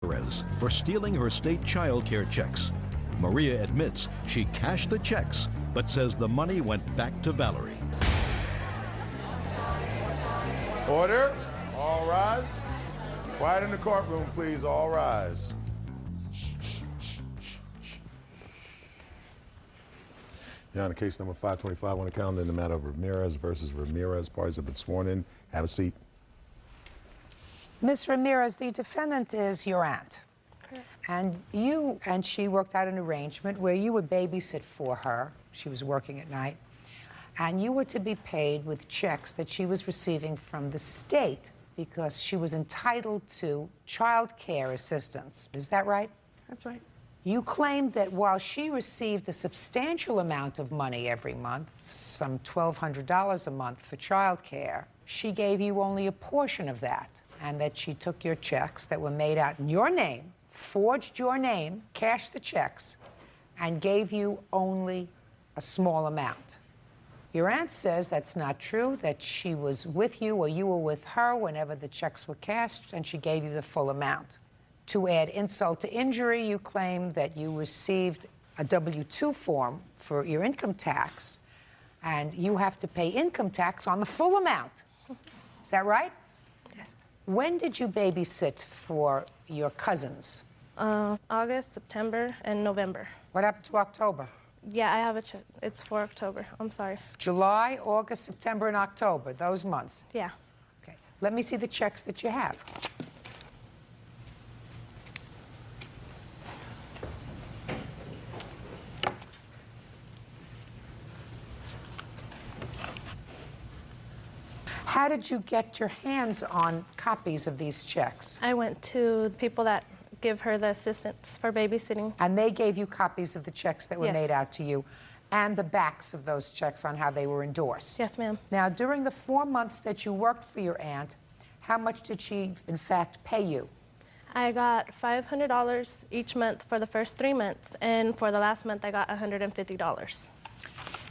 Ramirez for stealing her state child care checks. Maria admits she cashed the checks, but says the money went back to Valerie. Order. All rise. Quiet in the courtroom, please. All rise. Your Honor, case number 525 on the calendar in the matter of Ramirez versus Ramirez. Parties have been sworn in. Have a seat. Ms. Ramirez, the defendant is your aunt. Correct. And you and she worked out an arrangement where you would babysit for her. She was working at night. And you were to be paid with checks that she was receiving from the state because she was entitled to child care assistance. Is that right? That's right. You claimed that while she received a substantial amount of money every month, some $1,200 a month for child care, she gave you only a portion of that, and that she took your checks that were made out in your name, forged your name, cashed the checks, and gave you only a small amount. Your aunt says that's not true, that she was with you or you were with her whenever the checks were cashed, and she gave you the full amount. To add insult to injury, you claim that you received a W-2 form for your income tax, and you have to pay income tax on the full amount. Is that right? Yes. When did you babysit for your cousins? August, September, and November. What happened to October? Yeah, I have a check. It's for October. I'm sorry. July, August, September, and October, those months. Yeah. Okay. Let me see the checks that you have. How did you get your hands on copies of these checks? I went to people that give her the assistance for babysitting. And they gave you copies of the checks that were Yes. made out to you and the backs of those checks on how they were endorsed? Yes, ma'am. Now, during the 4 months that you worked for your aunt, how much did she, in fact, pay you? I got $500 each month for the first 3 months, and for the last month, I got $150.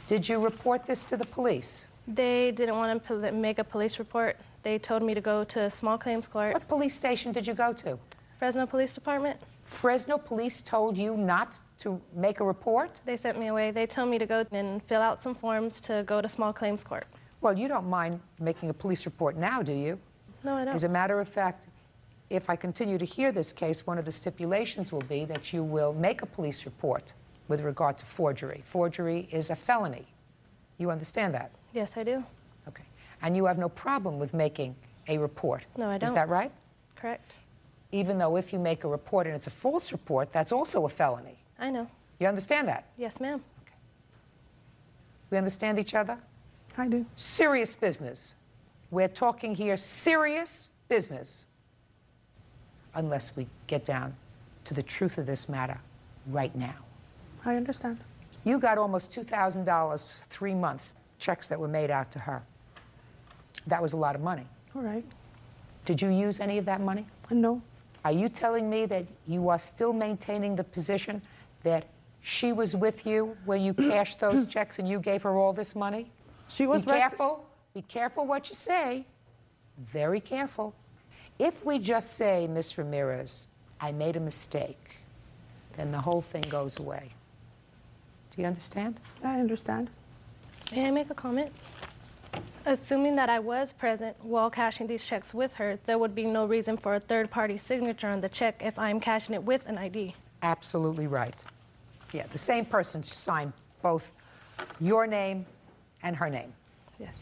Did you report this to the police? They didn't want to make a police report. They told me to go to a small claims court. What police station did you go to? Fresno Police Department. Fresno police told you not to make a report? They sent me away. They told me to go and fill out some forms to go to small claims court. Well, you don't mind making a police report now, do you? No, I don't. As a matter of fact, if I continue to hear this case, one of the stipulations will be that you will make a police report with regard to forgery. Forgery is a felony. You understand that? Yes, I do. Okay. And you have no problem with making a report? No, I don't. Is that right? Correct. Even though if you make a report and it's a false report, that's also a felony. I know. You understand that? Yes, ma'am. Okay. We understand each other? I do. Serious business. We're talking here serious business. Unless we get down to the truth of this matter right now. I understand. You got almost $2,000 for 3 months, checks that were made out to her. That was a lot of money. All right. Did you use any of that money? No. Are you telling me that you are still maintaining the position that she was with you when you cashed those checks and you gave her all this money? She was Be careful. Be careful what you say. Very careful. If we just say, Miss Ramirez, I made a mistake, then the whole thing goes away. Do you understand? I understand. May I make a comment? Assuming that I was present while cashing these checks with her, there would be no reason for a third-party signature on the check if I'm cashing it with an ID. Absolutely right. Yeah, the same person signed both your name and her name. Yes.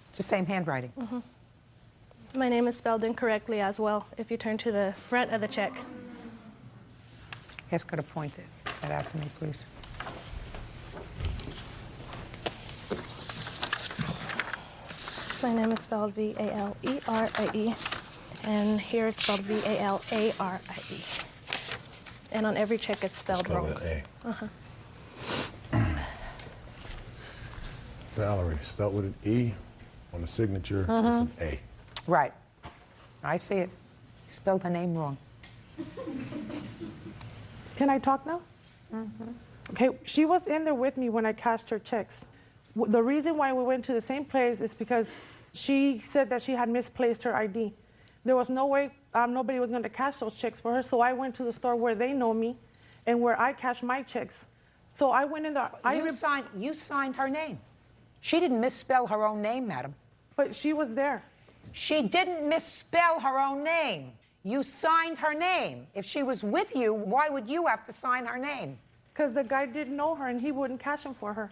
It's the same handwriting. Mm-hmm. My name is spelled incorrectly as well, if you turn to the front of the check. Ask her to point that out to me, please. My name is spelled V-A-L-E-R-I-E, and here it's spelled V-A-L-A-R-I-E. And on every check it's spelled wrong. With an A. Uh-huh. Valerie, spelled with an E. On the signature, it's an A. Right. I see it. He spelled her name wrong. Can I talk now? Mm-hmm. Okay, she was in there with me when I cashed her checks. The reason why we went to the same place is because she said that she had misplaced her ID. There was no way nobody was going to cash those checks for her, so I went to the store where they know me and where I cash my checks. So I went in there. You signed her name. She didn't misspell her own name, madam. But she was there. She didn't misspell her own name. You signed her name. If she was with you, why would you have to sign her name? Because the guy didn't know her and he wouldn't cash them for her.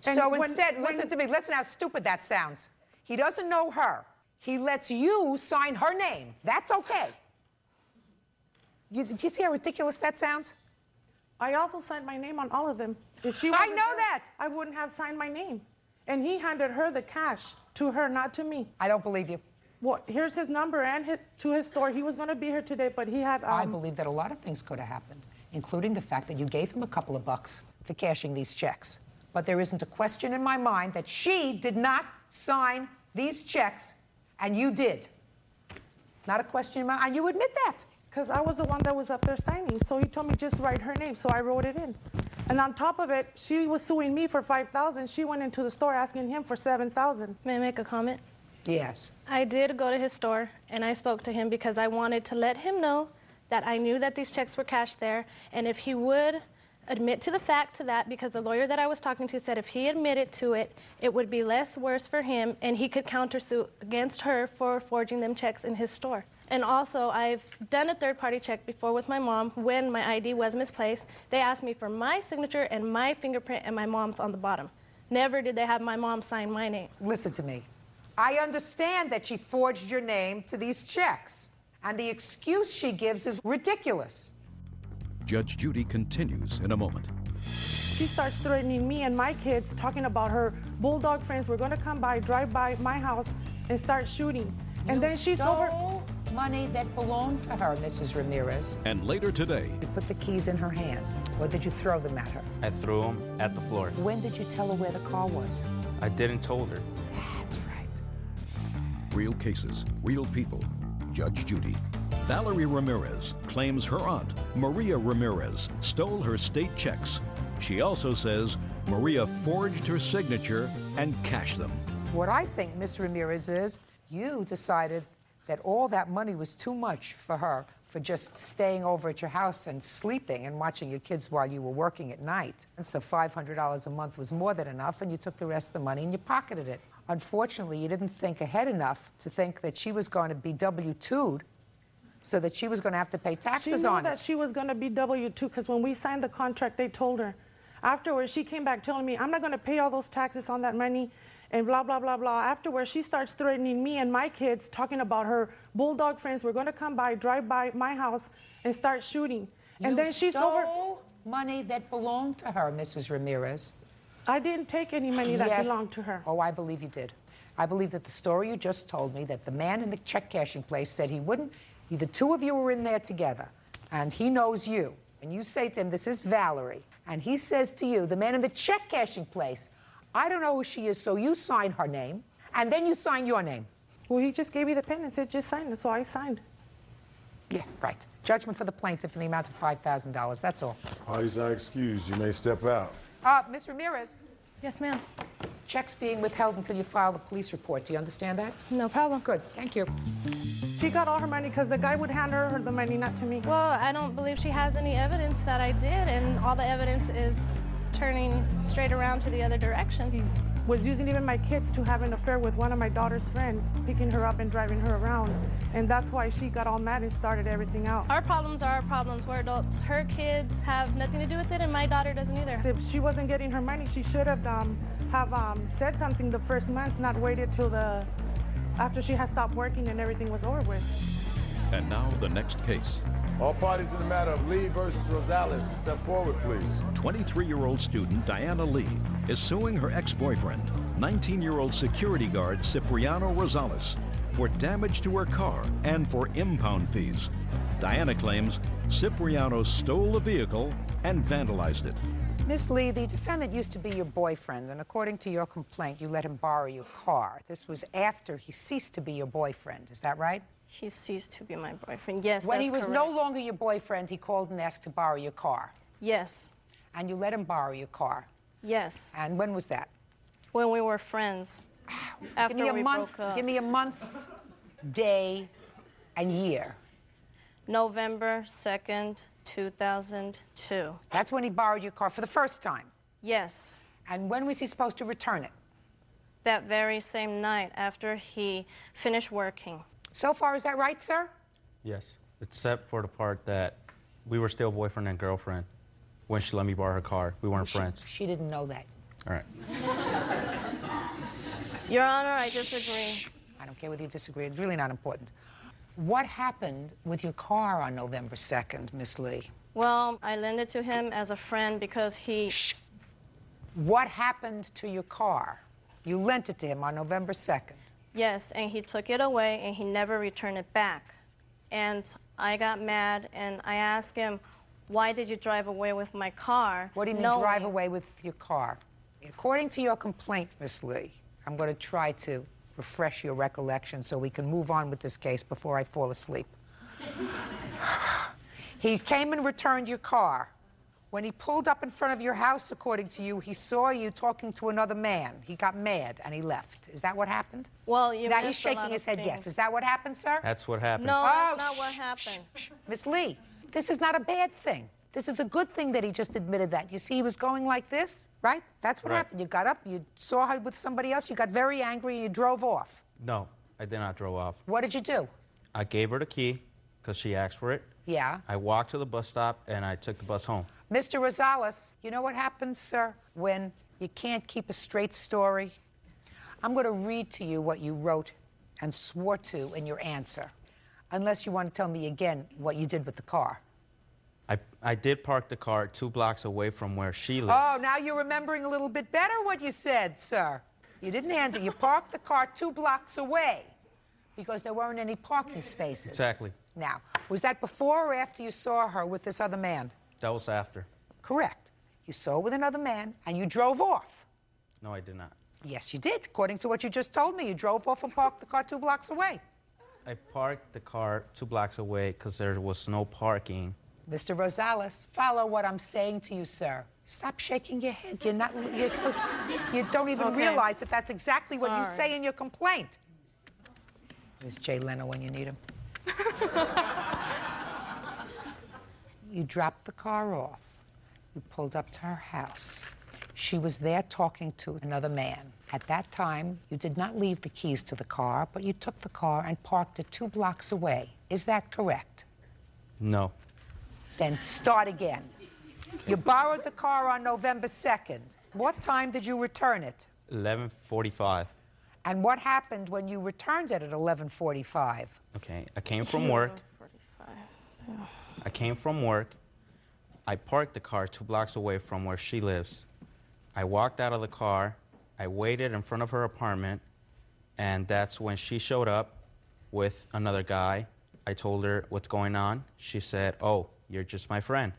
And so instead, listen to me, listen how stupid that sounds. He doesn't know her. He lets you sign her name. That's okay. Do you see how ridiculous that sounds? I also signed my name on all of them. If she I know that. I wouldn't have signed my name. And he handed her the cash, to her, not to me. I don't believe you. Well, here's his number and to his store. He was going to be here today, but he had... I believe that a lot of things could have happened, including the fact that you gave him a couple of bucks for cashing these checks. But there isn't a question in my mind that she did not sign these checks, and you did. Not a question in my mind, and you admit that. Because I was the one that was up there signing, so he told me just write her name, so I wrote it in. And on top of it, she was suing me for $5,000. She went into the store asking him for $7,000. May I make a comment? Yes. I did go to his store, and I spoke to him because I wanted to let him know that I knew that these checks were cashed there, and if he would admit to the fact to that, because the lawyer that I was talking to said if he admitted to it, it would be less worse for him, and he could countersue against her for forging them checks in his store. And also, I've done a third-party check before with my mom when my ID was misplaced. They asked me for my signature and my fingerprint and my mom's on the bottom. Never did they have my mom sign my name. Listen to me. I understand that she forged your name to these checks, and the excuse she gives is ridiculous. Judge Judy continues in a moment. She starts threatening me and my kids, talking about her bulldog friends were going to come by, drive by my house, and start shooting. And then she's stole money that belonged to her, Mrs. Ramirez. And later today, You put the keys in her hand, or did you throw them at her? I threw them at the floor. When did you tell her where the car was? I didn't told her. That's right. real cases, real people. Judge Judy. Valerie Ramirez claims her aunt, Maria Ramirez, stole her state checks. She also says Maria forged her signature and cashed them. What I think, Miss Ramirez, is you decided that all that money was too much for her for just staying over at your house and sleeping and watching your kids while you were working at night. And so $500 a month was more than enough, and you took the rest of the money and you pocketed it. Unfortunately, you didn't think ahead enough to think that she was going to be W-2'd, so that she was going to have to pay taxes on it. She knew that she was going to be W-2 because when we signed the contract, they told her. Afterwards, she came back telling me, I'm not going to pay all those taxes on that money, and blah, blah, blah, blah. Afterwards, she starts threatening me and my kids, talking about her bulldog friends were going to come by, drive by my house, and start shooting. And then she's over. You stole money that belonged to her, Mrs. Ramirez. I didn't take any money that belonged to her. Oh, I believe you did. I believe that the story you just told me, that the man in the check cashing place said he wouldn't. The two of you were in there together, and he knows you. And you say to him, this is Valerie. And he says to you, the man in the check cashing place, I don't know who she is, so you sign her name, and then you sign your name. Well, he just gave me the pen and said, just sign it, so I signed. Yeah, right. Judgment for the plaintiff in the amount of $5,000, that's all. Parties are excused. You may step out. Ms. Ramirez, Yes, ma'am. check's being withheld until you file the police report. Do you understand that? No problem. Good, thank you. She got all her money because the guy would hand her the money, not to me. Well, I don't believe she has any evidence that I did, and all the evidence is turning straight around to the other direction. He was using even my kids to have an affair with one of my daughter's friends, picking her up and driving her around. And that's why she got all mad and started everything out. Our problems are our problems. We're adults. Her kids have nothing to do with it, and my daughter doesn't either. If she wasn't getting her money, she should have said something the first month, not waited till after she had stopped working and everything was over with. And now the next case. All parties in the matter of Lee versus Rosales, step forward, please. 23-year-old student Diana Lee is suing her ex-boyfriend, 19-year-old security guard Cipriano Rosales, for damage to her car and for impound fees. Diana claims Cipriano stole the vehicle and vandalized it. Miss Lee, the defendant used to be your boyfriend, and according to your complaint, you let him borrow your car. This was after he ceased to be your boyfriend, is that right? He ceased to be my boyfriend. Yes, When that's he was correct. no longer your boyfriend, he called and asked to borrow your car. Yes. And you let him borrow your car. Yes. And when was that? When we were friends. After Give me a we month. broke up. Give me a month, day, And year? November 2nd, 2002. That's when he borrowed your car for the first time. Yes. And when was he supposed to return it? That very same night after he finished working. So far, is that right, sir? Yes, except for the part that we were still boyfriend and girlfriend when she let me borrow her car. We weren't friends. She didn't know that. All right. Your Honor, I disagree. I don't care whether you disagree. It's really not important. What happened with your car on November 2nd, Miss Lee? Well, I lent it to him as a friend because he... Shh. What happened to your car? You lent it to him on November 2nd. Yes, and he took it away and he never returned it back. And I got mad and I asked him, why did you drive away with my car? What do you mean drive away with your car? According to your complaint, Miss Lee, I'm going to try to refresh your recollection so we can move on with this case before I fall asleep. He came and returned your car. When he pulled up in front of your house, according to you, he saw you talking to another man. He got mad and he left. Is that what happened? Well, you now he's missed a lot shaking his of head things. yes. Is that what happened, sir? That's what happened. No, Oh, that's not what happened. Miss Lee, this is not a bad thing. This is a good thing that he just admitted that. You see, he was going like this, right? That's what Right. happened. You got up, you saw her with somebody else, you got very angry, and you drove off. No, I did not drive off. What did you do? I gave her the key because she asked for it. Yeah. I walked to the bus stop and I took the bus home. Mr. Rosales, you know what happens, sir, when you can't keep a straight story? I'm going to read to you what you wrote and swore to in your answer, unless you want to tell me again what you did with the car. I did park the car 2 blocks away from where she lived. Oh, now you're remembering a little bit better what you said, sir. You didn't hand it. You parked the car 2 blocks away because there weren't any parking spaces. Exactly. Now, was that before or after you saw her with this other man? That was after. Correct. You saw her with another man and you drove off. No, I did not. Yes, you did. According to what you just told me, you drove off and parked the car 2 blocks away. I parked the car 2 blocks away because there was no parking. Mr. Rosales, follow what I'm saying to you, sir. Stop shaking your head. You're not, you're so, you don't even Okay. realize that that's exactly what you Sorry. say in your complaint. There's Jay Leno when you need him. You dropped the car off. You pulled up to her house. She was there talking to another man. At that time, you did not leave the keys to the car, but you took the car and parked it 2 blocks away. Is that correct? No. Then start again. You borrowed the car on November 2nd. What time did you return it? 11:45. And what happened when you returned it at 11:45? Okay, I came from work. I came from work. I parked the car 2 blocks away from where she lives. I walked out of the car. I waited in front of her apartment, and that's when she showed up with another guy. I told her what's going on. She said, "Oh, you're just my friend."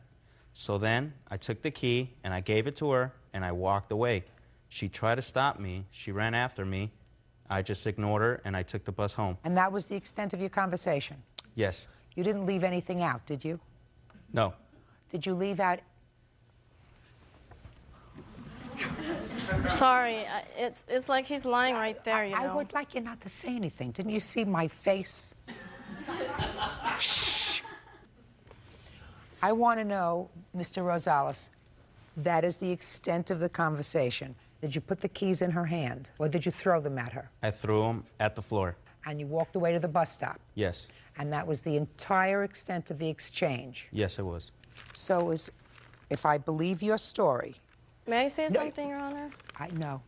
So then I took the key and I gave it to her and I walked away. She tried to stop me. She ran after me. I just ignored her and I took the bus home. And that was the extent of your conversation? Yes. You didn't leave anything out, did you? No. Did you leave out? Sorry, it's like he's lying right there, you know. I would like you not to say anything. Didn't you see my face? Shh. I want to know, Mr. Rosales, that is the extent of the conversation. Did you put the keys in her hand, or did you throw them at her? I threw them at the floor. And you walked away to the bus stop? Yes. And that was the entire extent of the exchange? Yes, it was. So if I believe your story... May I say something, Your Honor? I know.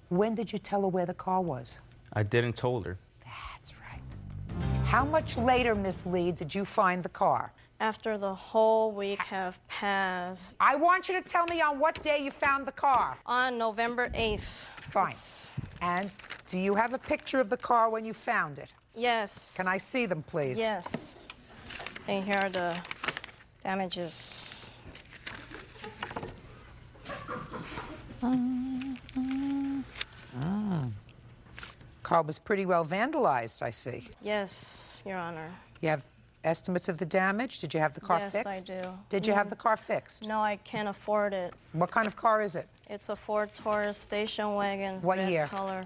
When did you tell her where the car was? I didn't told her. That's right. How much later, Miss Lee, did you find the car? After the whole week have passed. I want you to tell me on what day you found the car. On November 8th. Fine. And do you have a picture of the car when you found it? Yes. Can I see them, please? Yes. And here are the damages. Car was pretty well vandalized, I see. Yes, Your Honor. You have estimates of the damage? Did you have the car fixed? Yes, I do. Did you have the car fixed? No, I can't afford it. What kind of car is it? It's a Ford Taurus station wagon. What red year? color.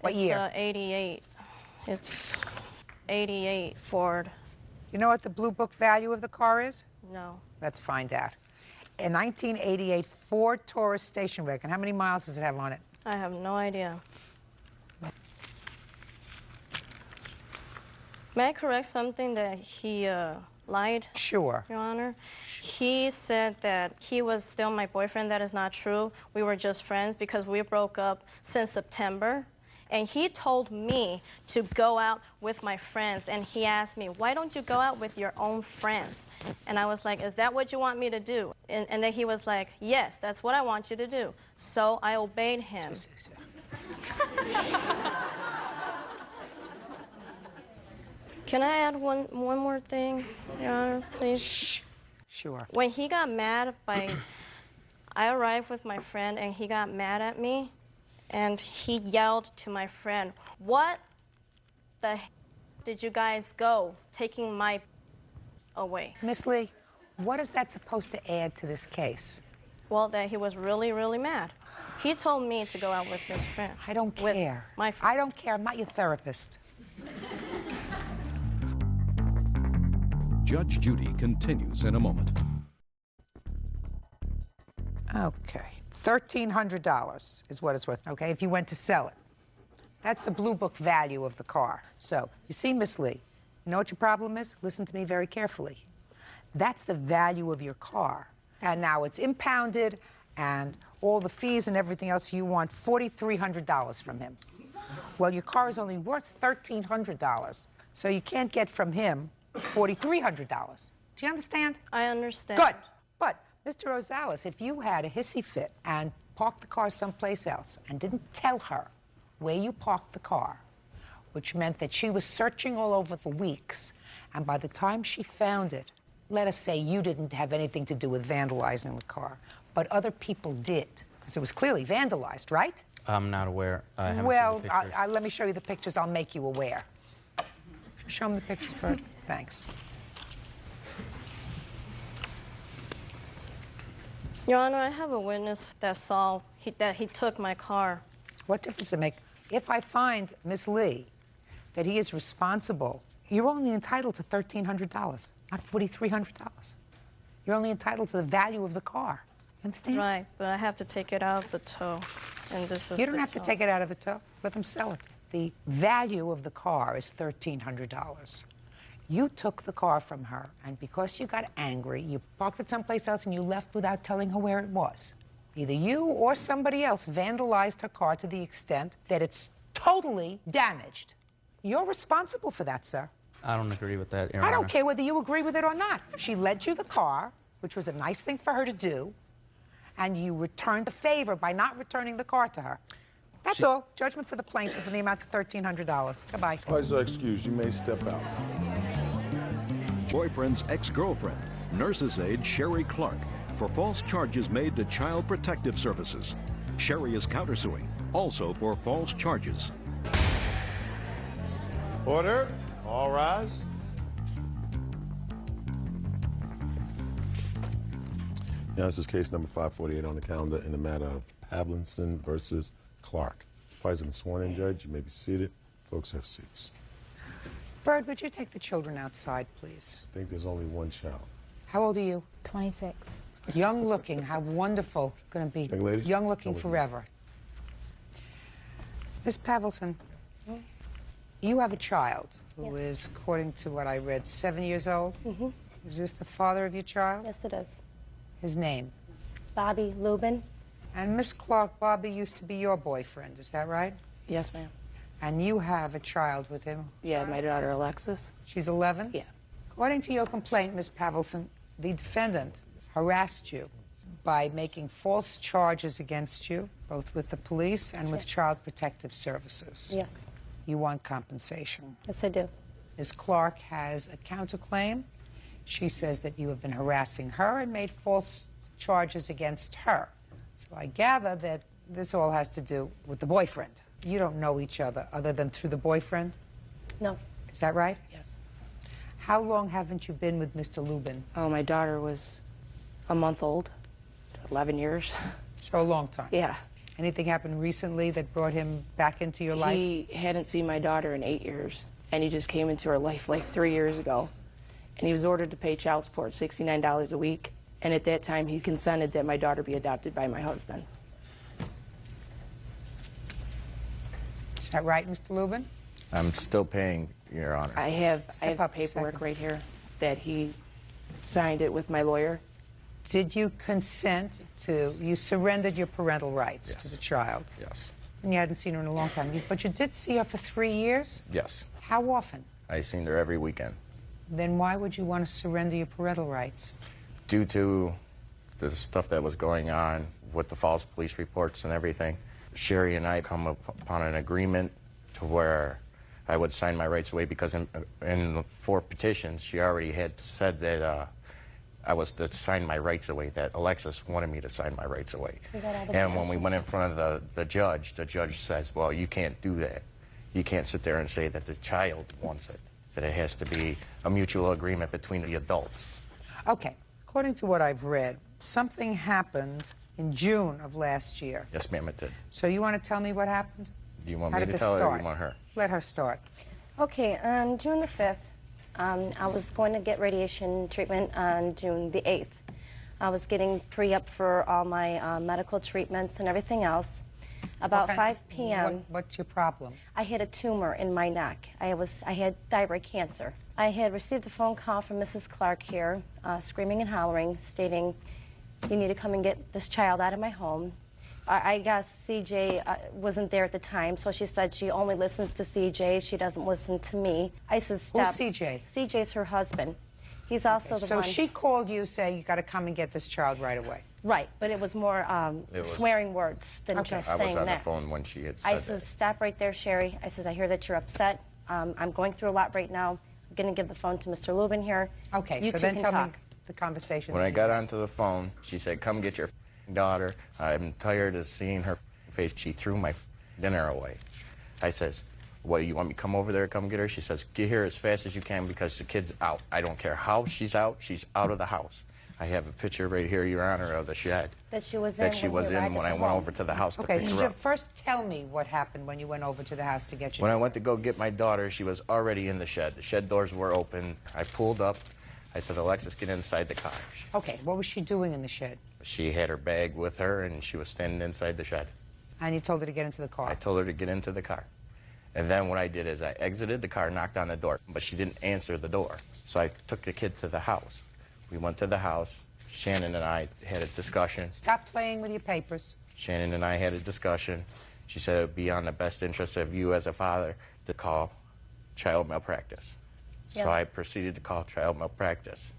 What it's year? 88. It's 88 Ford. You know what the Blue Book value of the car is? No. Let's find out. A 1988 Ford Taurus station wagon. How many miles does it have on it? I have no idea. May I correct something that he lied? Sure. Your Honor. He said that he was still my boyfriend. That is not true. We were just friends because we broke up since September. And he told me to go out with my friends. And he asked me, why don't you go out with your own friends? And I was like, is that what you want me to do? And then he was like, yes, that's what I want you to do. So I obeyed him. Can I add one more thing, Your Honor, please? Shh. Sure. When he got mad I arrived with my friend and he got mad at me and he yelled to my friend, what the did you guys go taking my away? Miss Lee, what is that supposed to add to this case? Well, that he was really, really mad. He told me to go out with his friend. I don't care. My friend. I don't care. I'm not your therapist. Judge Judy continues in a moment. Okay. $1,300 is what it's worth, okay, if you went to sell it. That's the Blue Book value of the car. So, you see, Miss Lee, you know what your problem is? Listen to me very carefully. That's the value of your car. And now it's impounded, and all the fees and everything else, you want $4,300 from him. Well, your car is only worth $1,300, so you can't get from him $4,300. Do you understand? I understand. Good. But, Mr. Rosales, if you had a hissy fit and parked the car someplace else and didn't tell her where you parked the car, which meant that she was searching all over for weeks, and by the time she found it, let us say you didn't have anything to do with vandalizing the car, but other people did, because it was clearly vandalized, right? I'm not aware. I haven't Well, seen the pictures. let me show you the pictures. I'll make you aware. Show them the pictures, Bert. Thanks. Your Honor, I have a witness that saw that he took my car. What difference does it make? If I find, Miss Lee, that he is responsible, you're only entitled to $1,300, not $4,300. You're only entitled to the value of the car. You understand? Right, but I have to take it out of the tow. And this is You don't the have to tow. take it out of the tow. Let them sell it. The value of the car is $1,300. You took the car from her, and because you got angry, you parked it someplace else and you left without telling her where it was. Either you or somebody else vandalized her car to the extent that it's totally damaged. You're responsible for that, sir. I don't agree with that, Your I Honor. don't care whether you agree with it or not. She lent you the car, which was a nice thing for her to do, and you returned the favor by not returning the car to her. That's all. Judgment for the plaintiff in the amount of $1,300. Goodbye. All right, so excuse, you may step out. Boyfriend's ex-girlfriend, nurse's aide Sherry Clark, for false charges made to Child Protective Services. Sherry is countersuing, also for false charges. Order. All rise. Now, this is case number 548 on the calendar in the matter of Pavlinson versus Clark. Parties have been sworn in, Judge. You may be seated. Folks have seats. Bird, would you take the children outside, please? I think there's only one child. How old are you? 26. Young looking. How wonderful. Going to be Young lady? young looking Come with me. forever. Miss Pavlinson, you have a child who is, according to what I read, 7 years old? Mm-hmm. Is this the father of your child? Yes, it is. His name? Bobby Lubin. And Miss Clark, Bobby used to be your boyfriend, is that right? Yes, ma'am. And you have a child with him? Yeah, my daughter Alexis. She's 11? Yeah. According to your complaint, Ms. Pavlinson, the defendant harassed you by making false charges against you, both with the police and with Child Protective Services. Yes. You want compensation. Yes, I do. Ms. Clark has a counterclaim. She says that you have been harassing her and made false charges against her. So I gather that this all has to do with the boyfriend. You don't know each other than through the boyfriend? No. Is that right? Yes. How long haven't you been with Mr. Lubin? Oh, my daughter was a month old. 11 years. So a long time. Yeah. Anything happened recently that brought him back into your life? He hadn't seen my daughter in 8 years, and he just came into her life like 3 years ago. And he was ordered to pay child support, $69 a week. And at that time, he consented that my daughter be adopted by my husband. Is that right, Mr. Lubin? I'm still paying, Your Honor. I have up a paperwork second. right here that he signed it with my lawyer. Did you consent to, you surrendered your parental rights Yes. to the child? Yes. And you hadn't seen her in a long time. But you did see her for 3 years? Yes. How often? I seen her every weekend. Then why would you want to surrender your parental rights? Due to the stuff that was going on with the false police reports and everything, Sherry and I come upon an agreement to where I would sign my rights away because in the 4 petitions, she already had said that I was to sign my rights away, that Alexis wanted me to sign my rights away. And when we went in front of the judge says, well, you can't do that. You can't sit there and say that the child wants it, that it has to be a mutual agreement between the adults. Okay. According to what I've read, something happened in June of last year. Yes, ma'am, it did. So you want to tell me what happened? Do you want How me did to this tell her or start? you want her? Let her start. Okay, on June the 5th, I was going to get radiation treatment on June the 8th. I was getting pre-up for all my medical treatments and everything else. About Okay. 5 p.m., What's your problem? I had a tumor in my neck. I had thyroid cancer. I had received a phone call from Mrs. Clark here, screaming and hollering, stating, you need to come and get this child out of my home. I guess CJ wasn't there at the time, so she said she only listens to CJ. She doesn't listen to me. I said, stop. Who's CJ? CJ's her husband. He's also the So one. she called you saying you got to come and get this child right away. Right, but it was more swearing words than Okay. just I saying was on that. the phone when she had I said said, that. stop right there, Sherry. I said, I hear that you're upset. I'm going through a lot right now. I'm going to give the phone to Mr. Lubin here. Okay, You so two then can tell me talk. the conversation. When that I you got had. onto the phone, she said, come get your daughter. I'm tired of seeing her face. She threw my dinner away. I says, what, you want me to come over there, come get her? She says, get here as fast as you can because the kid's out. I don't care how she's out of the house. I have a picture right here, Your Honor, of the shed. That she was That in she when was he in arrived when at I the went home. over to the house to Okay, pick so her up. first tell me what happened when you went over to the house to get your When I went to go get my daughter, she was already in the shed. The shed doors were open. I pulled up. I said, Alexis, get inside the car. Okay, what was she doing in the shed? She had her bag with her, and she was standing inside the shed. And you told her to get into the car. I told her to get into the car. And then what I did is I exited the car, knocked on the door, but she didn't answer the door. So I took the kid to the house. We went to the house. Shannon and I had a discussion. Stop playing with your papers. Shannon and I had a discussion. She said it would be on the best interest of you as a father to call child malpractice. So Yeah. I proceeded to call child malpractice.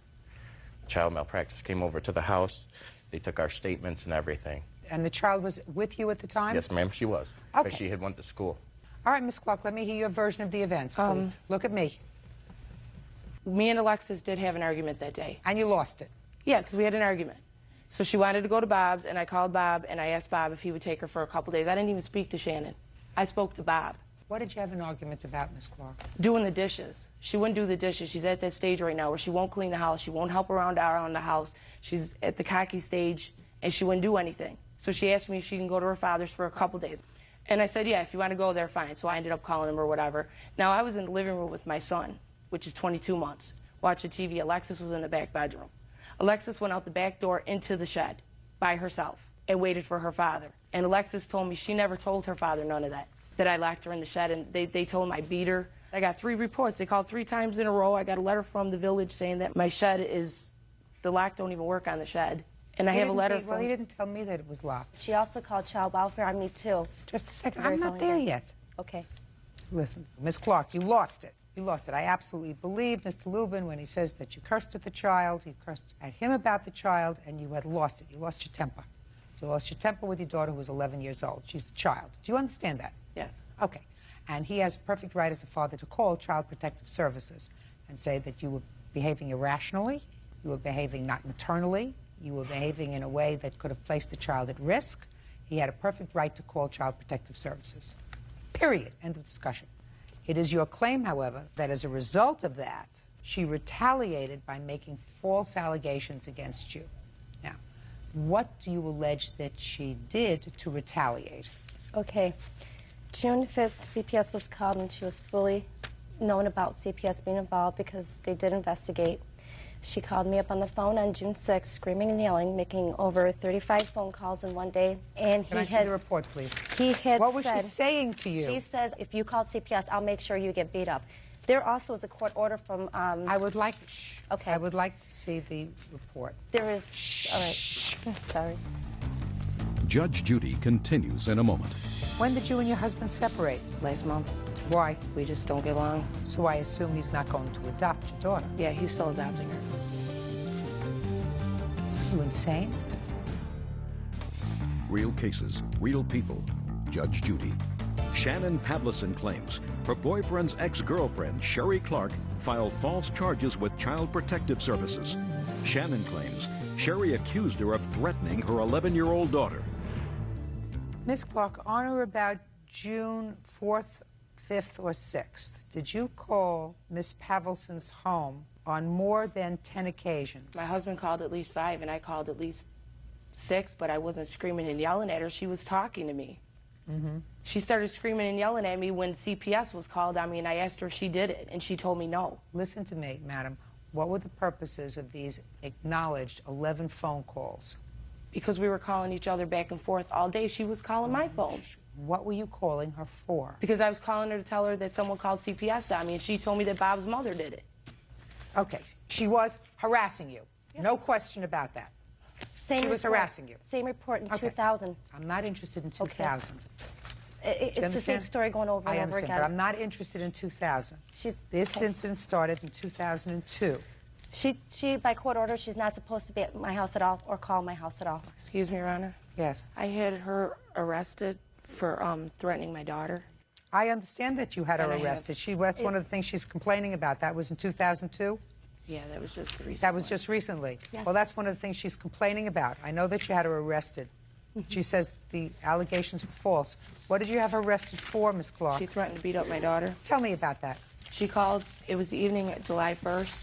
Child malpractice came over to the house. They took our statements and everything. And the child was with you at the time? Yes, ma'am, she was. Okay. Because she had went to school. All right, Miss Clark, let me hear your version of the events, please. Look at me. Me and Alexis did have an argument that day. And you lost it. Yeah, because we had an argument. So she wanted to go to Bob's, and I called Bob, and I asked Bob if he would take her for a couple days. I didn't even speak to Shannon. I spoke to Bob. What did you have an argument about, Miss Clark? Doing the dishes. She wouldn't do the dishes. She's at that stage right now where she won't clean the house. She won't help around the house. She's at the cocky stage, and she wouldn't do anything. So she asked me if she can go to her father's for a couple days. And I said, yeah, if you want to go there, fine. So I ended up calling him or whatever. Now, I was in the living room with my son, which is 22 months, watching TV. Alexis was in the back bedroom. Alexis went out the back door into the shed by herself and waited for her father. And Alexis told me she never told her father none of that I locked her in the shed, and they told him I beat her. I got 3 reports. They called 3 times in a row. I got a letter from the village saying that my shed is, the lock don't even work on the shed. And I have a letter Well, from... he didn't tell me that it was locked. She also called child welfare on me, too. Just a second. Very I'm not there friendly. yet. Okay. Listen, Miss Clark, you lost it. You lost it. I absolutely believe Mr. Lubin when he says that you cursed at the child, you cursed at him about the child, and you had lost it. You lost your temper. You lost your temper with your daughter who was 11 years old. She's a child. Do you understand that? Yes. Okay. And he has a perfect right as a father to call Child Protective Services and say that you were behaving irrationally, you were behaving not maternally, you were behaving in a way that could have placed the child at risk. He had a perfect right to call Child Protective Services. Period. End of discussion. It is your claim, however, that as a result of that, she retaliated by making false allegations against you. Now, What do you allege that she did to retaliate? Okay. June 5th, CPS was called, and she was fully known about CPS being involved because they did investigate. She called me up on the phone on June 6th, screaming and yelling, making over 35 phone calls in one day. And Can I see the report, please? He had What was said, she saying to you? She says, if you call CPS, I'll make sure you get beat up. There also is a court order from... I would like... Okay. I would like to see the report. There is... All right. Sorry. Judge Judy continues in a moment. When did you and your husband separate? Last month. Why? We just don't get along. So I assume he's not going to adopt your daughter. Yeah, he's still adopting her. You insane? Real cases, real people. Judge Judy. Shannon Pavlison claims her boyfriend's ex-girlfriend, Sherry Clark, filed false charges with Child Protective Services. Shannon claims Sherry accused her of threatening her 11-year-old daughter. Miss Clark, on or about June 4th, 5th, or 6th, did you call Miss Pavlison's home on more than 10 occasions? My husband called at least 5, and I called at least 6, but I wasn't screaming and yelling at her. She was talking to me. Mm-hmm. She started screaming and yelling at me when CPS was called on me, and I asked her if she did it, and she told me no. Listen to me, madam. What were the purposes of these acknowledged 11 phone calls? Because we were calling each other back and forth all day. She was calling my phone. What were you calling her for? Because I was calling her to tell her that someone called CPS on me, and she told me that Bob's mother did it. Okay. She was harassing you. Yes. No question about that. She was harassing you. Same report in 2000. I'm not interested in 2000. Okay. It's the same story going over and over again. I understand, but I'm not interested in 2000. This incident started in 2002. She, by court order, she's not supposed to be at my house at all or call my house at all. Excuse me, Your Honor? Yes. I had her arrested for threatening my daughter. I understand that you had her arrested. That's one of the things she's complaining about. That was in 2002? Yeah, that was just recently. That was just recently? Yes. Well, that's one of the things she's complaining about. I know that you had her arrested. She says the allegations were false. What did you have her arrested for, Miss Clark? She threatened to beat up my daughter. Tell me about that. She called, it was the evening of July 1st,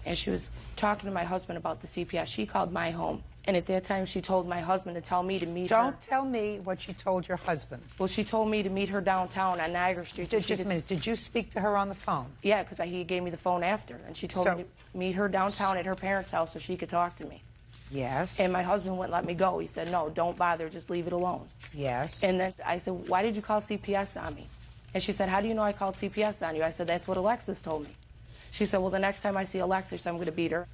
and she was talking to my husband about the CPS. She called my home, and at that time she told my husband to tell me to meet her. Don't tell me what she told your husband. Well, she told me to meet her downtown on Niagara Street. Just a minute. Did you speak to her on the phone? Yeah, because he gave me the phone after, and she told me to meet her downtown at her parents' house so she could talk to me. Yes. And my husband wouldn't let me go. He said, no, don't bother, just leave it alone. Yes. And then I said, why did you call CPS on me? And she said, how do you know I called CPS on you? I said, that's what Alexis told me. She said, well, the next time I see Alexis, I'm going to beat her.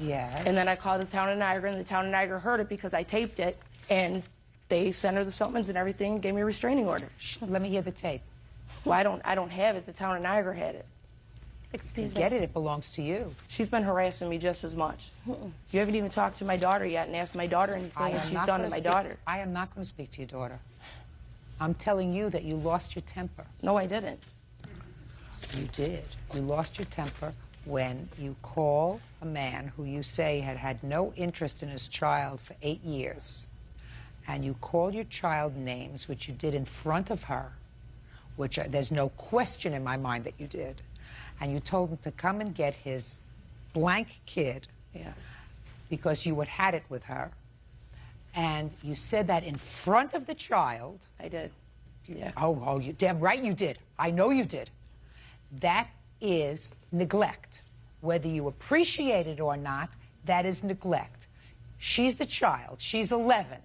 Yes. And then I called the town of Niagara, and the town of Niagara heard it because I taped it, and they sent her the summons and everything and gave me a restraining order. Let me hear the tape. Well, I don't have it. The town of Niagara had it. Excuse me. Get it. It belongs to you. She's been harassing me just as much. You haven't even talked to my daughter yet and asked my daughter anything that she's done to my daughter. I am not going to speak to your daughter. I'm telling you that you lost your temper. No, I didn't. You did. You lost your temper when you call a man who you say had had no interest in his child for 8 years, and you called your child names, which you did in front of her, which there's no question in my mind that you did, and you told him to come and get his blank kid, because you had it with her, and you said that in front of the child. I did. Yeah. Oh, you damn right you did. I know you did. That is neglect. Whether you appreciate it or not, that is neglect. She's the child. She's 11.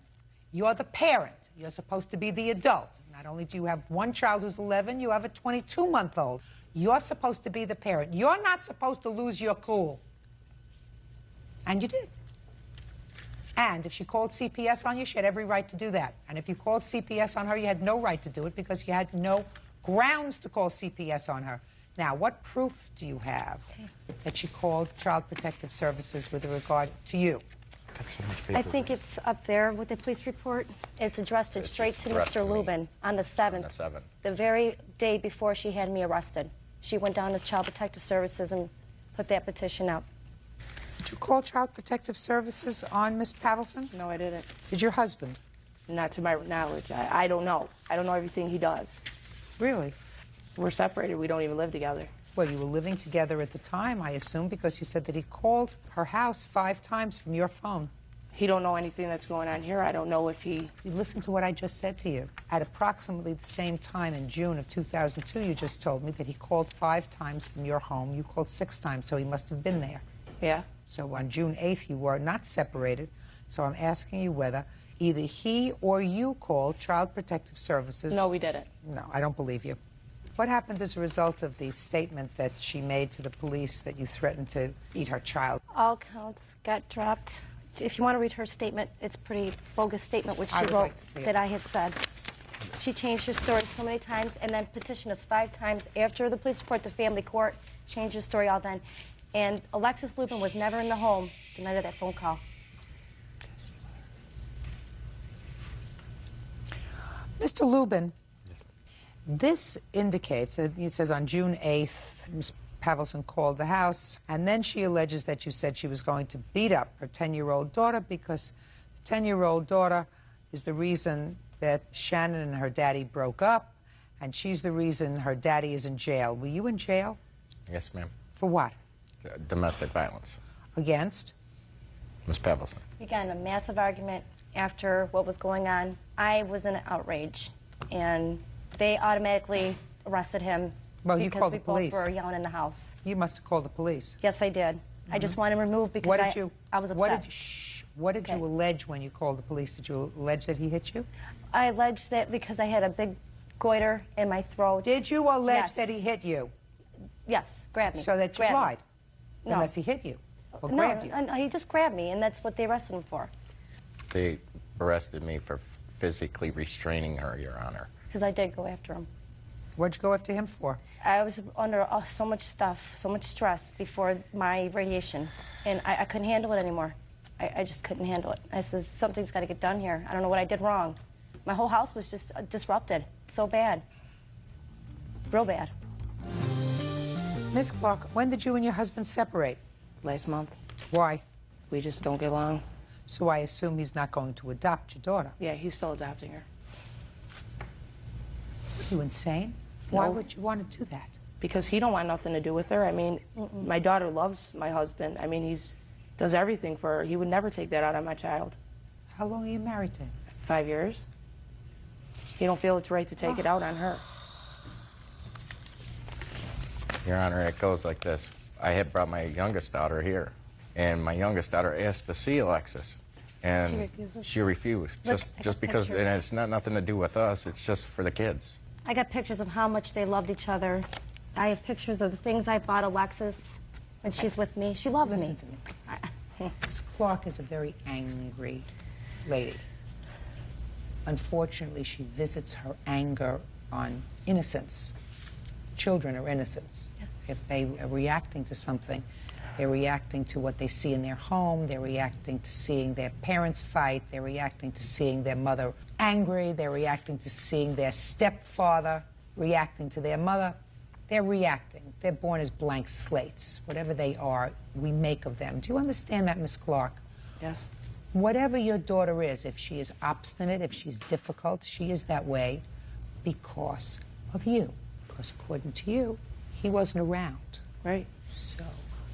You're the parent. You're supposed to be the adult. Not only do you have one child who's 11, you have a 22-month-old. You're supposed to be the parent. You're not supposed to lose your cool. And you did. And if she called CPS on you, she had every right to do that. And if you called CPS on her, you had no right to do it because you had no grounds to call CPS on her. Now, what proof do you have that she called Child Protective Services with regard to you? I think it's up there with the police report. It's addressed straight to Mr. Lubin on the 7th. The very day before she had me arrested. She went down to Child Protective Services and put that petition up. Did you call Child Protective Services on Miss Pavlison? No, I didn't. Did your husband? Not to my knowledge. I don't know. I don't know everything he does. Really? We're separated. We don't even live together. Well, you were living together at the time, I assume, because you said that he called her house 5 times from your phone. He don't know anything that's going on here. I don't know if he... You listen to what I just said to you. At approximately the same time in June of 2002, you just told me that he called 5 times from your home. You called 6 times, so he must have been there. Yeah. So on June 8th, you were not separated. So I'm asking you whether either he or you called Child Protective Services. No, we didn't. No, I don't believe you. What happened as a result of the statement that she made to the police that you threatened to eat her child? All counts got dropped. If you want to read her statement, it's a pretty bogus statement, which she wrote that I had said. She changed her story so many times and then petitioned us 5 times after the police report to family court, changed her story all then. And Alexis Lubin was never in the home the night of that phone call. Mr. Lubin, this indicates, it says on June 8th, Ms. Pavelson called the house, and then she alleges that you said she was going to beat up her 10-year-old daughter because the 10-year-old daughter is the reason that Shannon and her daddy broke up, and she's the reason her daddy is in jail. Were you in jail? Yes, ma'am. For what? Domestic violence. Against? Ms. Pavelson. We got in a massive argument after what was going on. I was in an outrage, and they automatically arrested him. Well, you called the police. Because we both were yelling in the house. You must have called the police. Yes, I did. I just wanted him removed because I was upset. What did you allege when you called the police? Did you allege that he hit you? I alleged that because I had a big goiter in my throat. Did you allege that he hit you? Yes, grabbed me. So that you lied? No. Unless he hit you or no, grabbed you? No, he just grabbed me, and that's what they arrested him for. They arrested me for physically restraining her, Your Honor. Because I did go after him. What'd you go after him for? I was under so much stuff, so much stress before my radiation, and I couldn't handle it anymore. I just couldn't handle it. I said, something's got to get done here. I don't know what I did wrong. My whole house was just disrupted. So bad. Real bad. Ms. Clark, when did you and your husband separate? Last month. Why? We just don't get along. So I assume he's not going to adopt your daughter. Yeah, he's still adopting her. Are you insane? Why would you want to do that? Because he don't want nothing to do with her. I mean, my daughter loves my husband. I mean, he's does everything for her. He would never take that out on my child. How long are you married to him? 5 years. He don't feel it's right to take it out on her. Your Honor, it goes like this. I had brought my youngest daughter here, and my youngest daughter asked to see Alexis, and she refused. Just because, and it's nothing to do with us, it's just for the kids. I got pictures of how much they loved each other. I have pictures of the things I bought Alexis when she's with me. She loves Listen me. to me. Ms. Clark is a very angry lady. Unfortunately, she visits her anger on innocence. Children are innocents. Yeah. If they are reacting to something, they're reacting to what they see in their home, they're reacting to seeing their parents fight, they're reacting to seeing their mother angry, they're reacting to seeing their stepfather reacting to their mother. They're reacting. They're born as blank slates. Whatever they are, we make of them. Do you understand that, Miss Clark? Yes. Whatever your daughter is, if she is obstinate, if she's difficult, she is that way because of you. Because according to you, he wasn't around. Right. So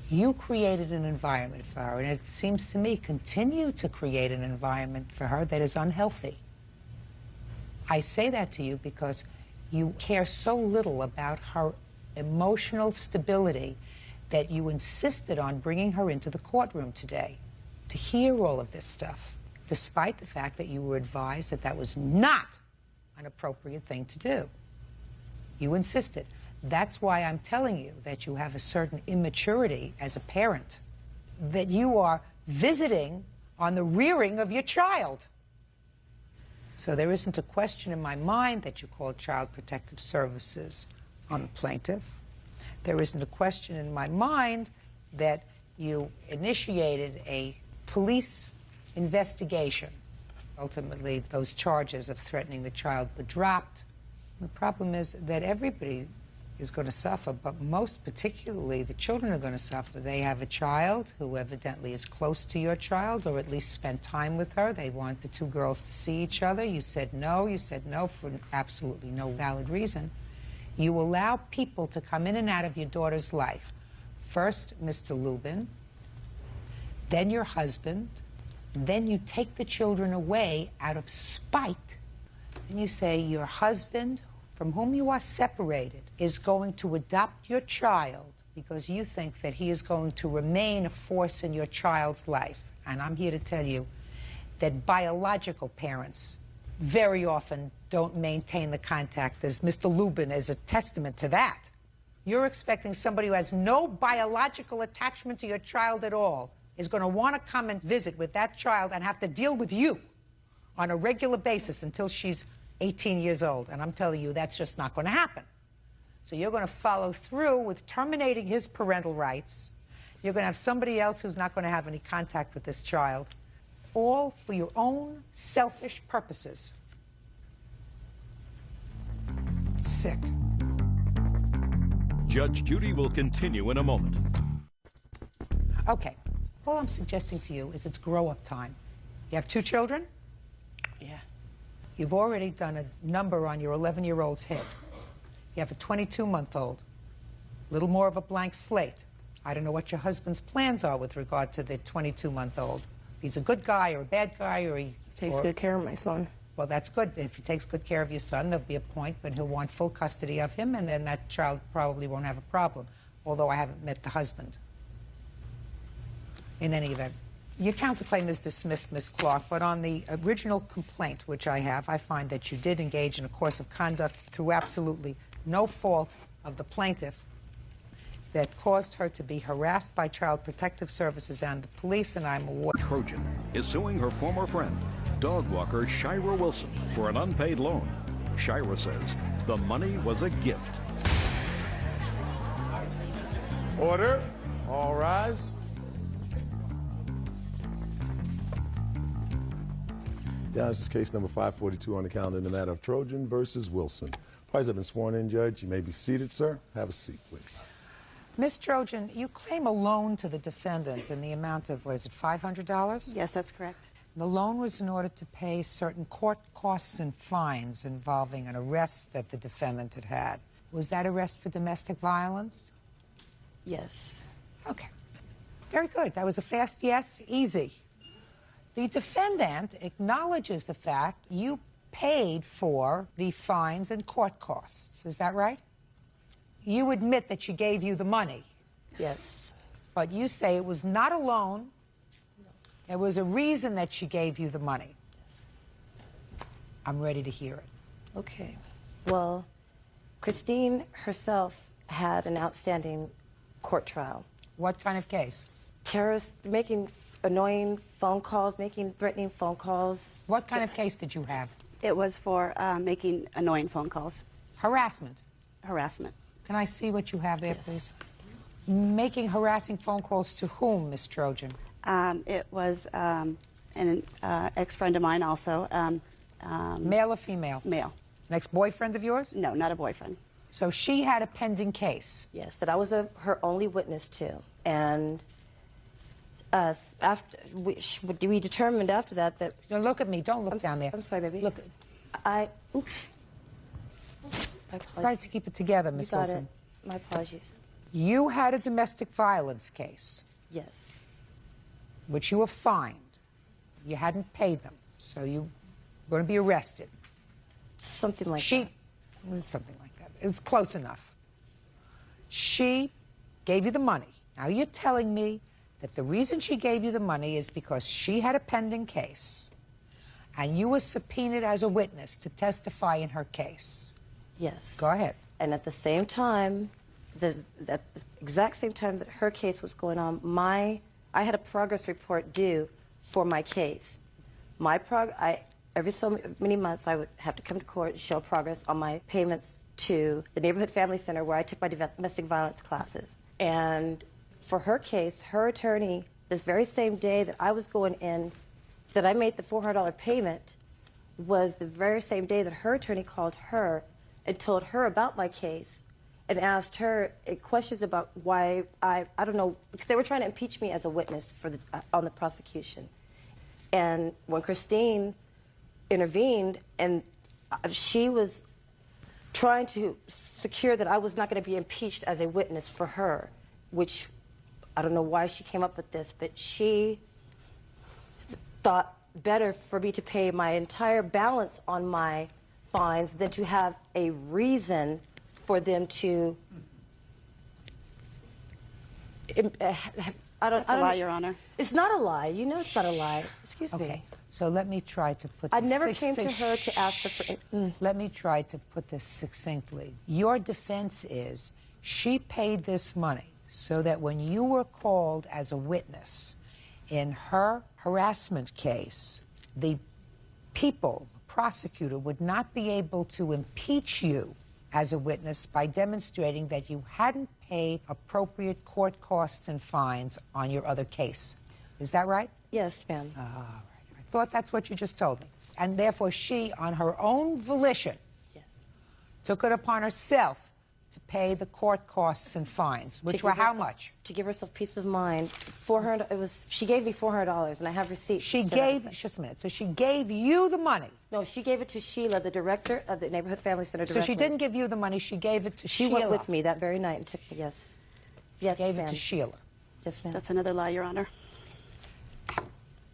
you created an environment for her, and it seems to me continue to create an environment for her that is unhealthy. I say that to you because you care so little about her emotional stability that you insisted on bringing her into the courtroom today to hear all of this stuff, despite the fact that you were advised that that was not an appropriate thing to do. You insisted. That's why I'm telling you that you have a certain immaturity as a parent, that you are visiting on the rearing of your child. So there isn't a question in my mind that you called Child Protective Services on the plaintiff. There isn't a question in my mind that you initiated a police investigation. Ultimately, those charges of threatening the child were dropped. The problem is that everybody is going to suffer, but most particularly the children are going to suffer. They have a child who evidently is close to your child, or at least spent time with her. They want the two girls to see each other. You said no. You said no for absolutely no valid reason. You allow people to come in and out of your daughter's life. First, Mr. Lubin, then your husband, Then you take the children away out of spite, and you say your husband, from whom you are separated, is going to adopt your child because you think that he is going to remain a force in your child's life. And I'm here to tell you that biological parents very often don't maintain the contact, as Mr. Lubin is a testament to that. You're expecting somebody who has no biological attachment to your child at all is going to want to come and visit with that child and have to deal with you on a regular basis until she's 18 years old. And I'm telling you, that's just not going to happen. So you're going to follow through with terminating his parental rights. You're going to have somebody else who's not going to have any contact with this child, all for your own selfish purposes. Sick. Judge Judy will continue in a moment. Okay. All I'm suggesting to you is it's grow-up time. You have 2 children? Yeah. You've already done a number on your 11-year-old's head. You have a 22-month-old, a little more of a blank slate. I don't know what your husband's plans are with regard to the 22-month-old. If he's a good guy or a bad guy, or he Takes good care of my son. Well, that's good. If he takes good care of your son, there'll be a point when he'll want full custody of him, and then that child probably won't have a problem, although I haven't met the husband. In any event, your counterclaim is dismissed, Ms. Clark, but on the original complaint, which I have, I find that you did engage in a course of conduct through absolutely no fault of the plaintiff that caused her to be harassed by Child Protective Services and the police, and I'm aware. Trojan is suing her former friend, dog walker Shira Wilson, for an unpaid loan. Shira says the money was a gift. Order. All rise. Yeah, this is case number 542 on the calendar in the matter of Trojan versus Wilson. Parties have been sworn in, Judge. You may be seated, sir. Have a seat, please. Ms. Trojan, you claim a loan to the defendant in the amount of, what is it, $500? Yes, that's correct. The loan was in order to pay certain court costs and fines involving an arrest that the defendant had had. Was that arrest for domestic violence? Yes. Okay. Very good. That was a fast yes, easy. The defendant acknowledges the fact you paid for the fines and court costs. Is that right? You admit that she gave you the money. Yes. But you say it was not a loan. There was a reason that she gave you the money. I'm ready to hear it. Okay. Well, Christine herself had an outstanding court trial. What kind of case? Terrorists making annoying phone calls, making threatening phone calls. What kind of case did you have? It was for making annoying phone calls. Harassment. Harassment. Can I see what you have there, Yes. please? Making harassing phone calls to whom, Miss Trojan? It was an ex-friend of mine also. Male or female? Male. An ex-boyfriend of yours? No, not a boyfriend. So she had a pending case. Yes, that I was her only witness to. And after we determined after that that... Now look at me. Don't look down there. I'm sorry, baby. Look. Oops. My apologies. Try to keep it together, Miss You got Wilson. it. My apologies. You had a domestic violence case, Yes. which you were fined. You hadn't paid them, so you were going to be arrested. Something like She, that. something like that. It was close enough. She gave you the money. Now you're telling me that the reason she gave you the money is because she had a pending case, and you were subpoenaed as a witness to testify in her case. Yes. Go ahead. And at the same time, at the exact same time that her case was going on, I had a progress report due for my case. Every so many months, I would have to come to court and show progress on my payments to the Neighborhood Family Center where I took my domestic violence classes. And for her case, her attorney, this very same day that I was going in, that I made the $400 payment, was the very same day that her attorney called her and told her about my case and asked her questions about why I don't know, because they were trying to impeach me as a witness for on the prosecution. And when Christine intervened, and she was trying to secure that I was not going to be impeached as a witness for her, which I don't know why she came up with this, but she thought better for me to pay my entire balance on my fines than to have a reason for them to. I don't. That's a lie, Your Honor. It's not a lie. You know, it's not a lie. Excuse me. Okay, so let me try to put. I this never came to her to ask her for. Let me try to put this succinctly. Your defense is she paid this money so that when you were called as a witness in her harassment case, the people, the prosecutor, would not be able to impeach you as a witness by demonstrating that you hadn't paid appropriate court costs and fines on your other case. Is that right? Yes, ma'am. All right. I thought that's what you just told me. And therefore she, on her own volition, took it upon herself to pay the court costs and fines, which were how much? To give herself peace of mind. $400. It was. She gave me $400, and I have receipts. She gave. Just a minute. So she gave you the money. No, she gave it to Sheila, the director of the Neighborhood Family Center. So she didn't give you the money. She gave it to Sheila. She went with me that very night and took me. Yes. Yes, gave it to Sheila. Yes, ma'am. That's another lie, Your Honor.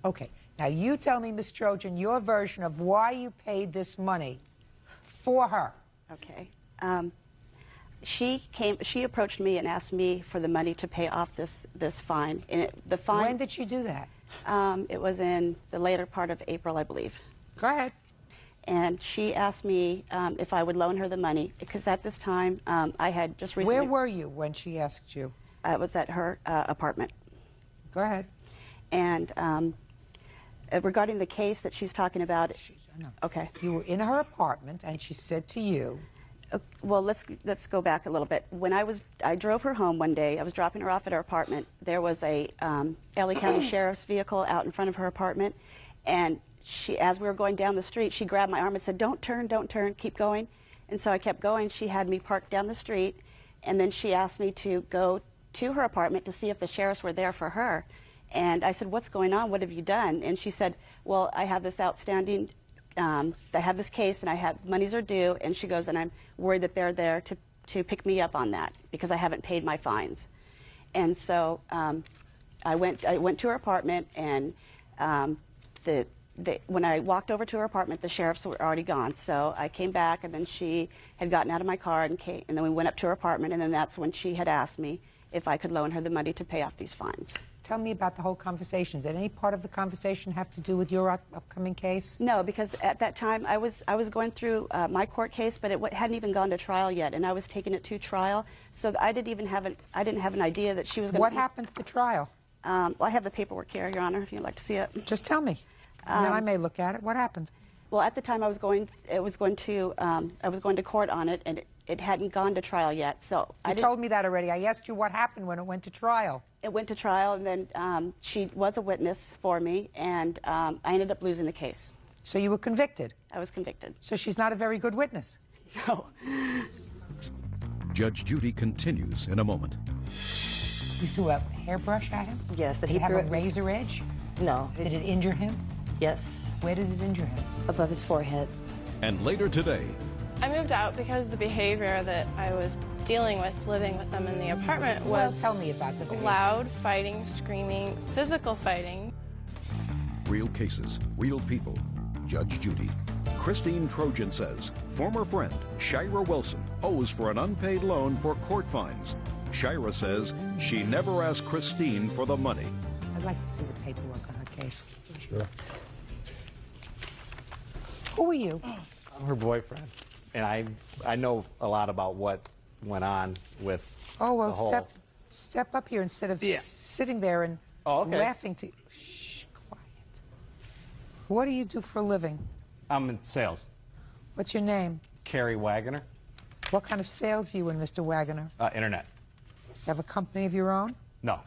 Okay. Now you tell me, Ms. Trojan, your version of why you paid this money for her. Okay. She approached me and asked me for the money to pay off this fine. And the fine. When did she do that? It was in the later part of April, I believe. Go ahead. And she asked me if I would loan her the money, because at this time I had just recently. Where were you when she asked you? I was at her apartment. Go ahead. And regarding the case that she's talking about. Okay. You were in her apartment, and she said to you. Well, let's go back a little bit. When I drove her home one day. I was dropping her off at her apartment. There was a LA County Sheriff's vehicle out in front of her apartment, and she, as we were going down the street, she grabbed my arm and said, "Don't turn, keep going." And so I kept going. She had me parked down the street, and then she asked me to go to her apartment to see if the sheriffs were there for her. And I said, "What's going on? What have you done?" And she said, "Well, I have this outstanding. I have this case, and I have monies are due." And she goes, "And I'm worried that they're there to pick me up on that because I haven't paid my fines." And so I went to her apartment, and when I walked over to her apartment, the sheriffs were already gone. So I came back, and then she had gotten out of my car, and then we went up to her apartment, and then that's when she had asked me if I could loan her the money to pay off these fines. Tell me about the whole conversation. Did any part of the conversation have to do with your upcoming case? No, because at that time I was going through my court case, but it hadn't even gone to trial yet, and I was taking it to trial. So I didn't have an idea that she was going to. What happened to the trial? Well, I have the paperwork here, Your Honor, if you'd like to see it. Just tell me, and then I may look at it. What happened? Well, at the time I was going to court on it, and it hadn't gone to trial yet. So you told me that already. I asked you what happened when it went to trial. It went to trial, and then she was a witness for me, and I ended up losing the case. So you were convicted? I was convicted. So she's not a very good witness? No. Judge Judy continues in a moment. You threw a hairbrush at him? Yes. Did he have a razor edge? No. Did it injure him? Yes. Where did it injure him? Above his forehead. And later today. I moved out because the behavior that I was dealing with living with them in the apartment was well, tell me about the behavior. Loud fighting, screaming, physical fighting. Real cases, real people. Judge Judy. Christine Trojan says former friend Shira Wilson owes for an unpaid loan for court fines. Shira says she never asked Christine for the money. I'd like to see the paperwork on her case. Sure. Who are you? I'm her boyfriend, and I know a lot about what went on with the whole... step up here instead of sitting there and laughing to... Shh, quiet. What do you do for a living? I'm in sales. What's your name? Carrie Wagoner. What kind of sales are you in, Mr. Wagoner? Internet. You have a company of your own? No.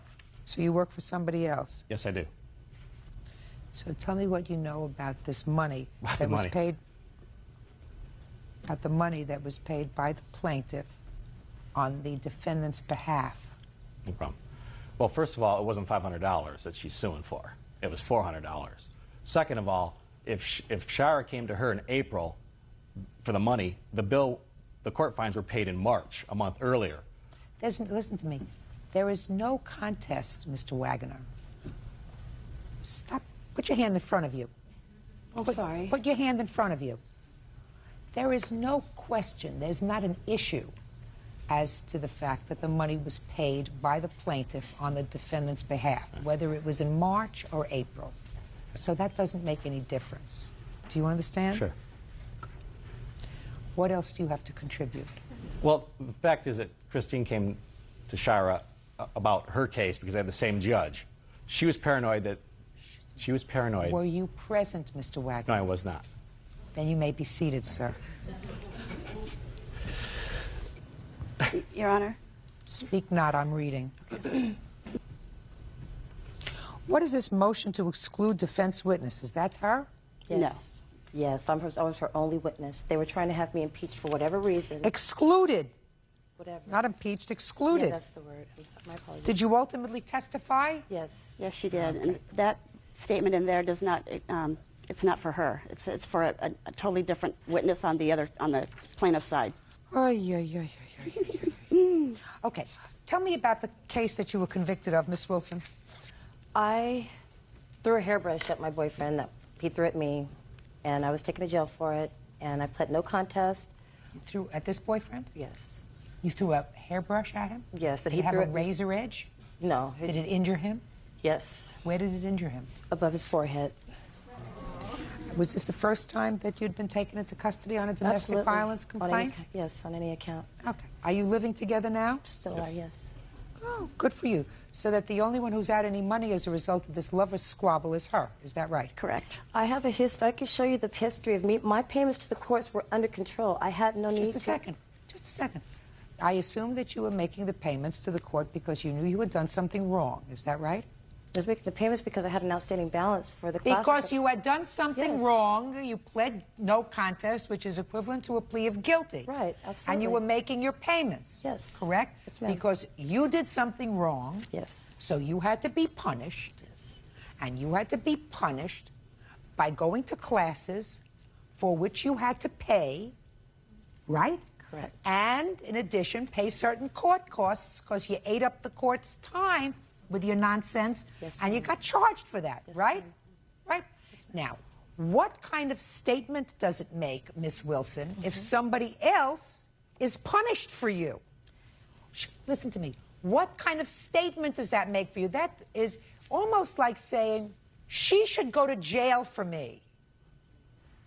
So you work for somebody else? Yes, I do. So tell me what you know about this money that was paid. About the money that was paid by the plaintiff on the defendant's behalf. No problem. Well, first of all, it wasn't $500 that she's suing for. It was $400. Second of all, if Shira came to her in April for the money, the court fines were paid in March, a month earlier. Listen to me. There is no contest, Mr. Wagoner. Stop Put your hand in front of you. Sorry. Put your hand in front of you. There is no question, there's not an issue as to the fact that the money was paid by the plaintiff on the defendant's behalf, whether it was in March or April. So that doesn't make any difference. Do you understand? Sure. What else do you have to contribute? Well, the fact is that Christine came to Shira about her case because they had the same judge. She was paranoid that she was paranoid. Were you present, Mr. Wagner? No, I was not. Then you may be seated, sir. Your Honor. Speak not, I'm reading. What is this motion to exclude defense witness? Is that her? Yes. Yes, I was her only witness. They were trying to have me impeached for whatever reason. Excluded. Whatever. Not impeached, excluded. Yeah, that's the word. My apologies. Did you ultimately testify? Yes. Yes, she did. Okay. And that statement in there does not, it's not for her. It's for a totally different witness on the plaintiff's side. Okay. Tell me about the case that you were convicted of, Miss Wilson. I threw a hairbrush at my boyfriend that he threw at me, and I was taken to jail for it, and I pled no contest. You threw at this boyfriend? Yes. You threw a hairbrush at him? Yes. Did he have a razor edge? No. Did it injure him? Yes. Where did it injure him? Above his forehead. Was this the first time that you'd been taken into custody on a domestic Absolutely. violence complaint? Yes, on any account. Okay. Are you living together now? Still are, yes. Oh, good for you. So that the only one who's out any money as a result of this lover's squabble is her. Is that right? Correct. I have a history. I can show you the history of me. My payments to the courts were under control. I had no need to... Just a second. Just a second. I assume that you were making the payments to the court because you knew you had done something wrong. Is that right? I was making the payments because I had an outstanding balance for the classes. Because you had done something wrong. You pled no contest, which is equivalent to a plea of guilty. Right, absolutely. And you were making your payments. Yes. Correct? Yes, ma'am. Because you did something wrong. Yes. So you had to be punished. Yes. And you had to be punished by going to classes for which you had to pay, right? Correct. And, in addition, pay certain court costs because you ate up the court's time with your nonsense, yes, and you got charged for that, yes, right? Right? Yes, now, what kind of statement does it make, Miss Wilson, if somebody else is punished for you? Listen to me. What kind of statement does that make for you? That is almost like saying, she should go to jail for me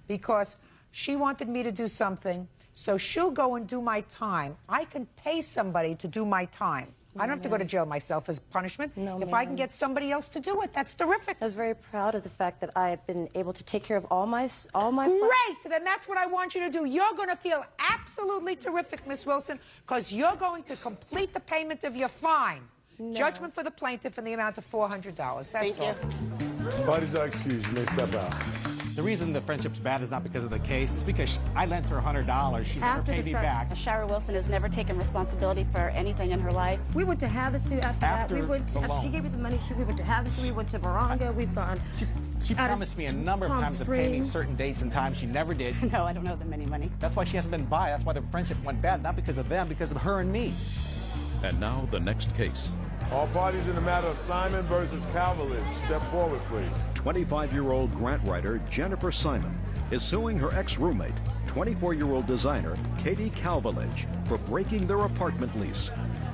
because she wanted me to do something, so she'll go and do my time. I can pay somebody to do my time. I don't have to go to jail myself as punishment. No, if I can get somebody else to do it, that's terrific. I was very proud of the fact that I have been able to take care of all my Great! Then that's what I want you to do. You're going to feel absolutely terrific, Miss Wilson, because you're going to complete the payment of your fine. No. Judgment for the plaintiff in the amount of $400. That's all. Parties are excused. You may step out. The reason the friendship's bad is not because of the case. It's because I lent her $100. She's never paid me back. Shira Wilson has never taken responsibility for anything in her life. We went to Havasu after that. We went to, the she gave me the money. We went to Havasu. We went to Baranga. We've gone. She promised me a number of times to pay me certain dates and times. She never did. No, I don't owe them any money. That's why she hasn't been by. That's why the friendship went bad. Not because of them, because of her and me. And now the next case. All parties in the matter of Simon versus Calverledge. Step forward, please. 25-year-old grant writer Jennifer Simon is suing her ex-roommate, 24-year-old designer Katie Calverledge, for breaking their apartment lease.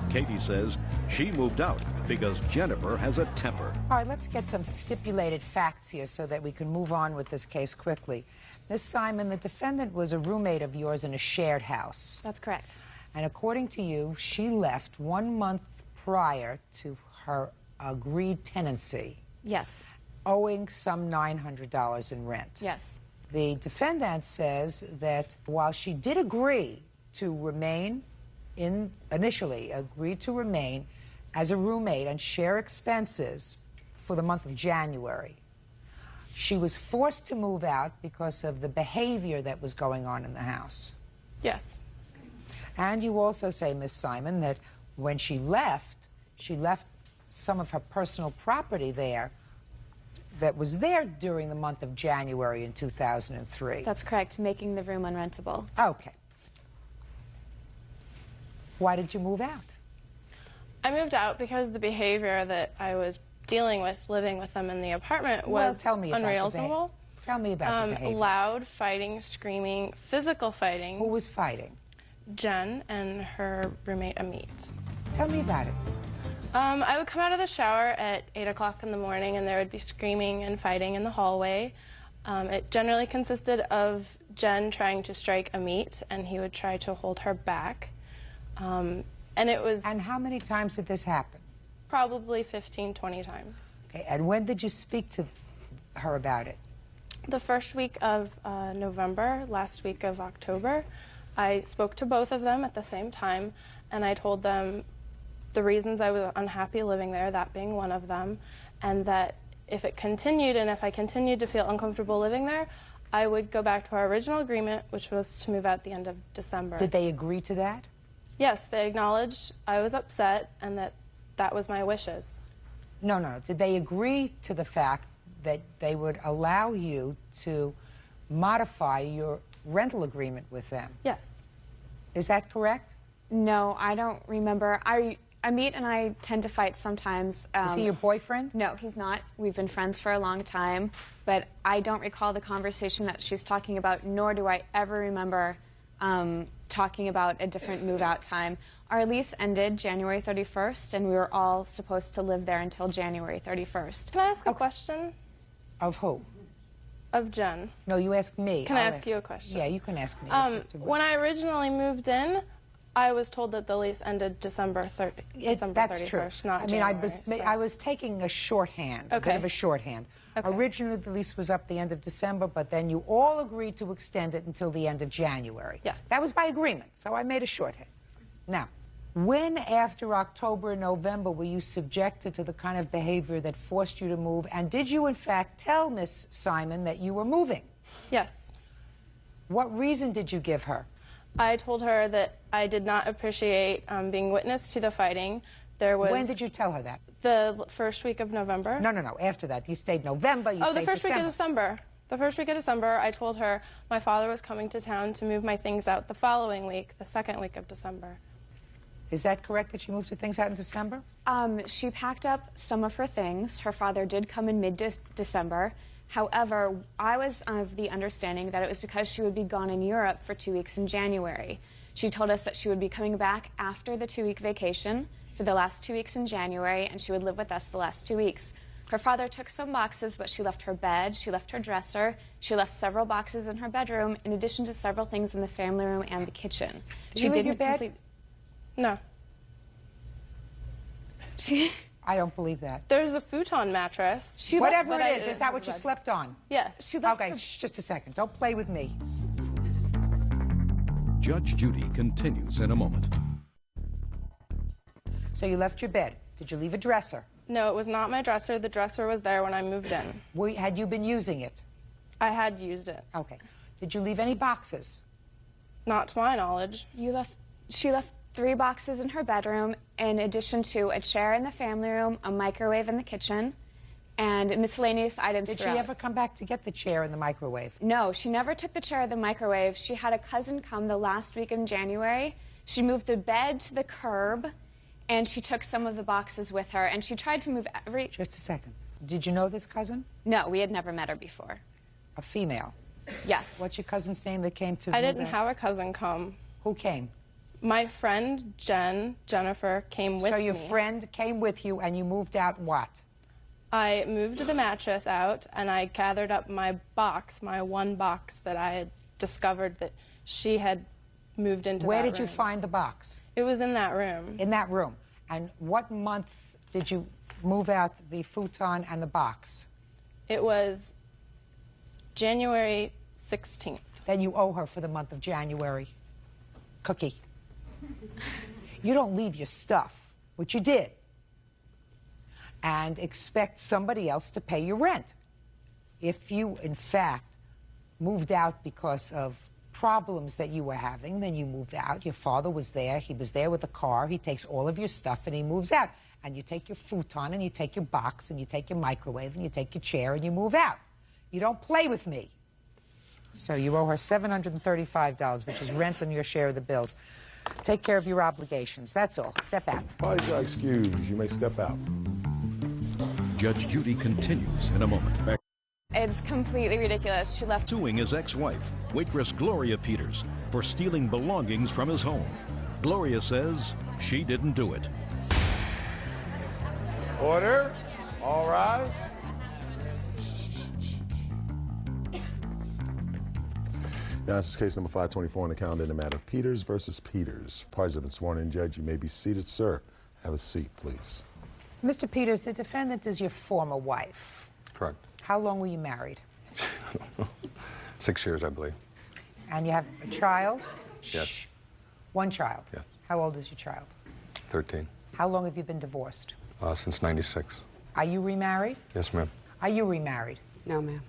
Katie says she moved out because Jennifer has a temper. All right, let's get some stipulated facts here so that we can move on with this case quickly. Ms. Simon, the defendant was a roommate of yours in a shared house. That's correct. And according to you, she left 1 month prior to her agreed tenancy. Yes. Owing some $900 in rent. Yes. The defendant says that while she did agree to remain initially agreed to remain as a roommate and share expenses for the month of January, she was forced to move out because of the behavior that was going on in the house. Yes. And you also say, Ms. Simon, that when she left some of her personal property there that was there during the month of January in 2003. That's correct, making the room unrentable. Okay. Why did you move out? I moved out because the behavior that I was dealing with living with them in the apartment Well, was tell me about the unreasonable. Tell me about the behavior. Loud fighting, screaming, physical fighting. Who was fighting? Jen and her roommate Amit. Tell me about it. I would come out of the shower at 8 o'clock in the morning and there would be screaming and fighting in the hallway. It generally consisted of Jen trying to strike Amit and he would try to hold her back. And it was... And how many times did this happen? Probably 15, 20 times. Okay, and when did you speak to her about it? The first week of November, last week of October, I spoke to both of them at the same time, and I told them the reasons I was unhappy living there, that being one of them, and that if it continued and if I continued to feel uncomfortable living there, I would go back to our original agreement, which was to move out the end of December. Did they agree to that? Yes, they acknowledged I was upset and that that was my wishes. No, no. Did they agree to the fact that they would allow you to modify your rental agreement with them? Yes. Is that correct? No, I don't remember. Amit and I tend to fight sometimes. Is he your boyfriend? No, he's not. We've been friends for a long time, but I don't recall the conversation that she's talking about, nor do I ever remember talking about a different move-out time. Our lease ended January 31st, and we were all supposed to live there until January 31st. Can I ask a question? Of who? Of Jen. No, you ask me. Can I ask you a question? Yeah, you can ask me. When I originally moved in, I was told that the lease ended December 31st, That's true. not I mean, January, I was taking a shorthand, a bit of a shorthand. Okay. Originally, the lease was up the end of December, but then you all agreed to extend it until the end of January. Yes. That was by agreement, so I made a shorthand. Now, when after October and November were you subjected to the kind of behavior that forced you to move, and did you in fact tell Miss Simon that you were moving? Yes. What reason did you give her? I told her that I did not appreciate being witness to the fighting. There was... When did you tell her that? The first week of November. No, no, no. After that, you stayed November. You Oh, stayed the first December. week of December. The first week of December, I told her my father was coming to town to move my things out the following week, the second week of December. Is that correct that she moved her things out in December? She packed up some of her things. Her father did come in mid-December. However, I was of the understanding that it was because she would be gone in Europe for 2 weeks in January. She told us that she would be coming back after the 2-week vacation for the last 2 weeks in January, and she would live with us the last 2 weeks. Her father took some boxes, but she left her bed, she left her dresser, she left several boxes in her bedroom, in addition to several things in the family room and the kitchen. Did you leave your bed? No. I don't believe that. There's a futon mattress. Whatever it is that what you slept on? Yes. Okay, just a second. Don't play with me. Judge Judy continues in a moment. So you left your bed. Did you leave a dresser? No, it was not my dresser. The dresser was there when I moved in. Had you been using it? I had used it. Okay. Did you leave any boxes? Not to my knowledge. She left 3 boxes in her bedroom, in addition to a chair in the family room, a microwave in the kitchen, and miscellaneous items Did throughout. she ever come back to get the chair and the microwave? No, she never took the chair or the microwave. She had a cousin come the last week in January. She moved the bed to the curb, and she took some of the boxes with her, and she tried to move every... Just a second. Did you know this cousin? No, we had never met her before. A female? Yes. What's your cousin's name that came to I didn't have a cousin come. Who came? My friend Jennifer came with me. So your friend came with you and you moved out what? I moved the mattress out and I gathered up my box, my one box that I had discovered that she had moved into. Where that did you room. find the box? It was in that room. In that room. And what month did you move out the futon and the box? It was January 16th. Then you owe her for the month of January. Cookie. You don't leave your stuff, which you did, and expect somebody else to pay your rent. If you, in fact, moved out because of problems that you were having, then you moved out. Your father was there. He was there with a car. He takes all of your stuff and he moves out. And you take your futon and you take your box and you take your microwave and you take your chair and you move out. You don't play with me. So you owe her $735, which is rent and your share of the bills. Take care of your obligations. That's all. Step out. Parties are excused. You may step out. Judge Judy continues in a moment. It's completely ridiculous. She left. Suing his ex-wife, waitress Gloria Peters, for stealing belongings from his home. Gloria says she didn't do it. Order. All rise. Now, this is case number 524 on the calendar in the matter of Peters versus Peters. Parties have been sworn in. Judge, you may be seated, sir. Have a seat, please. Mr. Peters, the defendant is your former wife. Correct. How long were you married? 6 years, I believe. And you have a child? Yes. One child? Yes. How old is your child? 13. How long have you been divorced? Since 96. Are you remarried? Yes, ma'am. Are you remarried? No, ma'am.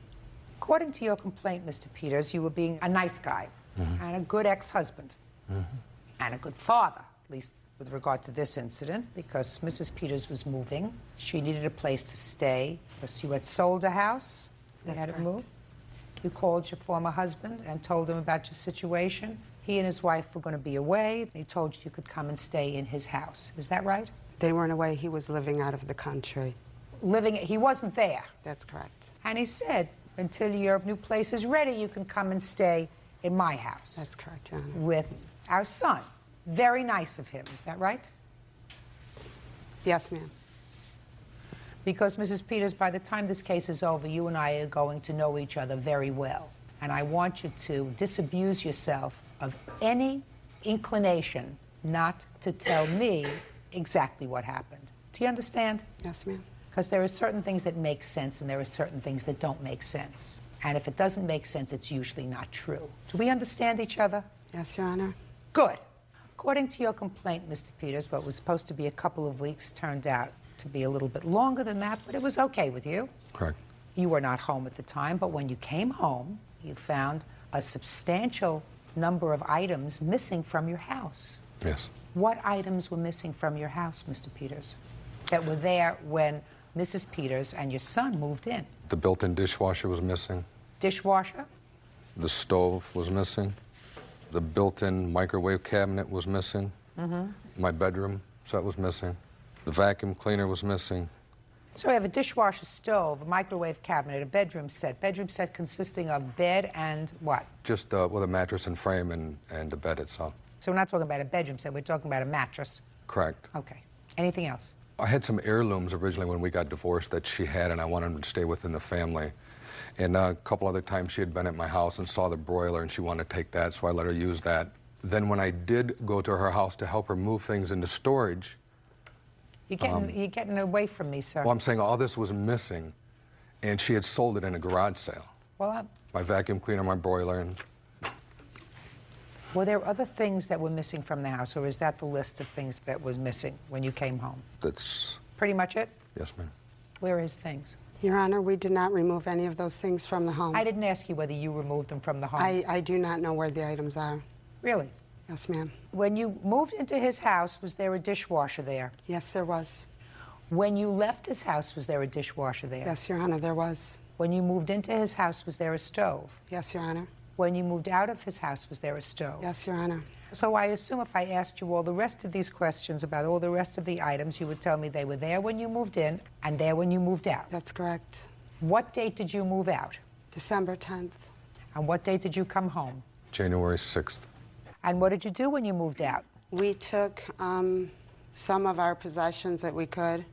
According to your complaint, Mr. Peters, you were being a nice guy and a good ex-husband and a good father, at least with regard to this incident, because Mrs. Peters was moving. She needed a place to stay because you had sold a house. You had to move. You called your former husband and told him about your situation. He and his wife were going to be away. He told you could come and stay in his house. Is that right? They weren't away. He was living out of the country. He wasn't there. That's correct. And he said, until your new place is ready, you can come and stay in my house. That's correct, Your Honor. With our son. Very nice of him, is that right? Yes, ma'am. Because, Mrs. Peters, by the time this case is over, you and I are going to know each other very well. And I want you to disabuse yourself of any inclination not to tell me exactly what happened. Do you understand? Yes, ma'am. Because there are certain things that make sense and there are certain things that don't make sense. And if it doesn't make sense, it's usually not true. Do we understand each other? Yes, Your Honor. Good. According to your complaint, Mr. Peters, what was supposed to be a couple of weeks turned out to be a little bit longer than that, but it was okay with you. Correct. You were not home at the time, but when you came home, you found a substantial number of items missing from your house. Yes. What items were missing from your house, Mr. Peters, that were there when Mrs. Peters and your son moved in? The built-in dishwasher was missing. Dishwasher? The stove was missing. The built-in microwave cabinet was missing. My bedroom set was missing. The vacuum cleaner was missing. So we have a dishwasher, stove, a microwave cabinet, a bedroom set. Bedroom set consisting of bed and what? Just with a mattress and frame and the bed itself. So we're not talking about a bedroom set, we're talking about a mattress. Correct. Okay. Anything else? I had some heirlooms originally when we got divorced that she had, and I wanted them to stay within the family. And a couple other times she had been at my house and saw the broiler, and she wanted to take that, so I let her use that. Then when I did go to her house to help her move things into storage... You're getting away from me, sir. Well, I'm saying all this was missing, and she had sold it in a garage sale. Well, my vacuum cleaner, my broiler, and... Were there other things that were missing from the house, or is that the list of things that was missing when you came home? That's... Pretty much it? Yes, ma'am. Where are his things? Your Honor, we did not remove any of those things from the home. I didn't ask you whether you removed them from the home. I do not know where the items are. Really? Yes, ma'am. When you moved into his house, was there a dishwasher there? Yes, there was. When you left his house, was there a dishwasher there? Yes, Your Honor, there was. When you moved into his house, was there a stove? Yes, Your Honor. When you moved out of his house, was there a stove? Yes, Your Honor. So I assume if I asked you all the rest of these questions about all the rest of the items, you would tell me they were there when you moved in and there when you moved out. That's correct. What date did you move out? December 10th. And what date did you come home? January 6th. And what did you do when you moved out? We took some of our possessions that we could.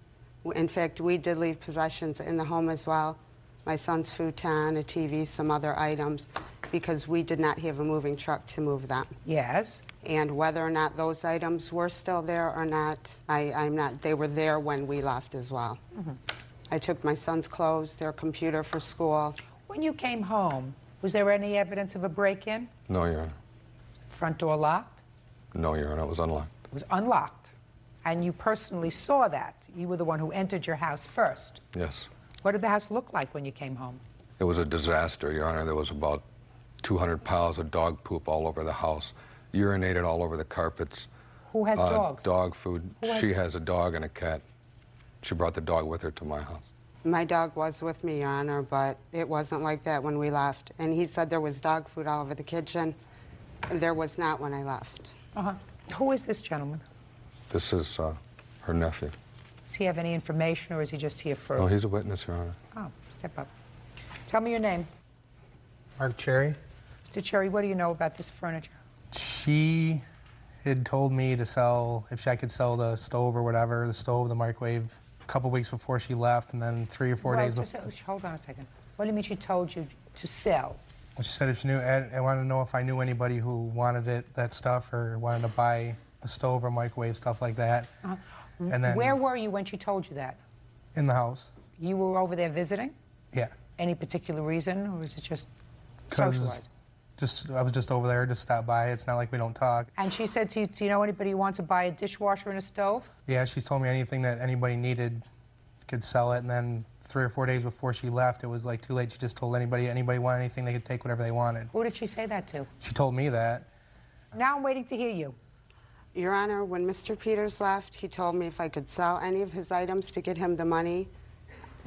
In fact, we did leave possessions in the home as well. My son's futon, a TV, some other items, because we did not have a moving truck to move them. Yes. And whether or not those items were still there or not, they were there when we left as well. I took my son's clothes, their computer for school. When you came home, was there any evidence of a break-in? No, Your Honor. Was the front door locked? No, Your Honor, it was unlocked. It was unlocked. And you personally saw that. You were the one who entered your house first. Yes. What did the house look like when you came home? It was a disaster, Your Honor. There was about 200 pounds of dog poop all over the house, urinated all over the carpets. Who has dogs? Dog food. She has a dog and a cat. She brought the dog with her to my house. My dog was with me, Your Honor, but it wasn't like that when we left. And he said there was dog food all over the kitchen. There was not when I left. Who is this gentleman? This is her nephew. Does he have any information, or is he just here for... Oh, he's a witness, Your Honor. Oh, step up. Tell me your name. Mark Cherry. Mr. Cherry, what do you know about this furniture? She had told me to sell, if I could sell the stove or whatever, the stove, the microwave, a couple weeks before she left, and then 3 or 4 days before. Hold on a second. What do you mean she told you to sell? Well, she said if she knew, I wanted to know if I knew anybody who wanted it, that stuff, or wanted to buy a stove or microwave, stuff like that. And then Where were you when she told you that? in the house. You were over there visiting? Yeah. Any particular reason, or was it just socializing? I was just over there, just stopped by. It's not like we don't talk. And she said to you, do you know anybody who wants to buy a dishwasher and a stove? Yeah, she's told me anything that anybody needed could sell it, and then 3 or 4 days before she left, it was like too late. She just told anybody want anything, they could take whatever they wanted. Who did she say that to? She told me that. Now I'm waiting to hear you. Your Honor, when Mr. Peters left, he told me if I could sell any of his items to get him the money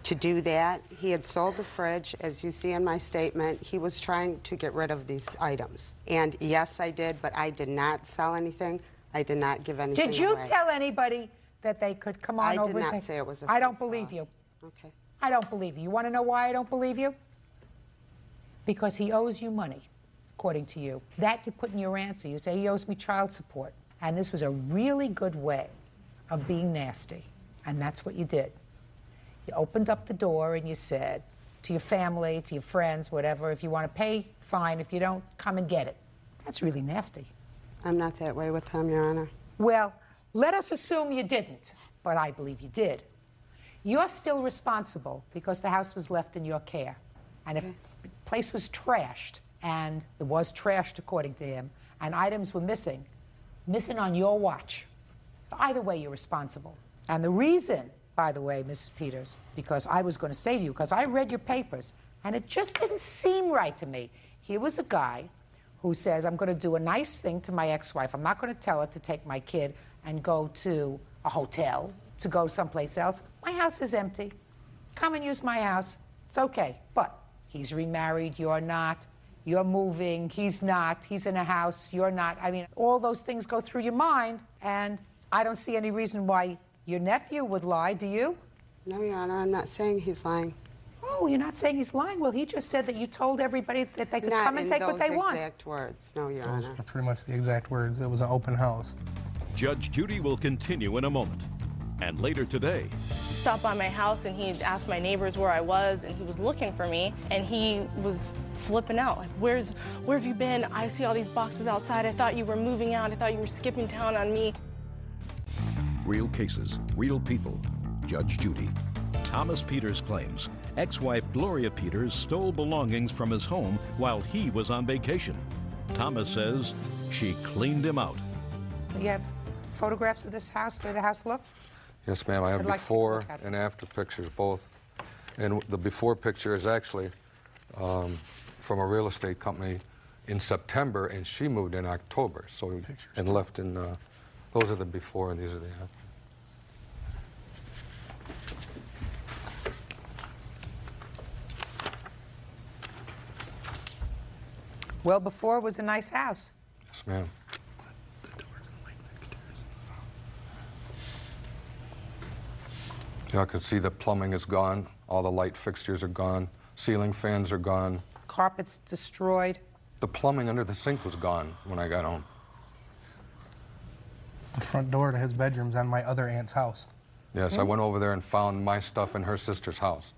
to do that. He had sold the fridge, as you see in my statement. He was trying to get rid of these items. And yes, I did, but I did not sell anything. I did not give anything away. Did you tell anybody that they could come on over? I did not say it was a I don't believe you. Okay. I don't believe you. You want to know why I don't believe you? Because he owes you money, according to you. That you put in your answer. You say he owes me child support. And this was a really good way of being nasty. And that's what you did. You opened up the door and you said to your family, to your friends, whatever, if you want to pay, fine. If you don't, come and get it. That's really nasty. I'm not that way with him, Your Honor. Well, let us assume you didn't, but I believe you did. You're still responsible because the house was left in your care. And if the place was trashed, and it was trashed according to him, and items were missing on your watch, either way you're responsible. And the reason, by the way, Mrs. Peters, because I was going to say to you, because I read your papers, and it just didn't seem right to me. Here was a guy who says, I'm going to do a nice thing to my ex-wife. I'm not going to tell her to take my kid and go to a hotel, to go someplace else. My house is empty. Come and use my house. It's okay. But he's remarried, you're not. You're moving, he's not. He's in a house, you're not. I mean, all those things go through your mind, and I don't see any reason why your nephew would lie, do you? No, Your Honor, I'm not saying he's lying. Oh, you're not saying he's lying? Well, he just said that you told everybody that they could come and take what they want. Not in those exact words, no, Your Honor. Those are pretty much the exact words. It was an open house. Judge Judy will continue in a moment. And later today... Stopped by my house and he asked my neighbors where I was, and he was looking for me, and he was flipping out. Like, where have you been? I see all these boxes outside. I thought you were moving out. I thought you were skipping town on me. Real cases, real people. Judge Judy. Thomas Peters claims ex-wife Gloria Peters stole belongings from his home while he was on vacation. Thomas says she cleaned him out. You have photographs of this house, the way the house looked? Yes, ma'am. I have I'd like to before look at it. and after pictures, both. And the before picture is actually from a real estate company in September, and she moved in October. So and left in. Those are the before, and these are the after. Well, before it was a nice house. Yes, ma'am. Yeah, I could see the plumbing is gone. All the light fixtures are gone. Ceiling fans are gone. Carpets destroyed. The plumbing under the sink was gone when I got home. The front door to his bedroom's on my other aunt's house. Yes, I went over there and found my stuff in her sister's house.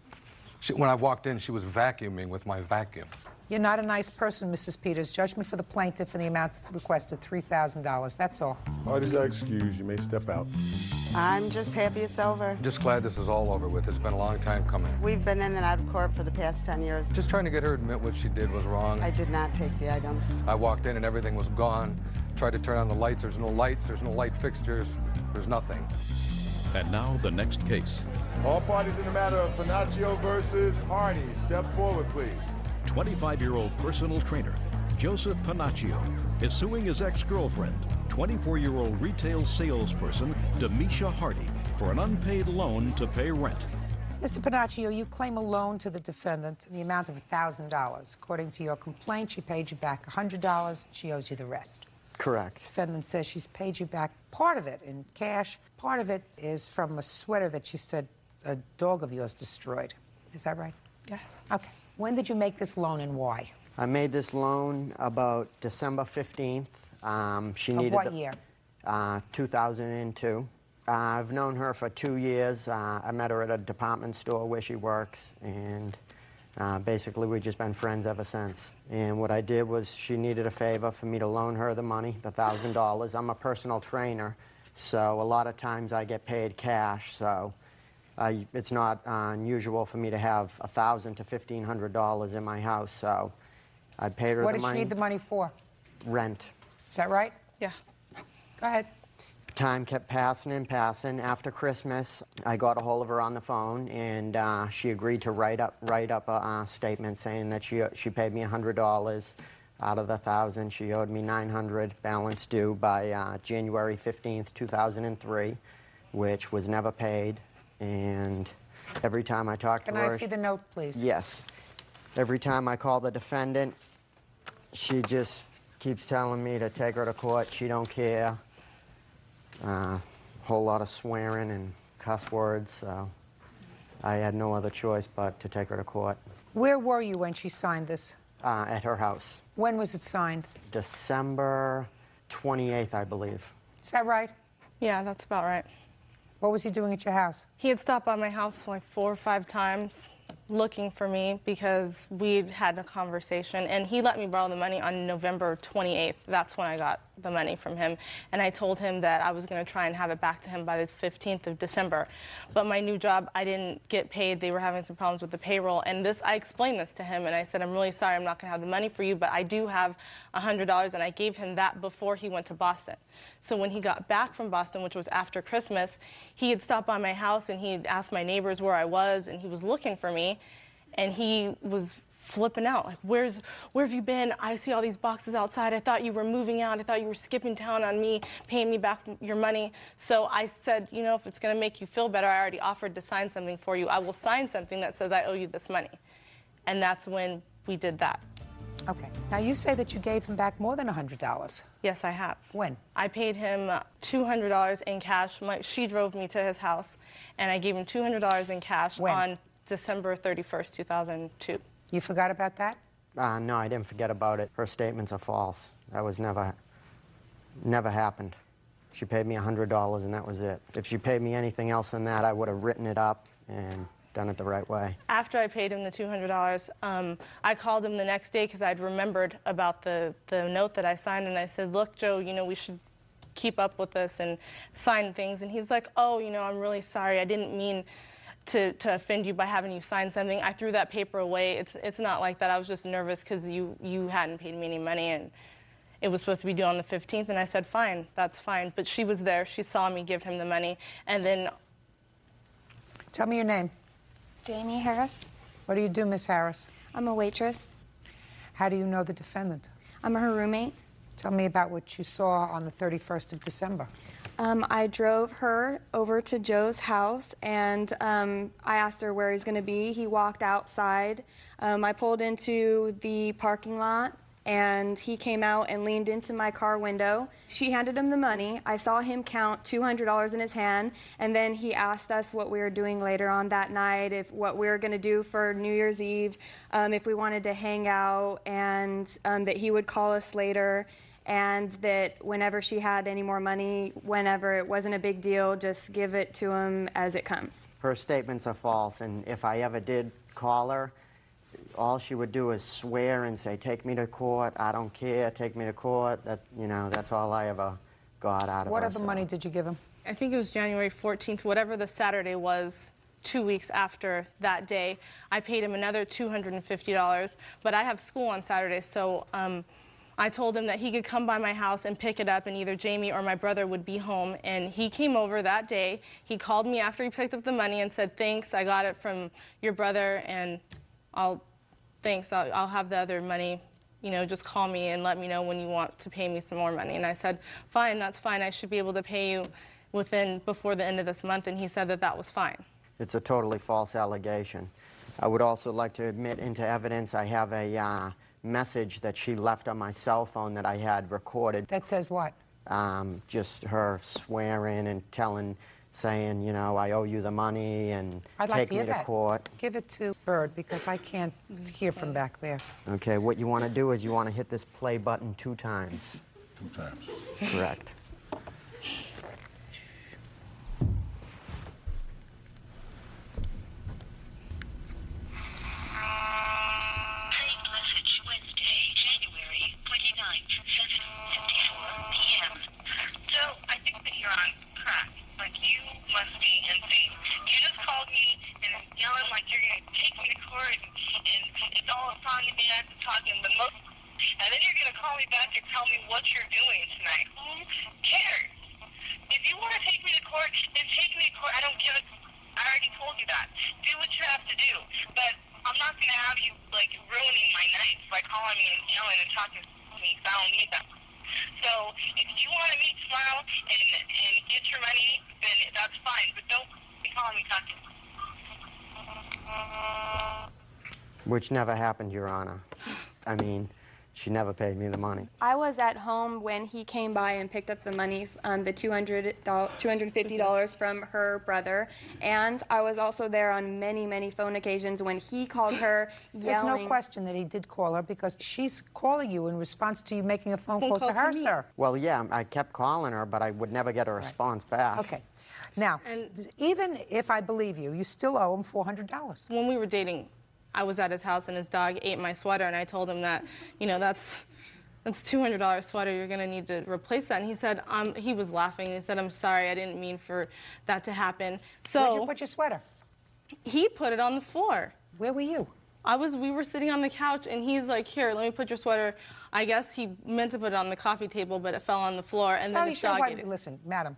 When I walked in, she was vacuuming with my vacuum. You're not a nice person, Mrs. Peters. Judgment for the plaintiff in the amount requested, $3,000. That's all. Parties are excused. You may step out. I'm just happy it's over. Just glad this is all over with. It's been a long time coming. We've been in and out of court for the past 10 years. Just trying to get her to admit what she did was wrong. I did not take the items. I walked in and everything was gone. Tried to turn on the lights. There's no lights. There's no light fixtures. There's nothing. And now the next case. All parties in the matter of Panaccio versus Hardy. Step forward, please. 25-year-old personal trainer Joseph Panaccio is suing his ex-girlfriend, 24-year-old retail salesperson Demisha Hardy, for an unpaid loan to pay rent. Mr. Panaccio, you claim a loan to the defendant in the amount of $1,000. According to your complaint, she paid you back $100. She owes you the rest. Correct. Defendant says she's paid you back part of it in cash. Part of it is from a sweater that she said a dog of yours destroyed. Is that right? Yes. Okay. When did you make this loan and why? I made this loan about December 15th. She needed what year? 2002. I've known her for 2 years. I met her at a department store where she works, and basically we've just been friends ever since. And what I did was she needed a favor for me to loan her the money, the $1,000. I'm a personal trainer, so a lot of times I get paid cash, so it's not unusual for me to have $1,000 to $1,500 in my house, so I paid her the money. What did she need the money for? Rent. Is that right? Yeah. Go ahead. Time kept passing and passing. After Christmas, I got a hold of her on the phone, and she agreed to write up a statement saying that she paid me $100 out of the $1,000. She owed me $900, balance due by January 15th, 2003, which was never paid. And every time I talked to her... Can I see the note, please? Yes. Every time I call the defendant, she just keeps telling me to take her to court. She don't care. Whole lot of swearing and cuss words, so I had no other choice but to take her to court. Where were you when she signed this? At her house. When was it signed? December 28th, I believe. Is that right? Yeah, that's about right. What was he doing at your house? He had stopped by my house like 4 or 5 times looking for me because we'd had a conversation, and he let me borrow the money on November 28th. That's when I got the money from him, and I told him that I was going to try and have it back to him by the 15th of December. But my new job, I didn't get paid. They were having some problems with the payroll, and I explained this to him, and I said, I'm really sorry, I'm not going to have the money for you, but I do have $100, and I gave him that before he went to Boston. So when he got back from Boston, which was after Christmas, he had stopped by my house, and he had asked my neighbors where I was, and he was looking for me, and he was flipping out, like, where have you been? I see all these boxes outside. I thought you were moving out. I thought you were skipping town on me, paying me back your money. So I said, you know, if it's going to make you feel better, I already offered to sign something for you. I will sign something that says I owe you this money. And that's when we did that. Okay. Now, you say that you gave him back more than $100. Yes, I have. When? I paid him $200 in cash. She drove me to his house, and I gave him $200 in cash on December 31st, 2002. You forgot about that? No, I didn't forget about it. Her statements are false. That was never happened. She paid me $100, and that was it. If she paid me anything else than that, I would have written it up and done it the right way. After I paid him the $200, I called him the next day because I'd remembered about the note that I signed, and I said, look, Joe, you know, we should keep up with this and sign things. And he's like, oh, you know, I'm really sorry. I didn't mean to offend you by having you sign something. I threw that paper away. It's not like that. I was just nervous because you hadn't paid me any money, and it was supposed to be due on the 15th, and I said, fine, that's fine. But she was there. She saw me give him the money, and then... Tell me your name. Jamie Harris. What do you do, Miss Harris? I'm a waitress. How do you know the defendant? I'm her roommate. Tell me about what you saw on the 31st of December. I drove her over to Joe's house, and I asked her where he's going to be. He walked outside. I pulled into the parking lot, and he came out and leaned into my car window. She handed him the money. I saw him count $200 in his hand, and then he asked us what we were doing later on that night, what we were going to do for New Year's Eve, if we wanted to hang out, and that he would call us later, and that whenever she had any more money, whenever it wasn't a big deal, just give it to him as it comes. Her statements are false, and if I ever did call her, all she would do is swear and say, take me to court, I don't care, take me to court. That, you know, that's all I ever got out of her. What other money did you give him? I think it was January 14th, whatever the Saturday was, 2 weeks after that day. I paid him another $250, but I have school on Saturday, so I told him that he could come by my house and pick it up, and either Jamie or my brother would be home. And he came over that day. He called me after he picked up the money and said, thanks, I got it from your brother, and I'll have the other money. You know, just call me and let me know when you want to pay me some more money. And I said, fine, that's fine. I should be able to pay you before the end of this month. And he said that was fine. It's a totally false allegation. I would also like to admit into evidence I have a message that she left on my cell phone that I had recorded. That says what? Just her swearing and saying, you know, I owe you the money and I'd like take to me hear to that. court. Give it to Bird because I can't hear from back there. Okay, what you want to do is you want to hit this play button 2 times. 2 times. Correct. Message Wednesday, January 29th, 7:54 p.m. So, I think that you're on crack. Like, you must be insane. You just called me and yelling like you're going to take me to court and it's all a song and dance and talking the most. And then you're going to call me back and tell me what you're doing tonight. Who cares? If you want to take me to court, then take me to court. I don't give a... I already told you that. Do what you have to do. But I'm not going to have you, like, ruining my nights by calling me and yelling and talking to me because I don't need that. So if you want to meet tomorrow and get your money, then that's fine. But don't be calling me talking. Which never happened, Your Honor. I mean, she never paid me the money. I was at home when he came by and picked up the money, the $250 from her brother, and I was also there on many, many phone occasions when he called her yelling. There's no question that he did call her because she's calling you in response to you making a phone call to her, sir. Well, yeah, I kept calling her, but I would never get a response back. Okay. Now, even if I believe you, you still owe him $400. When we were dating, I was at his house and his dog ate my sweater, and I told him that, you know, that's $200 sweater. You're going to need to replace that. And he said, he was laughing. He said, I'm sorry. I didn't mean for that to happen. So where'd you put your sweater? He put it on the floor. Where were you? We were sitting on the couch, and he's like, here, let me put your sweater. I guess he meant to put it on the coffee table, but it fell on the floor, and then his dog ate it. Listen, madam.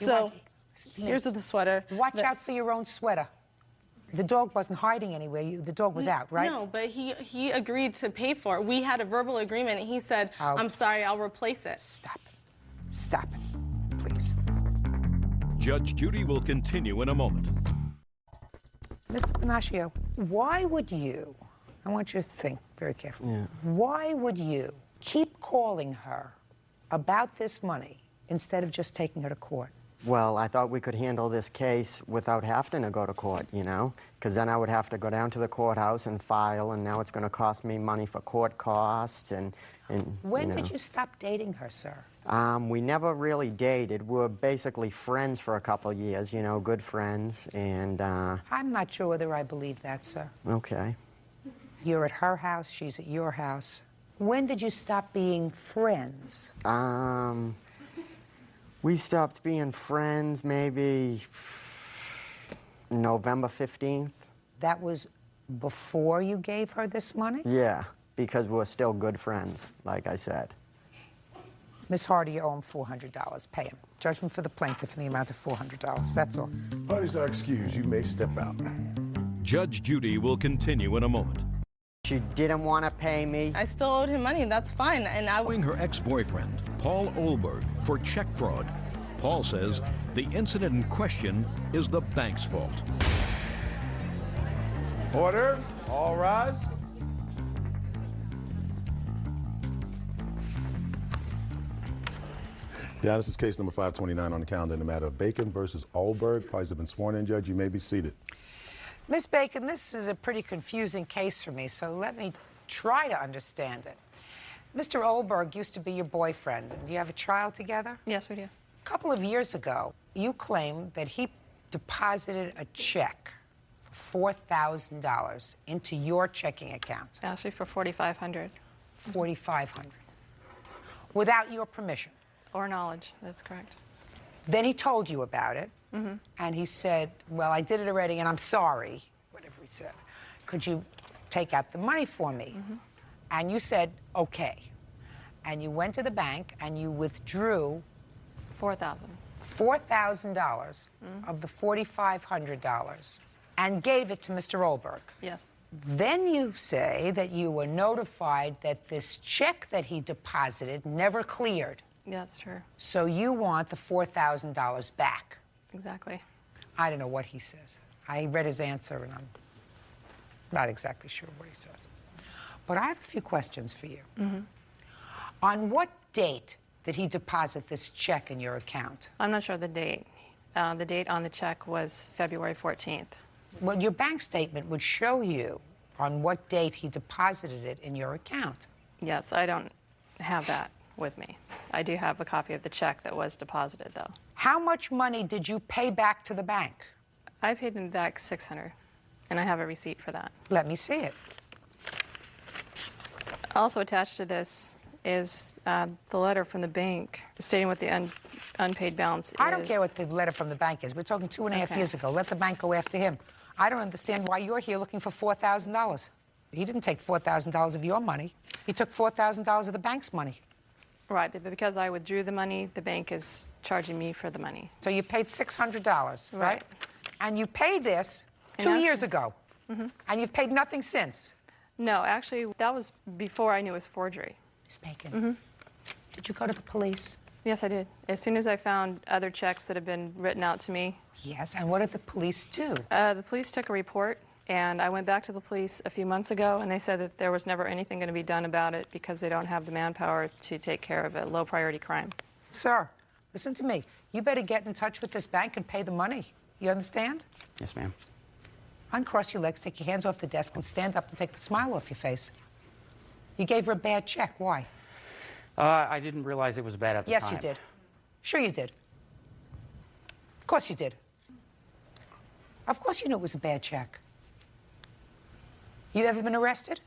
So here's the sweater. Watch out for your own sweater. The dog wasn't hiding anywhere. The dog was out, right? No, but he agreed to pay for it. We had a verbal agreement, and he said, I'm sorry, I'll replace it. Stop it. Stop it, please. Judge Judy will continue in a moment. Mr. Panaccio, why would you, I want you to think very carefully, why would you keep calling her about this money instead of just taking her to court? Well, I thought we could handle this case without having to go to court, you know, because then I would have to go down to the courthouse and file, and now it's going to cost me money for court costs and When did you stop dating her, sir? We never really dated. We were basically friends for a couple of years, you know, good friends, and I'm not sure whether I believe that, sir. Okay. You're at her house, she's at your house. When did you stop being friends? We stopped being friends maybe November 15th. That was before you gave her this money? Yeah, because we're still good friends, like I said. Miss Hardy, you owe him $400. Pay him. Judgment for the plaintiff in the amount of $400. That's all. Parties are excused. You may step out. Judge Judy will continue in a moment. She didn't want to pay me. I still owed him money, that's fine. And Suing her ex-boyfriend, Paul Olberg, for check fraud. Paul says the incident in question is the bank's fault. Order. All rise. Yeah, this is case number 529 on the calendar in the matter of Bacon versus Olberg. Parties have been sworn in, Judge. You may be seated. Miss Bacon, this is a pretty confusing case for me, so let me try to understand it. Mr. Olberg used to be your boyfriend. Do you have a child together? Yes, we do. A couple of years ago, you claimed that he deposited a check for $4,000 into your checking account. Actually, for $4,500. $4,500. Without your permission. Or knowledge, that's correct. Then he told you about it, and he said, well, I did it already, and I'm sorry, whatever he said. Could you take out the money for me? And you said, okay. And you went to the bank, and you withdrew $4,000 of the $4,500 and gave it to Mr. Olberg. Yes. Then you say that you were notified that this check that he deposited never cleared. Yeah, that's true. So you want the $4,000 back. Exactly. I don't know what he says. I read his answer, and I'm not exactly sure what he says. But I have a few questions for you. On what date did he deposit this check in your account? I'm not sure the date. The date on the check was February 14th. Well, your bank statement would show you on what date he deposited it in your account. Yes, I don't have that with me. I do have a copy of the check that was deposited, though. How much money did you pay back to the bank? I paid him back $600, and I have a receipt for that. Let me see it. Also attached to this is the letter from the bank stating what the unpaid balance is. I don't care what the letter from the bank is. We're talking 2.5 years ago. Let the bank go after him. I don't understand why you're here looking for $4,000. He didn't take $4,000 of your money. He took $4,000 of the bank's money. Right, but because I withdrew the money, the bank is charging me for the money. So you paid $600, right? And you paid this 2 years ago. And you've paid nothing since. No, actually, that was before I knew it was forgery. Ms. Bacon, did you go to the police? Yes, I did. As soon as I found other checks that had been written out to me. Yes, and what did the police do? The police took a report, and I went back to the police a few months ago, and they said that there was never anything going to be done about it because they don't have the manpower to take care of a low-priority crime. Sir, listen to me. You better get in touch with this bank and pay the money. You understand? Yes, ma'am. Uncross your legs, take your hands off the desk, and stand up and take the smile off your face. You gave her a bad check. Why? I didn't realize it was bad at the time. Yes, you did. Sure you did. Of course you did. Of course you knew it was a bad check. You ever been arrested?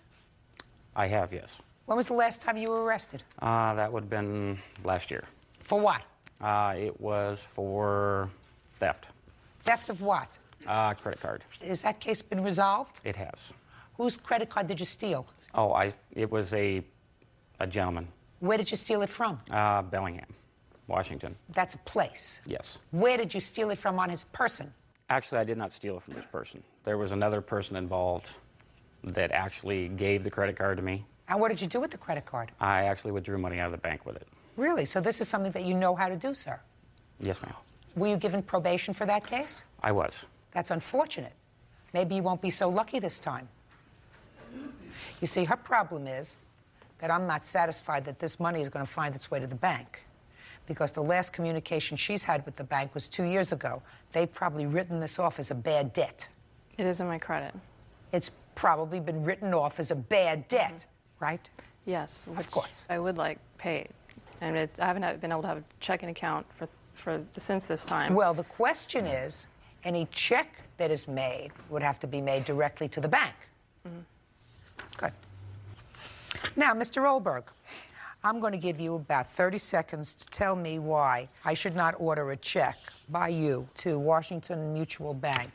I have, yes. When was the last time you were arrested? That would have been last year. For what? It was for theft. Theft of what? Credit card. Has that case been resolved? It has. Whose credit card did you steal? Oh, it was a gentleman. Where did you steal it from? Bellingham, Washington. That's a place. Yes. Where did you steal it from on his person? Actually, I did not steal it from this person. There was another person involved that actually gave the credit card to me. And what did you do with the credit card? I actually withdrew money out of the bank with it. Really? So this is something that you know how to do, sir? Yes, ma'am. Were you given probation for that case? I was. That's unfortunate. Maybe you won't be so lucky this time. You see, her problem is that I'm not satisfied that this money is going to find its way to the bank. Because the last communication she's had with the bank was 2 years ago. They've probably written this off as a bad debt. It isn't my credit. It's probably been written off as a bad debt, right? Yes. Of course. I would like paid. And I haven't been able to have a checking account since this time. Well, the question is, any check that is made would have to be made directly to the bank. Good. Now, Mr. Olberg, I'm going to give you about 30 seconds to tell me why I should not order a check by you to Washington Mutual Bank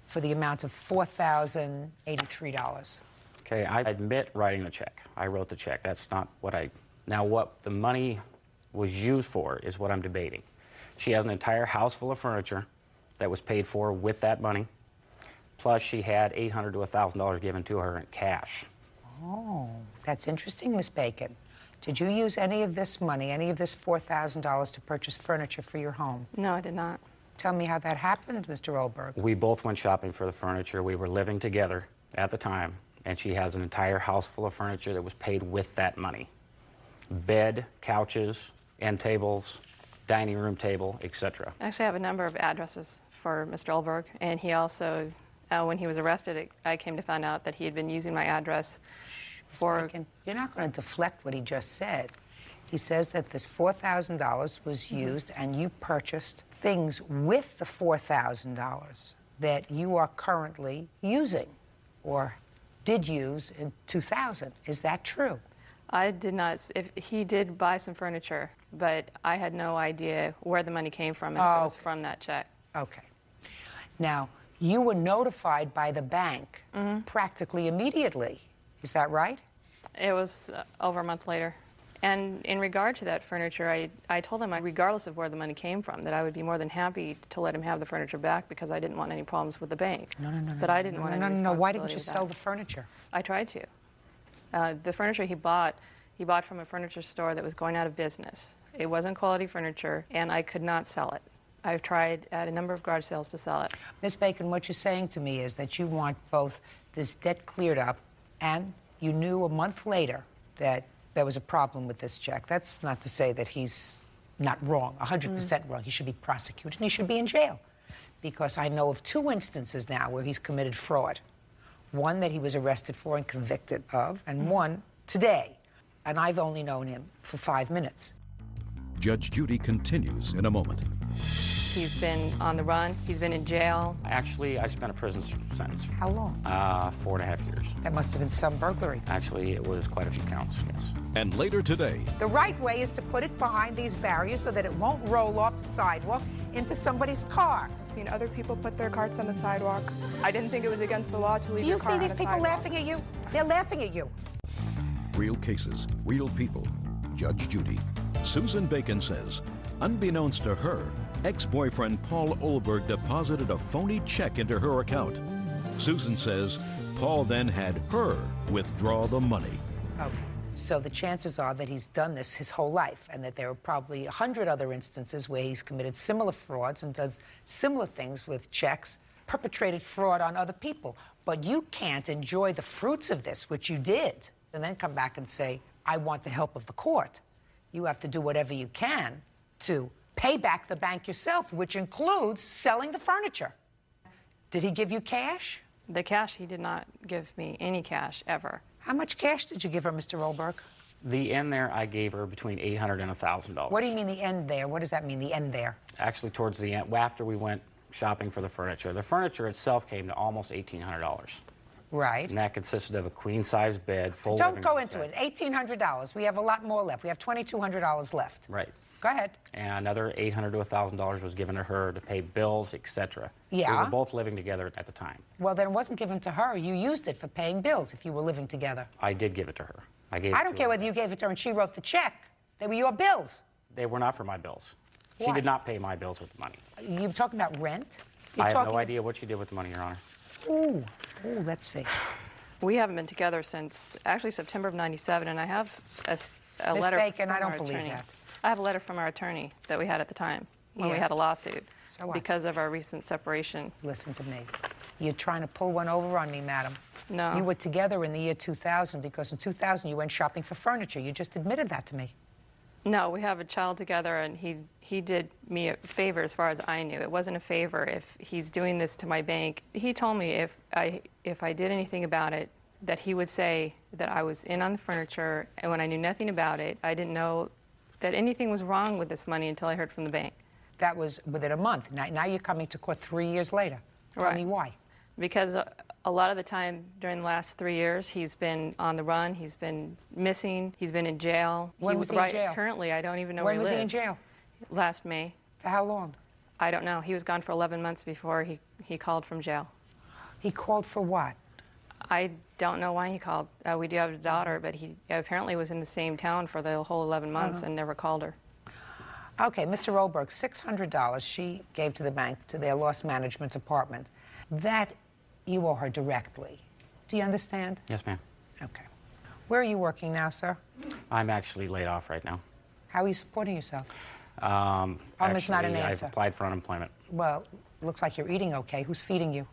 for the amount of $4,083. Okay, I admit writing the check. I wrote the check. That's not what Now, what the money was used for is what I'm debating. She has an entire house full of furniture that was paid for with that money. Plus, she had $800 to $1,000 given to her in cash. Oh, that's interesting, Miss Bacon. Did you use any of this money, any of this $4,000 to purchase furniture for your home? No, I did not. Tell me how that happened, Mr. Olberg. We both went shopping for the furniture. We were living together at the time, and she has an entire house full of furniture that was paid with that money. Bed, couches, end tables, dining room table, etc. Actually, I have a number of addresses for Mr. Olberg, and he also, when he was arrested, I came to find out that he had been using my address for... You're not going to deflect what he just said. He says that this $4,000 was used and you purchased things with the $4,000 that you are currently using or did use in 2000. Is that true? I did not. He did buy some furniture, but I had no idea where the money came from and if it was from that check. Okay. Now, you were notified by the bank practically immediately. Is that right? It was over a month later. And in regard to that furniture, I told him, regardless of where the money came from, that I would be more than happy to let him have the furniture back because I didn't want any problems with the bank. No. But I didn't want any responsibility. No. Why didn't you sell the furniture? I tried to. The furniture he bought from a furniture store that was going out of business. It wasn't quality furniture, and I could not sell it. I've tried at a number of garage sales to sell it. Ms. Bacon, what you're saying to me is that you want both this debt cleared up and You knew a month later that there was a problem with this check. That's not to say that he's not wrong, 100% wrong. He should be prosecuted and he should be in jail. Because I know of 2 instances now where he's committed fraud. One that he was arrested for and convicted of, and one today. And I've only known him for 5 minutes. Judge Judy continues in a moment. He's been on the run. He's been in jail. Actually, I spent a prison sentence. How long? 4.5 years. That must have been some burglary. Actually, it was quite a few counts, yes. And later today, The right way is to put it behind these barriers so that it won't roll off the sidewalk into somebody's car. I've seen other people put their carts on the sidewalk. I didn't think it was against the law to leave Do you your car see on these the people sidewalk. laughing at you? They're laughing at you. real cases, real people. Judge Judy. Susan Bacon says, unbeknownst to her, ex-boyfriend Paul Olberg deposited a phony check into her account. Susan says Paul then had her withdraw the money. Okay. So the chances are that he's done this his whole life, and that there are probably 100 other instances where he's committed similar frauds and does similar things with checks, perpetrated fraud on other people. But you can't enjoy the fruits of this, which you did, and then come back and say, I want the help of the court. You have to do whatever you can to pay back the bank yourself, which includes selling the furniture. Did he give you cash? The cash, he did not give me any cash ever. How much cash did you give her, Mr. Olberg? The end there, I gave her between $800 and $1,000. What do you mean the end there? What does that mean, the end there? Actually, towards the end, after we went shopping for the furniture. The furniture itself came to almost $1,800. Right. And that consisted of a queen-size bed, full Don't living go room into set. it. $1,800. We have a lot more left. We have $2,200 left. Right. Go ahead. And another $800 to $1,000 was given to her to pay bills, etc. Yeah. We were both living together at the time. Well, then it wasn't given to her. You used it for paying bills if you were living together. I did give it to her. I don't care whether you gave it to her and she wrote the check. They were your bills. They were not for my bills. She Why? did not pay my bills with the money. You're talking about rent? I have no idea what she did with the money, Your Honor. Ooh, let's see. We haven't been together since actually September of '97, and I have a Miss letter Bacon, from I don't our believe attorney. that. I have a letter from our attorney that we had at the time when we Yeah. had a lawsuit So what? because of our recent separation. Listen to me. You're trying to pull one over on me, madam. No. You were together in the year 2000 because in 2000 you went shopping for furniture. You just admitted that to me. No, we have a child together, and he did me a favor as far as I knew. It wasn't a favor if he's doing this to my bank. He told me if I did anything about it, that he would say that I was in on the furniture, and when I knew nothing about it, I didn't know that anything was wrong with this money until I heard from the bank. That was within a month. Now you're coming to court 3 years later. Tell me why. Because a lot of the time during the last 3 years, he's been on the run, he's been missing, he's been in jail. When was he in jail? Currently, I don't even know When where he lives. was he in jail? Last May. For how long? I don't know. He was gone for 11 months before he called from jail. He called for what? I don't know why he called. We do have a daughter, but he apparently was in the same town for the whole 11 months and never called her. Okay, Mr. Olberg, $600 she gave to the bank, to their loss management department. That you owe her directly. Do you understand? Yes, ma'am. Okay. Where are you working now, sir? I'm actually laid off right now. How are you supporting yourself? Is not an answer. I've applied for unemployment. Well, looks like you're eating okay. Who's feeding you?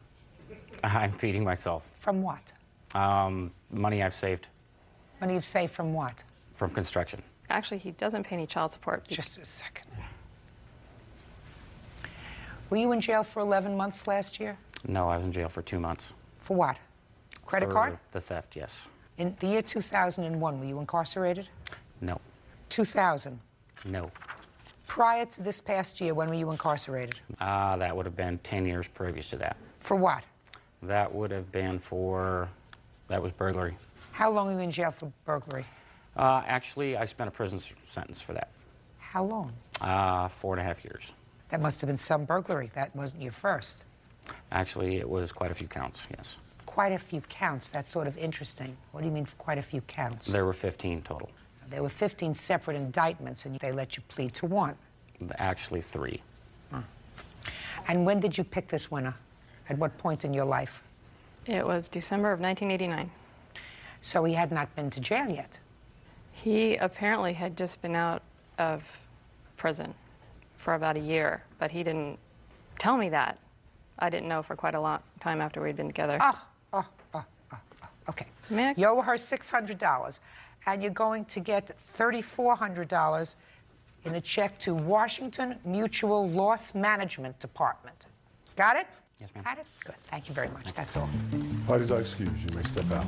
I'm feeding myself. From what? Money I've saved. Money you've saved from what? From construction. Actually, he doesn't pay any child support. Just a second. Were you in jail for 11 months last year? No, I was in jail for 2 months. For what? Credit For card? the theft, yes. In the year 2001, were you incarcerated? No. 2000. No. Prior to this past year, when were you incarcerated? That would have been 10 years previous to that. For what? That would have been that was burglary. How long were you in jail for burglary? Actually, I spent a prison sentence for that. How long? 4.5 years. That must have been some burglary. That wasn't your first. Actually, it was quite a few counts, yes. Quite a few counts. That's sort of interesting. What do you mean quite a few counts? There were 15 total. There were 15 separate indictments, and they let you plead to one. Actually, 3. And when did you pick this winner? At what point in your life? It was December of 1989. So he had not been to jail yet? He apparently had just been out of prison for about a year, but he didn't tell me that. I didn't know for quite a long time after we'd been together. Okay. You owe her $600, and you're going to get $3,400 in a check to Washington Mutual Loss Management Department. Got it? Yes, ma'am. Got it? Good. Thank you very much. That's all. Parties are excused. You may step out.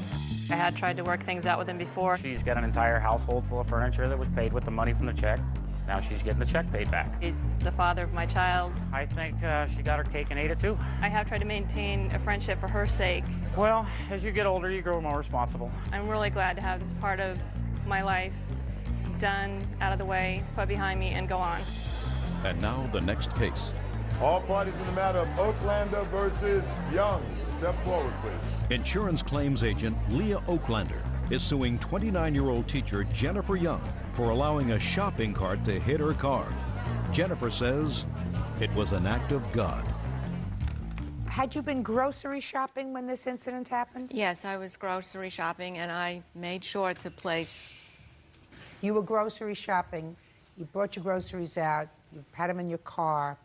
I had tried to work things out with him before. She's got an entire household full of furniture that was paid with the money from the check. Now she's getting the check paid back. He's the father of my child. I think she got her cake and ate it too. I have tried to maintain a friendship for her sake. Well, as you get older, you grow more responsible. I'm really glad to have this part of my life done, out of the way, put behind me, and go on. And now the next case. All parties in the matter of Oaklander versus Young. Step forward, please. Insurance claims agent Leah Oaklander is suing 29-year-old teacher Jennifer Young for allowing a shopping cart to hit her car. Jennifer says it was an act of God. Had you been grocery shopping when this incident happened? Yes, I was grocery shopping, and I made sure to place. You were grocery shopping. You brought your groceries out. You had them in your car.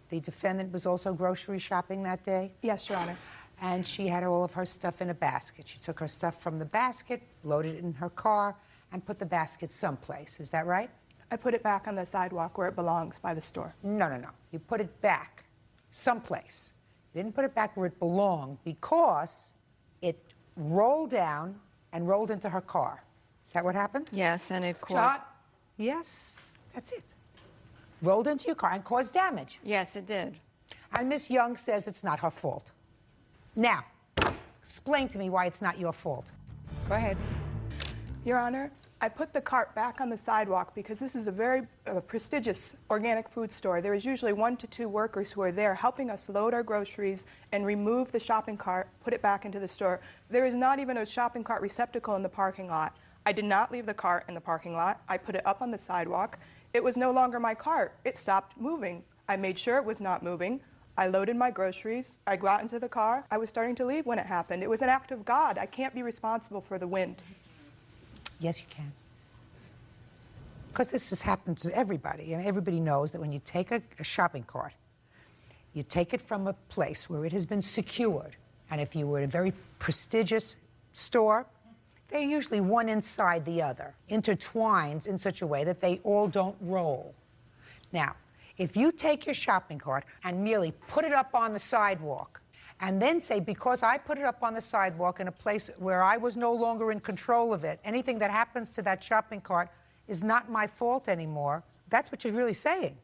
The defendant was also grocery shopping that day? Yes, Your Honor. And she had all of her stuff in a basket. She took her stuff from the basket, loaded it in her car, and put the basket someplace. Is that right? I put it back on the sidewalk where it belongs by the store. No, no, no. You put it back someplace. You didn't put it back where it belonged because it rolled down and rolled into her car. Is that what happened? Yes, and it caused... Shot? Yes, that's it. Rolled into your car and caused damage. Yes, it did. And Miss Young says it's not her fault. Now, explain to me why it's not your fault. Go ahead. Your Honor, I put the cart back on the sidewalk because this is a very prestigious organic food store. There is usually 1 to 2 workers who are there helping us load our groceries and remove the shopping cart, put it back into the store. There is not even a shopping cart receptacle in the parking lot. I did not leave the cart in the parking lot. I put it up on the sidewalk. It was no longer my cart. It stopped moving. I made sure it was not moving. I loaded my groceries. I got into the car. I was starting to leave when it happened. It was an act of God. I can't be responsible for the wind. Yes, you can. Because this has happened to everybody, and everybody knows that when you take a shopping cart, you take it from a place where it has been secured, and if you were at a very prestigious store, they're usually one inside the other, intertwined in such a way that they all don't roll. Now, if you take your shopping cart and merely put it up on the sidewalk, and then say, because I put it up on the sidewalk in a place where I was no longer in control of it, anything that happens to that shopping cart is not my fault anymore, that's what you're really saying.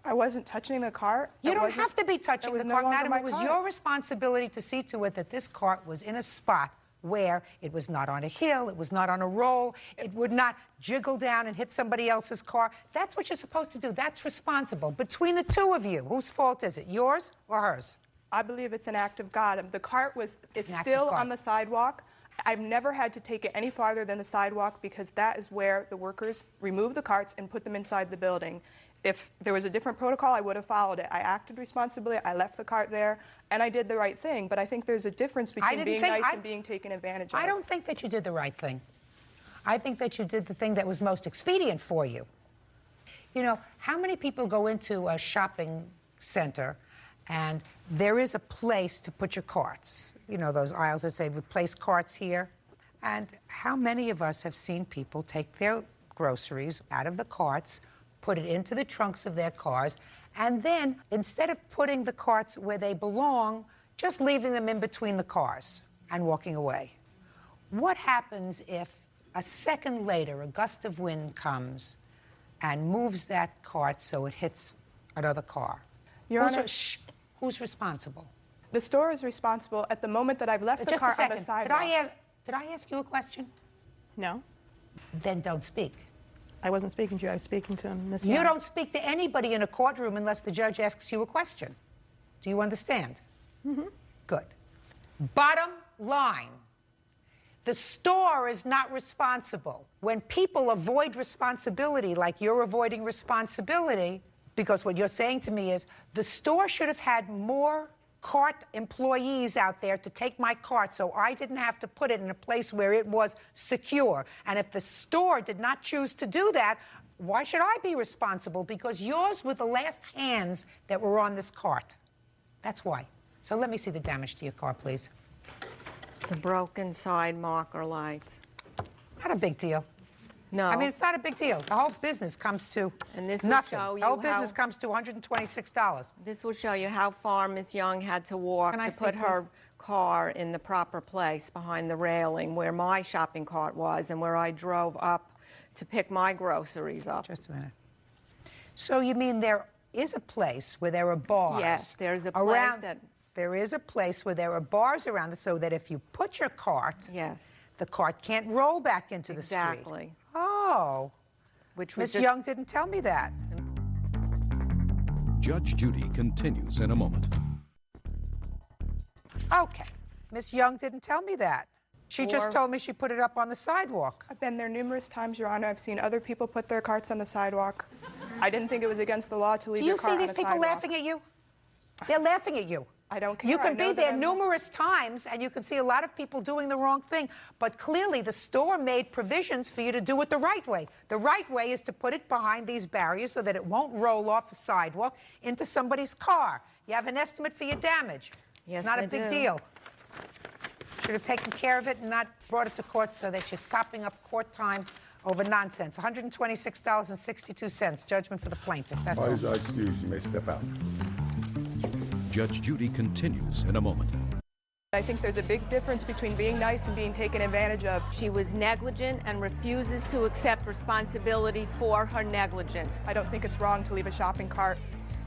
I wasn't touching the cart. You don't have to be touching the cart, madam. It was your responsibility to see to it that this cart was in a spot where it was not on a hill, it was not on a roll, it would not jiggle down and hit somebody else's car. That's what you're supposed to do. That's responsible. Between the two of you, whose fault is it, yours or hers? I believe it's an act of God. The cart is still on the sidewalk. I've never had to take it any farther than the sidewalk because that is where the workers remove the carts and put them inside the building. If there was a different protocol, I would have followed it. I acted responsibly, I left the cart there, and I did the right thing. But I think there's a difference between being nice and being taken advantage of. I don't think that you did the right thing. I think that you did the thing that was most expedient for you. You know, how many people go into a shopping center and there is a place to put your carts? You know, those aisles that say replace carts here. And how many of us have seen people take their groceries out of the carts, put it into the trunks of their cars, and then, instead of putting the carts where they belong, just leaving them in between the cars and walking away? What happens if a second later a gust of wind comes and moves that cart so it hits another car? Your Honor, who's responsible? The store is responsible at the moment that I've left the cart on the sidewalk. Did I ask you a question? No. Then don't speak. I wasn't speaking to you. I was speaking to Ms. You Young. don't speak to anybody in a courtroom unless the judge asks you a question. Do you understand? Mm-hmm. Good. Bottom line, the store is not responsible. When people avoid responsibility like you're avoiding responsibility, because what you're saying to me is the store should have had more cart employees out there to take my cart so I didn't have to put it in a place where it was secure. And if the store did not choose to do that, why should I be responsible? Because yours were the last hands that were on this cart. That's why. So let me see the damage to your car, please. The broken side marker lights. Not a big deal. No. I mean, it's not a big deal. The whole business comes to And this will nothing. show you The whole business how- comes to $126. This will show you how far Ms. Young had to walk Can I to see, put her please? car in the proper place behind the railing where my shopping cart was and where I drove up to pick my groceries up. Just a minute. So you mean there is a place where there are bars? Yes, there's a place around, that- There is a place where there are bars around it so that if you put your cart, yes, the cart can't roll back into the street. Exactly. Oh. Which was Miss just- Young didn't tell me that. Judge Judy continues in a moment. Okay. Miss Young didn't tell me that. She just Or- told me she put it up on the sidewalk. I've been there numerous times, Your Honor. I've seen other people put their carts on the sidewalk. I didn't think it was against the law to leave Do your you car see on these a people sidewalk. laughing at you? They're laughing at you. I don't care. You I can know be that there I'm- numerous times, and you can see a lot of people doing the wrong thing. But clearly, the store made provisions for you to do it the right way. The right way is to put it behind these barriers so that it won't roll off the sidewalk into somebody's car. You have an estimate for your damage. Yes, It's not I a big do. deal. Should have taken care of it and not brought it to court so that you're sopping up court time over nonsense. $126.62. Judgment for the plaintiff. That's all. Parties are excused. You may step out. Judge Judy continues in a moment. I think there's a big difference between being nice and being taken advantage of. She was negligent and refuses to accept responsibility for her negligence. I don't think it's wrong to leave a shopping cart,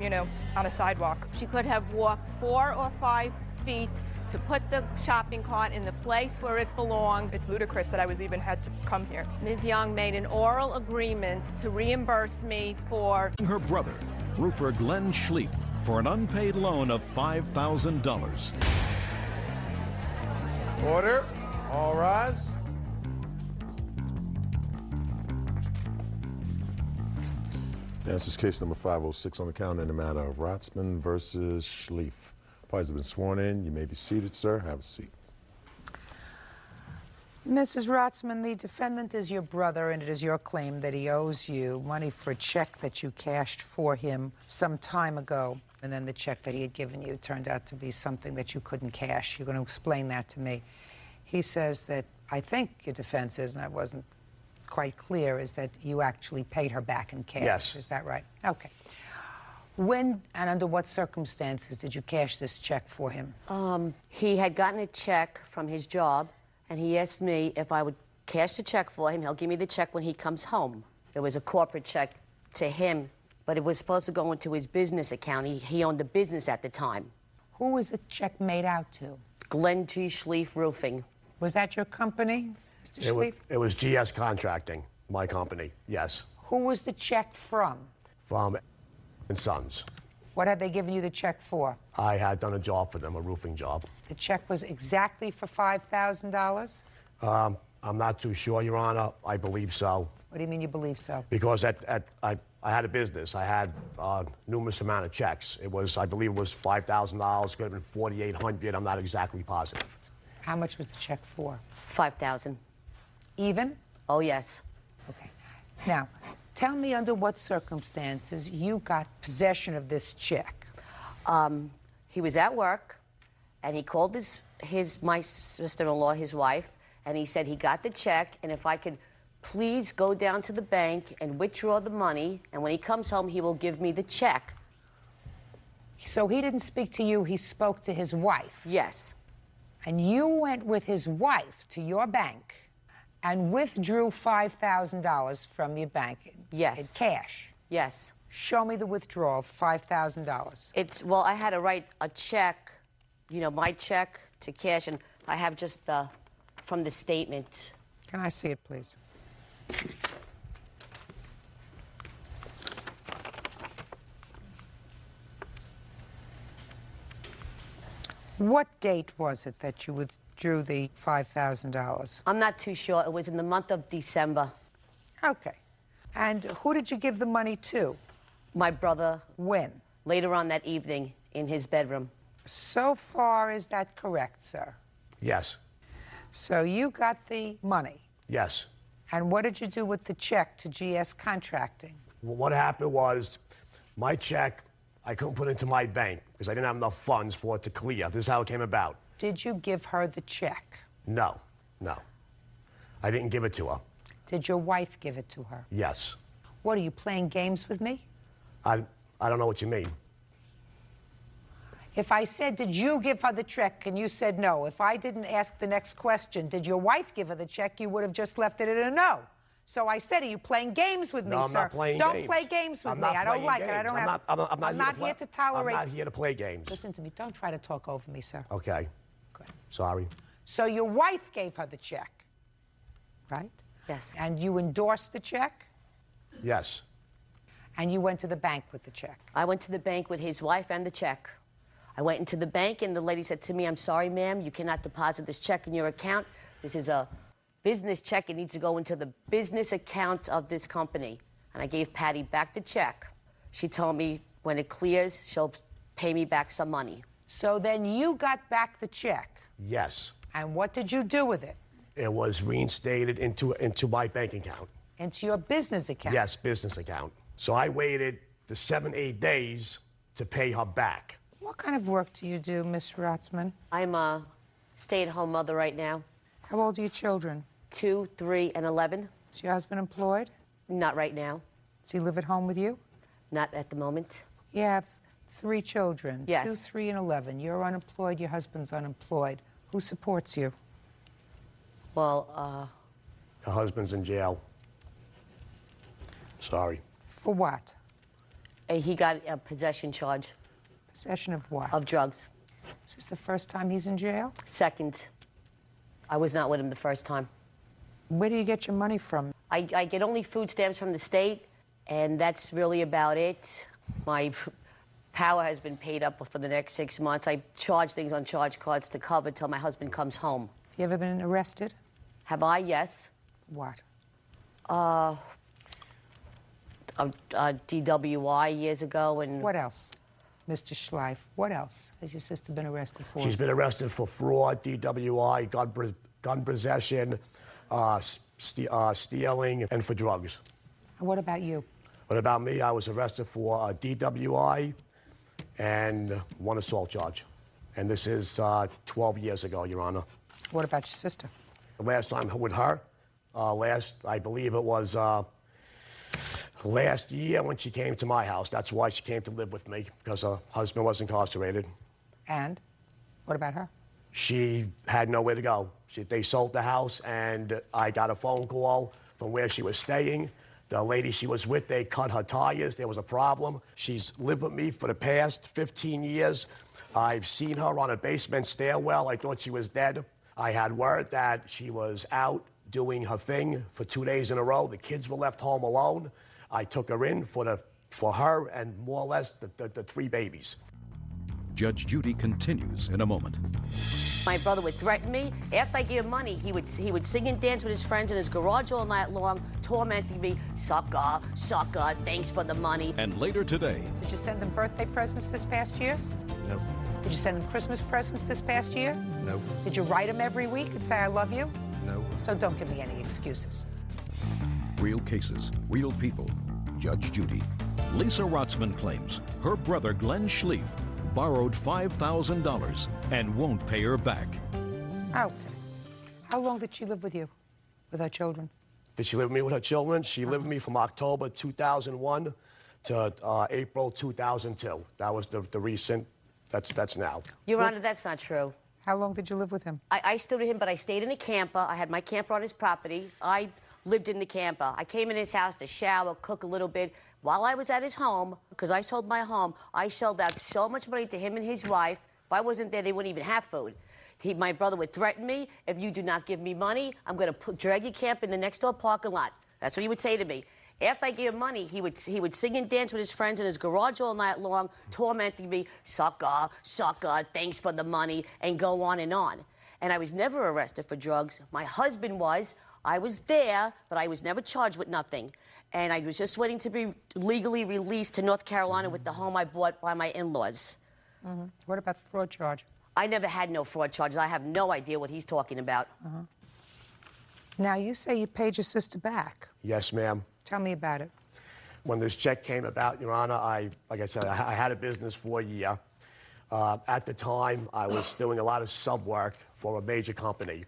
you know, on a sidewalk. She could have walked 4 or 5 feet to put the shopping cart in the place where it belonged. It's ludicrous that I was even had to come here. Ms. Young made an oral agreement to reimburse me for Her brother, roofer Glenn Schlief, for an unpaid loan of $5,000. Order. All rise. This is case number 506 on the calendar in the matter of Rotzman versus Schlief. Parties have been sworn in. You may be seated, sir. Have a seat. Mrs. Rotzman, the defendant is your brother, and it is your claim that he owes you money for a check that you cashed for him some time ago. And then the check that he had given you turned out to be something that you couldn't cash. You're going to explain that to me. He says that, I think your defense is, and I wasn't quite clear, is that you actually paid her back in cash. Yes. Is that right? Okay. When and under what circumstances did you cash this check for him? He had gotten a check from his job, and he asked me if I would cash the check for him. He'll give me the check when he comes home. It was a corporate check to him, but it was supposed to go into his business account. He owned a business at the time. Who was the check made out to? Glenn G. Schlief Roofing. Was that your company, Mr. Schlief? It was GS Contracting, my company, yes. Who was the check from? From and Sons. What had they given you the check for? I had done a job for them, a roofing job. The check was exactly for $5,000? I'm not too sure, Your Honor. I believe so. What do you mean you believe so? Because I had a business. I had numerous amount of checks. It was, I believe it was $5,000. Could have been $4,800. I'm not exactly positive. How much was the check for? $5,000. Even? Oh, yes. Okay. Now, tell me under what circumstances you got possession of this check. He was at work, and he called my sister-in-law, his wife, and he said he got the check, and if I could please go down to the bank and withdraw the money, and when he comes home, he will give me the check. So he didn't speak to you, he spoke to his wife? Yes. And you went with his wife to your bank and withdrew $5,000 from your bank? Yes. In cash? Yes. Show me the withdrawal of $5,000. Well, I had to write a check, you know, my check to cash, and I have just from the statement. Can I see it, please? What date was it that you withdrew the $5,000? I'm not too sure. It was in the month of December. Okay. And who did you give the money to? My brother. When? Later on that evening in his bedroom. So far, is that correct, sir? Yes. So you got the money. Yes. And what did you do with the check to GS Contracting? Well, what happened was my check, I couldn't put into my bank because I didn't have enough funds for it to clear. This is how it came about. Did you give her the check? No, no. I didn't give it to her. Did your wife give it to her? Yes. What, are you playing games with me? I don't know what you mean. If I said, did you give her the check, and you said no, if I didn't ask the next question, did your wife give her the check, you would have just left it at a no. So I said, are you playing games with me, No, sir? I'm not playing Don't games. play games with I'm me. not I don't playing like it. games. I don't I'm have. I'm not here to tolerate. I'm not here to play games. Listen to me. Don't try to talk over me, sir. Okay. Good. Sorry. So your wife gave her the check, right? Yes. And you endorsed the check? Yes. And you went to the bank with the check? I went to the bank with his wife and the check. I went into the bank, and the lady said to me, I'm sorry, ma'am, you cannot deposit this check in your account. This is a business check. It needs to go into the business account of this company. And I gave Patty back the check. She told me when it clears, she'll pay me back some money. So then you got back the check? Yes. And what did you do with it? It was reinstated into my bank account. Into your business account? Yes, business account. So I waited the 7-8 days to pay her back. What kind of work do you do, Miss Rotzman? I'm a stay-at-home mother right now. How old are your children? 2, 3, and 11. Is your husband employed? Not right now. Does he live at home with you? Not at the moment. You have 3 children. Yes. 2, 3, and 11. You're unemployed. Your husband's unemployed. Who supports you? Well, Her husband's in jail. Sorry. For what? He got a possession charge. Possession of what? Of drugs. Is this the first time he's in jail? Second. I was not with him the first time. Where do you get your money from? I get only food stamps from the state, and that's really about it. My power has been paid up for the next 6 months. I charge things on charge cards to cover till my husband comes home. You ever been arrested? Have I? Yes. What? DWI years ago, and... What else? Mr. Schleif, what else has your sister been arrested for? She's been arrested for fraud, DWI, gun possession, stealing, and for drugs. And what about you? What about me? I was arrested for DWI and 1 assault charge. And this is 12 years ago, Your Honor. What about your sister? The last time with her, I believe it was last year when she came to my house. That's why she came to live with me, because her husband was incarcerated. And what about her? She had nowhere to go. They sold the house, and I got a phone call from where she was staying. The lady she was with, they cut her tires. There was a problem. She's lived with me for the past 15 years. I've seen her on a basement stairwell. I thought she was dead. I had word that she was out doing her thing for 2 days in a row. The kids were left home alone. I took her in for her and more or less the 3 babies. Judge Judy continues in a moment. My brother would threaten me. After I gave him money, he would sing and dance with his friends in his garage all night long, tormenting me. Sucker, sucker, thanks for the money. And later today... Did you send them birthday presents this past year? No. Did you send them Christmas presents this past year? No. Did you write them every week and say, I love you? No. So don't give me any excuses. Real cases, real people. Judge Judy. Lisa Rotzman claims her brother Glenn Schleif borrowed $5,000 and won't pay her back. Okay. How long did she live with you, with her children? Did she live with me with her children? She lived with me from October 2001 to April 2002. That was the recent, that's now. Your Honor, that's not true. How long did you live with him? I stood with him, but I stayed in a camper. I had my camper on his property. I lived in the camper. I came in his house to shower, cook a little bit. While I was at his home, because I sold my home, I shelled out so much money to him and his wife. If I wasn't there, they wouldn't even have food. My brother would threaten me, if you do not give me money, I'm going to drag your camp in the next door parking lot. That's what he would say to me. After I gave him money, he would sing and dance with his friends in his garage all night long, tormenting me, sucker, sucker, thanks for the money, and go on. And I was never arrested for drugs. My husband was. I was there, but I was never charged with nothing. And I was just waiting to be legally released to North Carolina with the home I bought by my in-laws. Mm-hmm. What about the fraud charge? I never had no fraud charges. I have no idea what he's talking about. Now, you say you paid your sister back. Yes, ma'am. Tell me about it. When this check came about, Your Honor, like I said, I had a business for a year. At the time, I was doing a lot of sub work for a major company.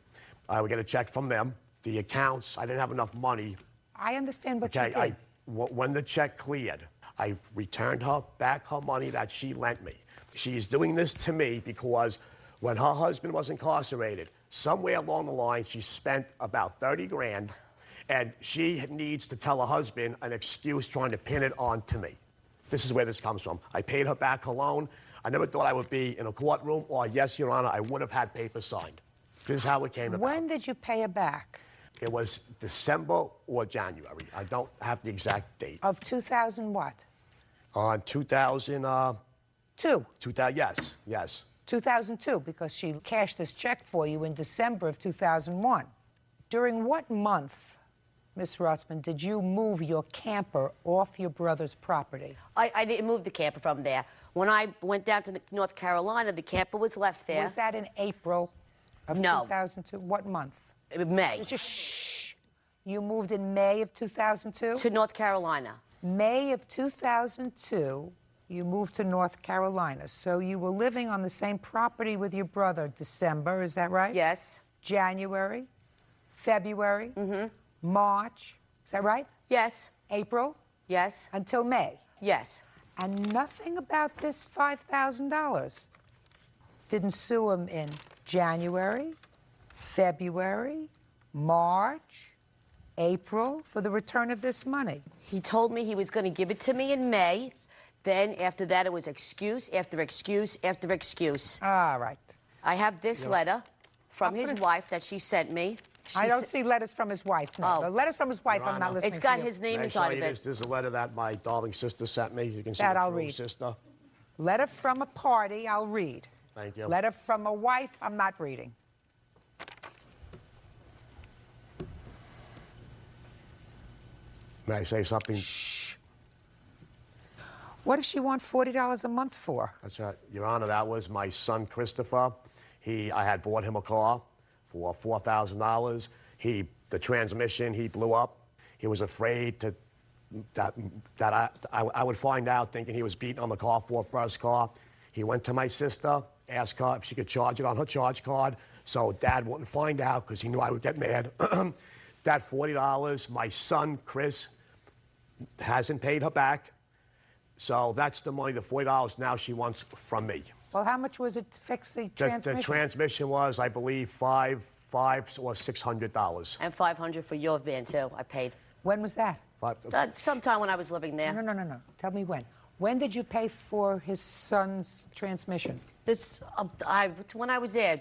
I would get a check from them. The accounts, I didn't have enough money. I understand what you did. When the check cleared, I returned her back her money that she lent me. She's doing this to me because when her husband was incarcerated, somewhere along the line, she spent about 30 grand, and she needs to tell her husband an excuse trying to pin it on to me. This is where this comes from. I paid her back her loan. I never thought I would be in a courtroom, or yes, Your Honor, I would have had papers signed. This is how it came about. When did you pay her back? It was December or January. I don't have the exact date. Of 2000 what? On 2002. 2000, yes. 2002, because she cashed this check for you in December of 2001. During what month, Miss Rotzman, did you move your camper off your brother's property? I didn't move the camper from there. When I went down to North Carolina, the camper was left there. Was that in April of 2002? What month? May. Just shh. You moved in May of 2002? To North Carolina. May of 2002, you moved to North Carolina. So you were living on the same property with your brother December, is that right? Yes. January, February, March, is that right? Yes. April? Yes. Until May? Yes. And nothing about this $5,000. Didn't sue him in January, February, March, April for the return of this money. He told me he was going to give it to me in May. Then after that, it was excuse after excuse after excuse. All right. I have this letter from his wife that she sent me. I don't see letters from his wife, no. The letters from his wife, Your I'm not Honor, listening It's got to you. his name Can I inside show of you it. this? There's a letter that my darling sister sent me. You can see That the I'll true read. sister. Letter from a party, I'll read. Thank you. Letter from a wife, I'm not reading. May I say something? Shh. What does she want $40 a month for? That's right. Your Honor, that was my son, Christopher. I had bought him a car for $4,000. The transmission, he blew up. He was afraid that I would find out, thinking he was beating on the car for a first car. He went to my sister, asked her if she could charge it on her charge card, so Dad wouldn't find out because he knew I would get mad. That $40, my son, Chris, hasn't paid her back. So that's the money, the $40 now she wants from me. Well, how much was it to fix the transmission? The transmission was, I believe, $500 or $600. And $500 for your van, too, I paid. When was that? Sometime when I was living there. No. Tell me when. When did you pay for his son's transmission? When I was there,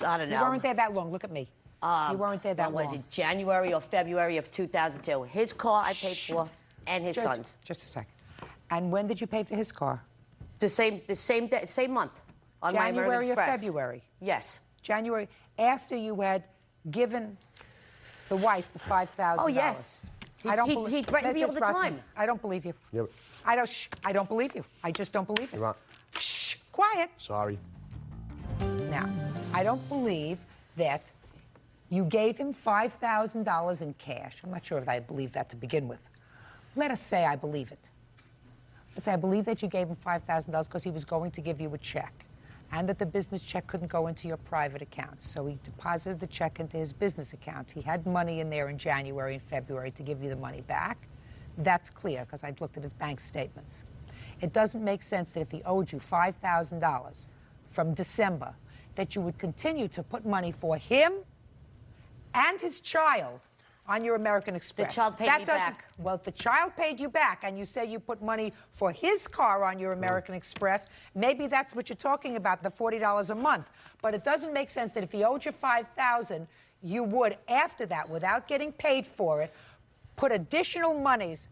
I don't know. You weren't there that long. Look at me. You weren't there that long. Was it January or February of 2002? His car I paid for, and his son's. Just a second. And when did you pay for his car? The same day, same month. On my American January or Express. February? Yes. January, after you had given the wife the $5,000. Oh, yes. He threatened me all the time. I don't believe you. Yeah. I don't believe you. I just don't believe it. You're right. Shh, quiet. Sorry. Now, I don't believe that you gave him $5,000 in cash. I'm not sure if I believe that to begin with. Let us say I believe it. Let's say I believe that you gave him $5,000 because he was going to give you a check, and that the business check couldn't go into your private account. So he deposited the check into his business account. He had money in there in January and February to give you the money back. That's clear because I looked at his bank statements. It doesn't make sense that if he owed you $5,000 from December, that you would continue to put money for him and his child on your American Express. The child paid me back. Well, if the child paid you back and you say you put money for his car on your American Express, maybe that's what you're talking about, the $40 a month. But it doesn't make sense that if he owed you $5,000, you would, after that, without getting paid for it, put additional monies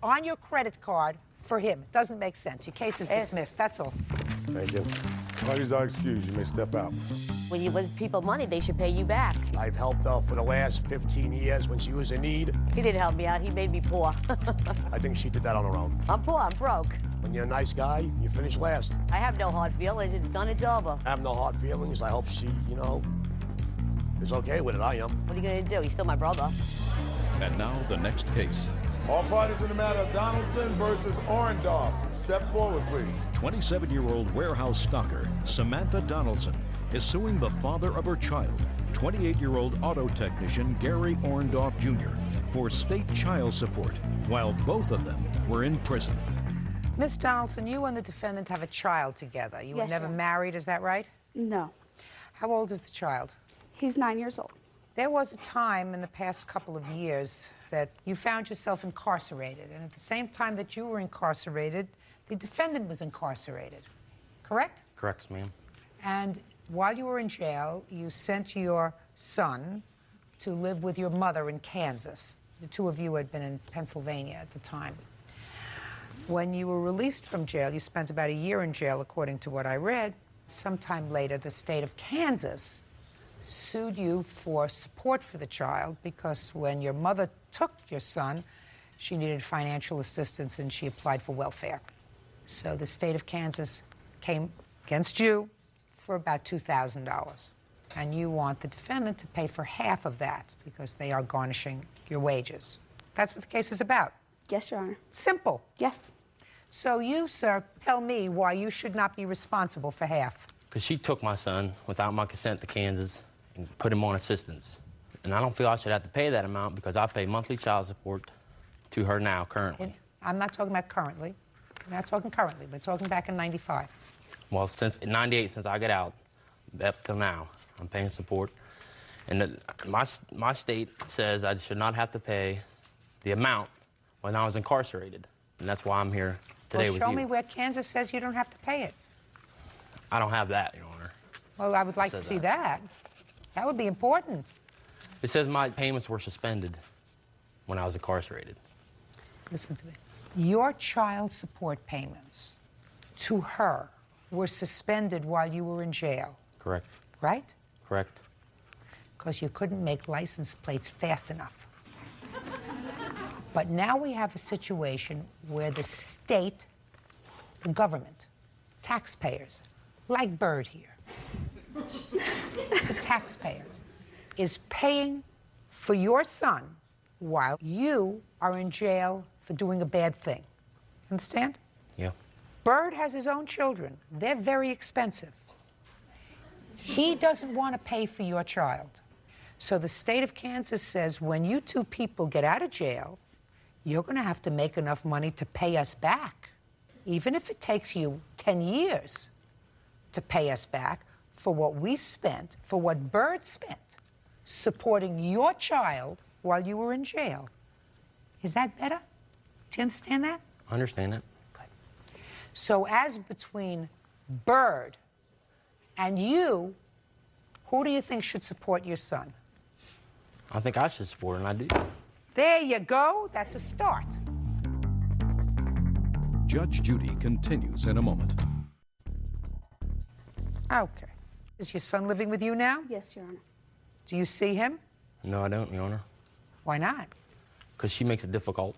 on your credit card for him. It doesn't make sense. Your case is dismissed. That's all. Thank you. Parties are excused. You may step out. When you lend people money, they should pay you back. I've helped her for the last 15 years when she was in need. He didn't help me out. He made me poor. I think she did that on her own. I'm poor. I'm broke. When you're a nice guy, you finish last. I have no hard feelings. It's done. It's over. I have no hard feelings. I hope she, is okay with it. I am. What are you going to do? He's still my brother. And now the next case. All parties in the matter of Donaldson versus Orndorff. Step forward, please. 27-year-old warehouse stocker Samantha Donaldson is suing the father of her child, 28-year-old auto technician Gary Orndorff Jr. for state child support while both of them were in prison. Miss Donaldson, you and the defendant have a child together. You were Yes, never Your Honor. married, is that right? No. How old is the child? He's 9 years old. There was a time in the past couple of years that you found yourself incarcerated, and at the same time that you were incarcerated, the defendant was incarcerated, correct? Correct, ma'am. And while you were in jail, you sent your son to live with your mother in Kansas. The two of you had been in Pennsylvania at the time. When you were released from jail, you spent about a year in jail, according to what I read. Sometime later, the state of Kansas sued you for support for the child because when your mother took your son, she needed financial assistance and she applied for welfare. So the state of Kansas came against you for about $2,000. And you want the defendant to pay for half of that because they are garnishing your wages. That's what the case is about. Yes, Your Honor. Simple. Yes. So you, sir, tell me why you should not be responsible for half. Because she took my son without my consent to Kansas and put him on assistance. And I don't feel I should have to pay that amount because I pay monthly child support to her now, currently. I'm not talking about currently. I'm not talking currently, but talking back in '95. Well, since '98, since I got out, up till now, I'm paying support. And my state says I should not have to pay the amount when I was incarcerated. And that's why I'm here today with you. Well, show me where Kansas says you don't have to pay it. I don't have that, Your Honor. Well, I would like to see that. That would be important. It says my payments were suspended when I was incarcerated. Listen to me. Your child support payments to her were suspended while you were in jail, Correct. right? Correct. Because you couldn't make license plates fast enough. But now we have a situation where the state, the government, taxpayers, like Bird here, is a taxpayer, is paying for your son while you are in jail for doing a bad thing. Understand? Yeah. Bird has his own children. They're very expensive. He doesn't want to pay for your child. So the state of Kansas says when you two people get out of jail, you're going to have to make enough money to pay us back, even if it takes you 10 years to pay us back for what we spent, for what Bird spent, supporting your child while you were in jail. Is that better? Do you understand that? I understand that. So as between Bird and you, who do you think should support your son? I think I should support him, and I do. There you go. That's a start. Judge Judy continues in a moment. Okay. Is your son living with you now? Yes, Your Honor. Do you see him? No, I don't, Your Honor. Why not? Because she makes it difficult.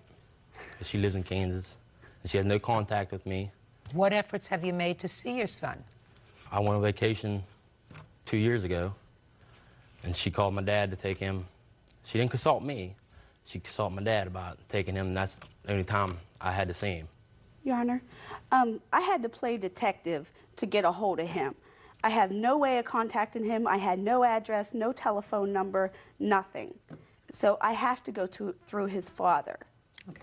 She lives in Kansas, and she has no contact with me. What efforts have you made to see your son? I went on vacation 2 years ago, and she called my dad to take him. She didn't consult me. She consulted my dad about taking him, and that's the only time I had to see him. Your Honor, I had to play detective to get a hold of him. I have no way of contacting him. I had no address, no telephone number, nothing. So I have to go through his father. Okay.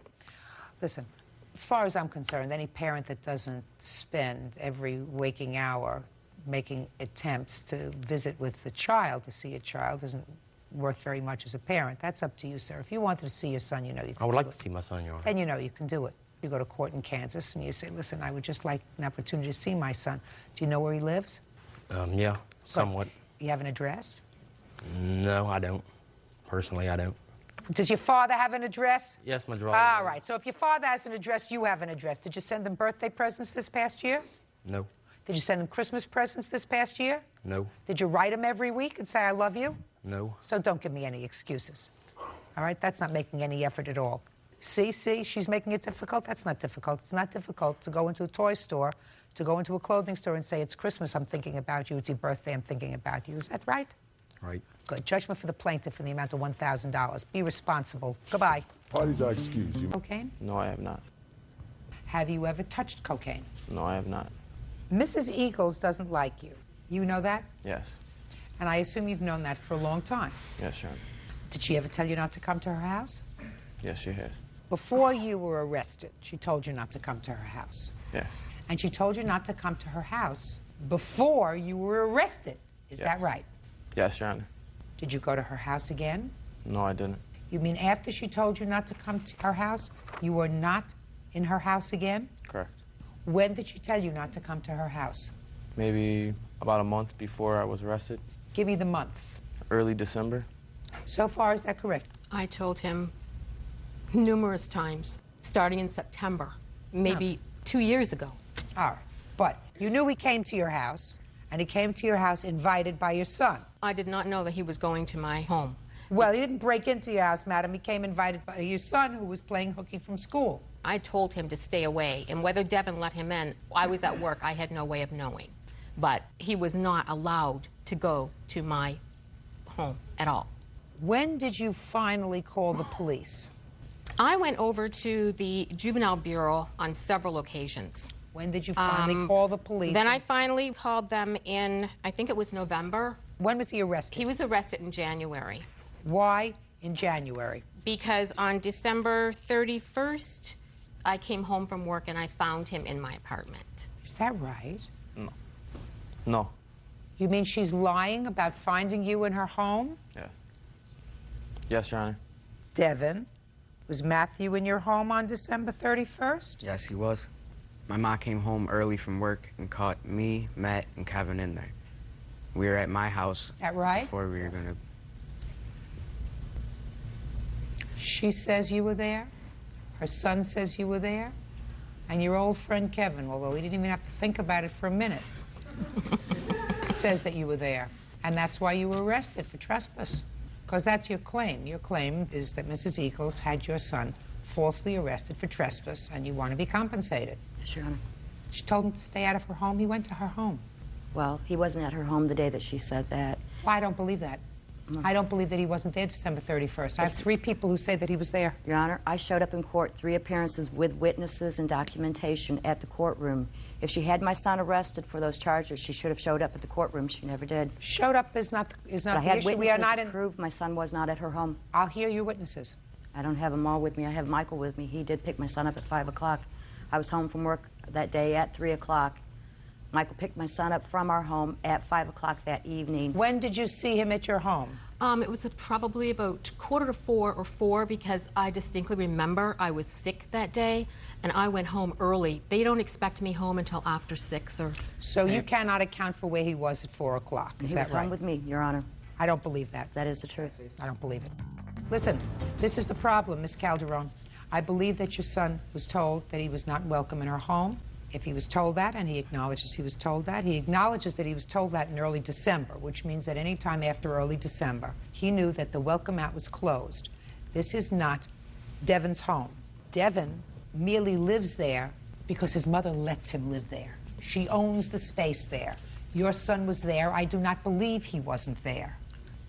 Listen, as far as I'm concerned, any parent that doesn't spend every waking hour making attempts to visit with the child, to see a child, isn't worth very much as a parent. That's up to you, sir. If you wanted to see your son, you know you can I would do like it. to see my son, Your Honor. And you know you can do it. You go to court in Kansas and you say, listen, I would just like an opportunity to see my son. Do you know where he lives? Yeah, somewhat. You have an address? No, I don't. Personally, I don't. Does your father have an address? Yes, my draw. All right, so if your father has an address, you have an address. Did you send him birthday presents this past year? No. Did you send him Christmas presents this past year? No. Did you write him every week and say, I love you? No. So don't give me any excuses. All right, that's not making any effort at all. See, she's making it difficult? That's not difficult. It's not difficult to go into a toy store, to go into a clothing store and say, it's Christmas, I'm thinking about you, it's your birthday, I'm thinking about you. Is that right? Right. Good. Judgment for the plaintiff in the amount of $1,000. Be responsible. Goodbye. Parties are excused. Cocaine? No, I have not. Have you ever touched cocaine? No, I have not. Mrs. Eagles doesn't like you. You know that? Yes. And I assume you've known that for a long time. Yes, Your Honor. Did she ever tell you not to come to her house? Yes, she has. Before you were arrested, she told you not to come to her house. Yes. And she told you not to come to her house before you were arrested. Is that right? Yes, Your Honor. Did you go to her house again? No, I didn't. You mean after she told you not to come to her house, you were not in her house again? Correct. When did she tell you not to come to her house? Maybe about a month before I was arrested. Give me the month. Early December. So far, is that correct? I told him numerous times, starting in September, maybe 2 years ago. All right. But you knew he came to your house, and he came to your house invited by your son. I did not know that he was going to my home. Well, he didn't break into your house, madam. He came invited by your son, who was playing hooky from school. I told him to stay away, and whether Devin let him in, I was at work, I had no way of knowing. But he was not allowed to go to my home at all. When did you finally call the police? I went over to the Juvenile Bureau on several occasions. When did you finally call the police? Then I finally called them in, I think it was November. When was he arrested? He was arrested in January. Why in January? Because on December 31st, I came home from work and I found him in my apartment. Is that right? No. No. You mean she's lying about finding you in her home? Yeah. Yes, Your Honor. Devin, was Matthew in your home on December 31st? Yes, he was. My mom came home early from work and caught me, Matt, and Kevin in there. We were at my house. Is that right? Before we were going to... She says you were there. Her son says you were there. And your old friend Kevin, although he didn't even have to think about it for a minute, says that you were there. And that's why you were arrested for trespass. Because that's your claim. Your claim is that Mrs. Eagles had your son falsely arrested for trespass, and you want to be compensated. Yes, Your Honor. She told him to stay out of her home. He went to her home. Well, he wasn't at her home the day that she said that. Well, I don't believe that. I don't believe that he wasn't there December 31st. I have 3 people who say that he was there. Your Honor, I showed up in court 3 appearances with witnesses and documentation at the courtroom. If she had my son arrested for those charges, she should have showed up at the courtroom. She never did. Showed up is not But the I issue. had witnesses We are not to prove my son was not at her home. I'll hear your witnesses. I don't have them all with me. I have Michael with me. He did pick my son up at 5 o'clock. I was home from work that day at 3 o'clock. Michael picked my son up from our home at 5 o'clock that evening. When did you see him at your home? It was probably about 3:45 or 4 because I distinctly remember I was sick that day and I went home early. They don't expect me home until after 6 or So you cannot account for where he was at 4 o'clock. Is He that was right? home with me, Your Honor. I don't believe that. That is the truth. I don't believe it. Listen, this is the problem, Miss Calderon. I believe that your son was told that he was not welcome in her home. If he was told that, and he acknowledges he was told that, he acknowledges that he was told that in early December, which means that any time after early December, he knew that the welcome mat was closed. This is not Devin's home. Devin merely lives there because his mother lets him live there. She owns the space there. Your son was there. I do not believe he wasn't there.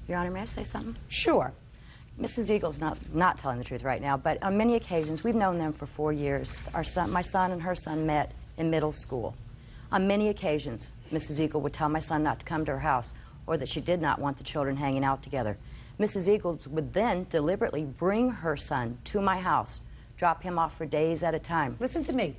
Your Honor, may I say something? Sure. Mrs. Eagle's not telling the truth right now, but on many occasions, we've known them for 4 years. My son and her son met in middle school. On many occasions, Mrs. Eagle would tell my son not to come to her house or that she did not want the children hanging out together. Mrs. Eagles would then deliberately bring her son to my house, drop him off for days at a time. Listen to me.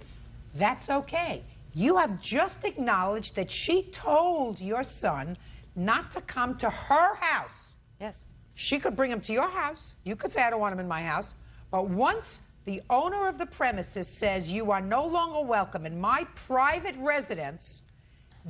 That's okay. You have just acknowledged that she told your son not to come to her house. Yes. She could bring him to your house. You could say, I don't want him in my house. But once the owner of the premises says you are no longer welcome in my private residence,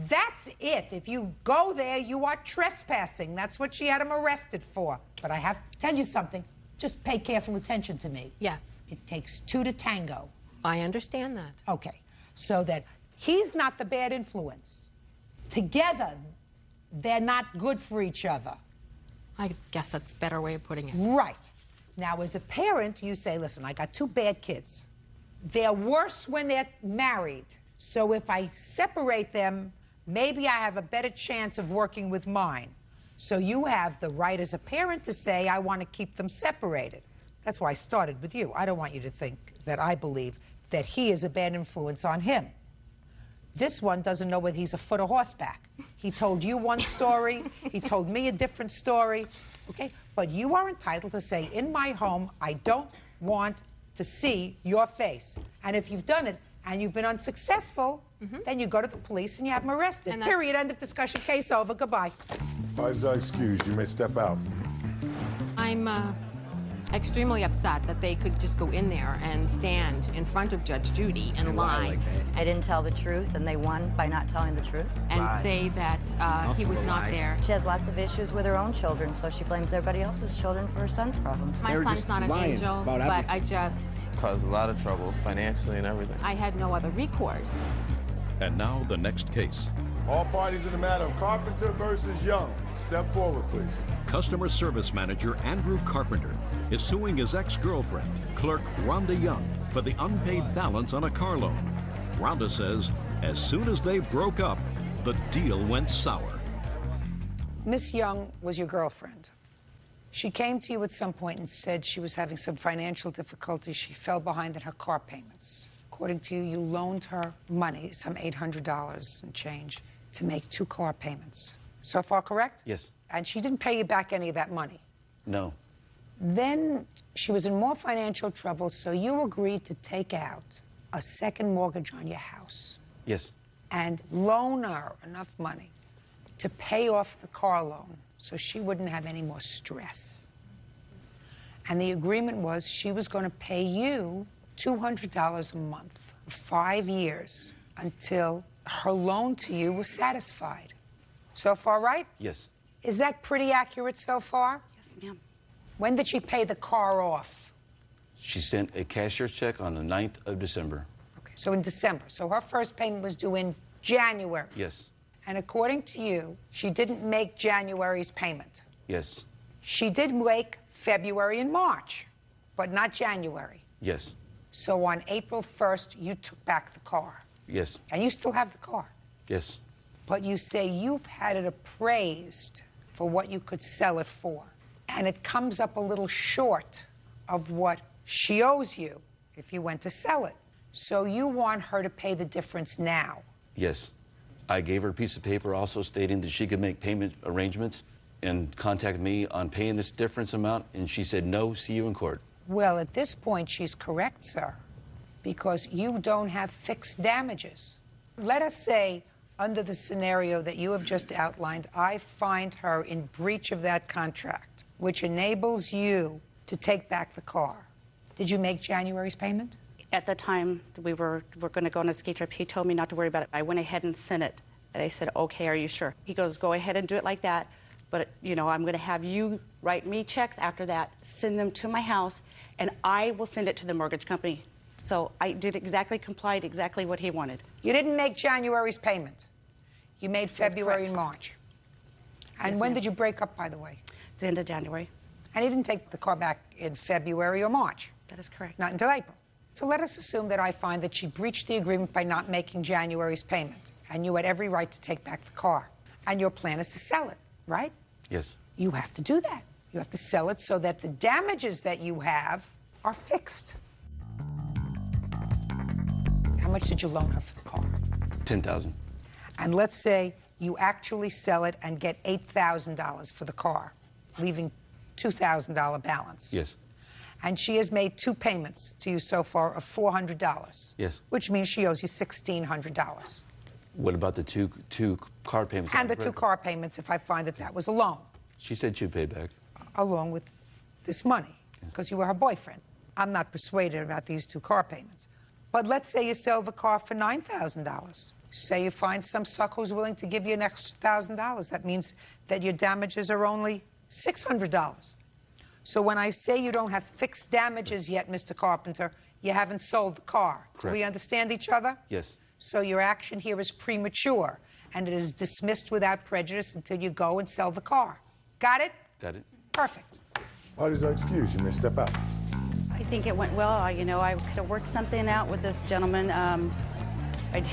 that's it. If you go there, you are trespassing. That's what she had him arrested for. But I have to tell you something. Just pay careful attention to me. Yes. It takes 2 to tango. I understand that. Okay. So that he's not the bad influence. Together, they're not good for each other. I guess that's a better way of putting it. Right. Now, as a parent, you say, listen, I got 2 bad kids. They're worse when they're married. So if I separate them, maybe I have a better chance of working with mine. So you have the right as a parent to say, I want to keep them separated. That's why I started with you. I don't want you to think that I believe that he is a bad influence on him. This one doesn't know whether he's a foot or horseback. He told you one story, he told me a different story, okay? But you are entitled to say, in my home, I don't want to see your face. And if you've done it and you've been unsuccessful, then you go to the police and you have him arrested. Period, end of discussion, case over, goodbye. Parties are excused. You may step out. I'm extremely upset that they could just go in there and stand in front of Judge Judy and lie. I didn't tell the truth, and they won by not telling the truth. And say that he was not there. She has lots of issues with her own children, so she blames everybody else's children for her son's problems. My son's not an angel, but I just... Caused a lot of trouble financially and everything. I had no other recourse. And now the next case. All parties in the matter of Carpenter versus Young. Step forward, please. Customer Service Manager Andrew Carpenter is suing his ex-girlfriend, clerk Rhonda Young, for the unpaid balance on a car loan. Rhonda says as soon as they broke up, the deal went sour. Miss Young was your girlfriend. She came to you at some point and said she was having some financial difficulties. She fell behind in her car payments. According to you, you loaned her money, some $800 and change, to make 2 car payments. So far, correct? Yes. And she didn't pay you back any of that money. No. Then she was in more financial trouble, so you agreed to take out a second mortgage on your house Yes. and loan her enough money to pay off the car loan so she wouldn't have any more stress. And the agreement was she was going to pay you $200 a month for 5 years until her loan to you was satisfied. So far, right? Yes. Is that pretty accurate so far? Yes, ma'am. When did she pay the car off? She sent a cashier's check on the 9th of December. Okay, so in December. So her first payment was due in January. Yes. And according to you, she didn't make January's payment. Yes. She did make February and March, but not January. Yes. So on April 1st, you took back the car. Yes. And you still have the car. Yes. But you say you've had it appraised for what you could sell it for. And it comes up a little short of what she owes you if you went to sell it. So you want her to pay the difference now. Yes. I gave her a piece of paper also stating that she could make payment arrangements and contact me on paying this difference amount, and she said, no, see you in court. Well, at this point, she's correct, sir, because you don't have fixed damages. Let us say, under the scenario that you have just outlined, I find her in breach of that contract, which enables you to take back the car. Did you make January's payment? At the time we were going to go on a ski trip, he told me not to worry about it. I went ahead and sent it. And I said, okay, are you sure? He goes, go ahead and do it like that. But, you know, I'm going to have you write me checks after that, send them to my house, and I will send it to the mortgage company. So I complied exactly what he wanted. You didn't make January's payment. You made February and March. And Yes, when ma'am. did you break up, by the way? The end of January. And he didn't take the car back in February or March? That is correct. Not until April. So let us assume that I find that she breached the agreement by not making January's payment, and you had every right to take back the car. And your plan is to sell it, right? Yes. You have to do that. You have to sell it so that the damages that you have are fixed. How much did you loan her for the car? $10,000. And let's say you actually sell it and get $8,000 for the car, leaving $2,000 balance. Yes. And she has made 2 payments to you so far of $400. Yes. Which means she owes you $1,600. What about the two car payments? And the 2 car payments if I find that that was a loan, She said she'd pay back. along with this money, because you were her boyfriend. I'm not persuaded about these 2 car payments. But let's say you sell the car for $9,000. Say you find some sucker who's willing to give you an extra $1,000. That means that your damages are only $600. So when I say you don't have fixed damages yet, Mr. Carpenter, you haven't sold the car. Correct. Do we understand each other? Yes. So your action here is premature, and it is dismissed without prejudice until you go and sell the car. Got it? Got it. Perfect. Parties are excused. You may step out. I think it went well. You know, I could have worked something out with this gentleman.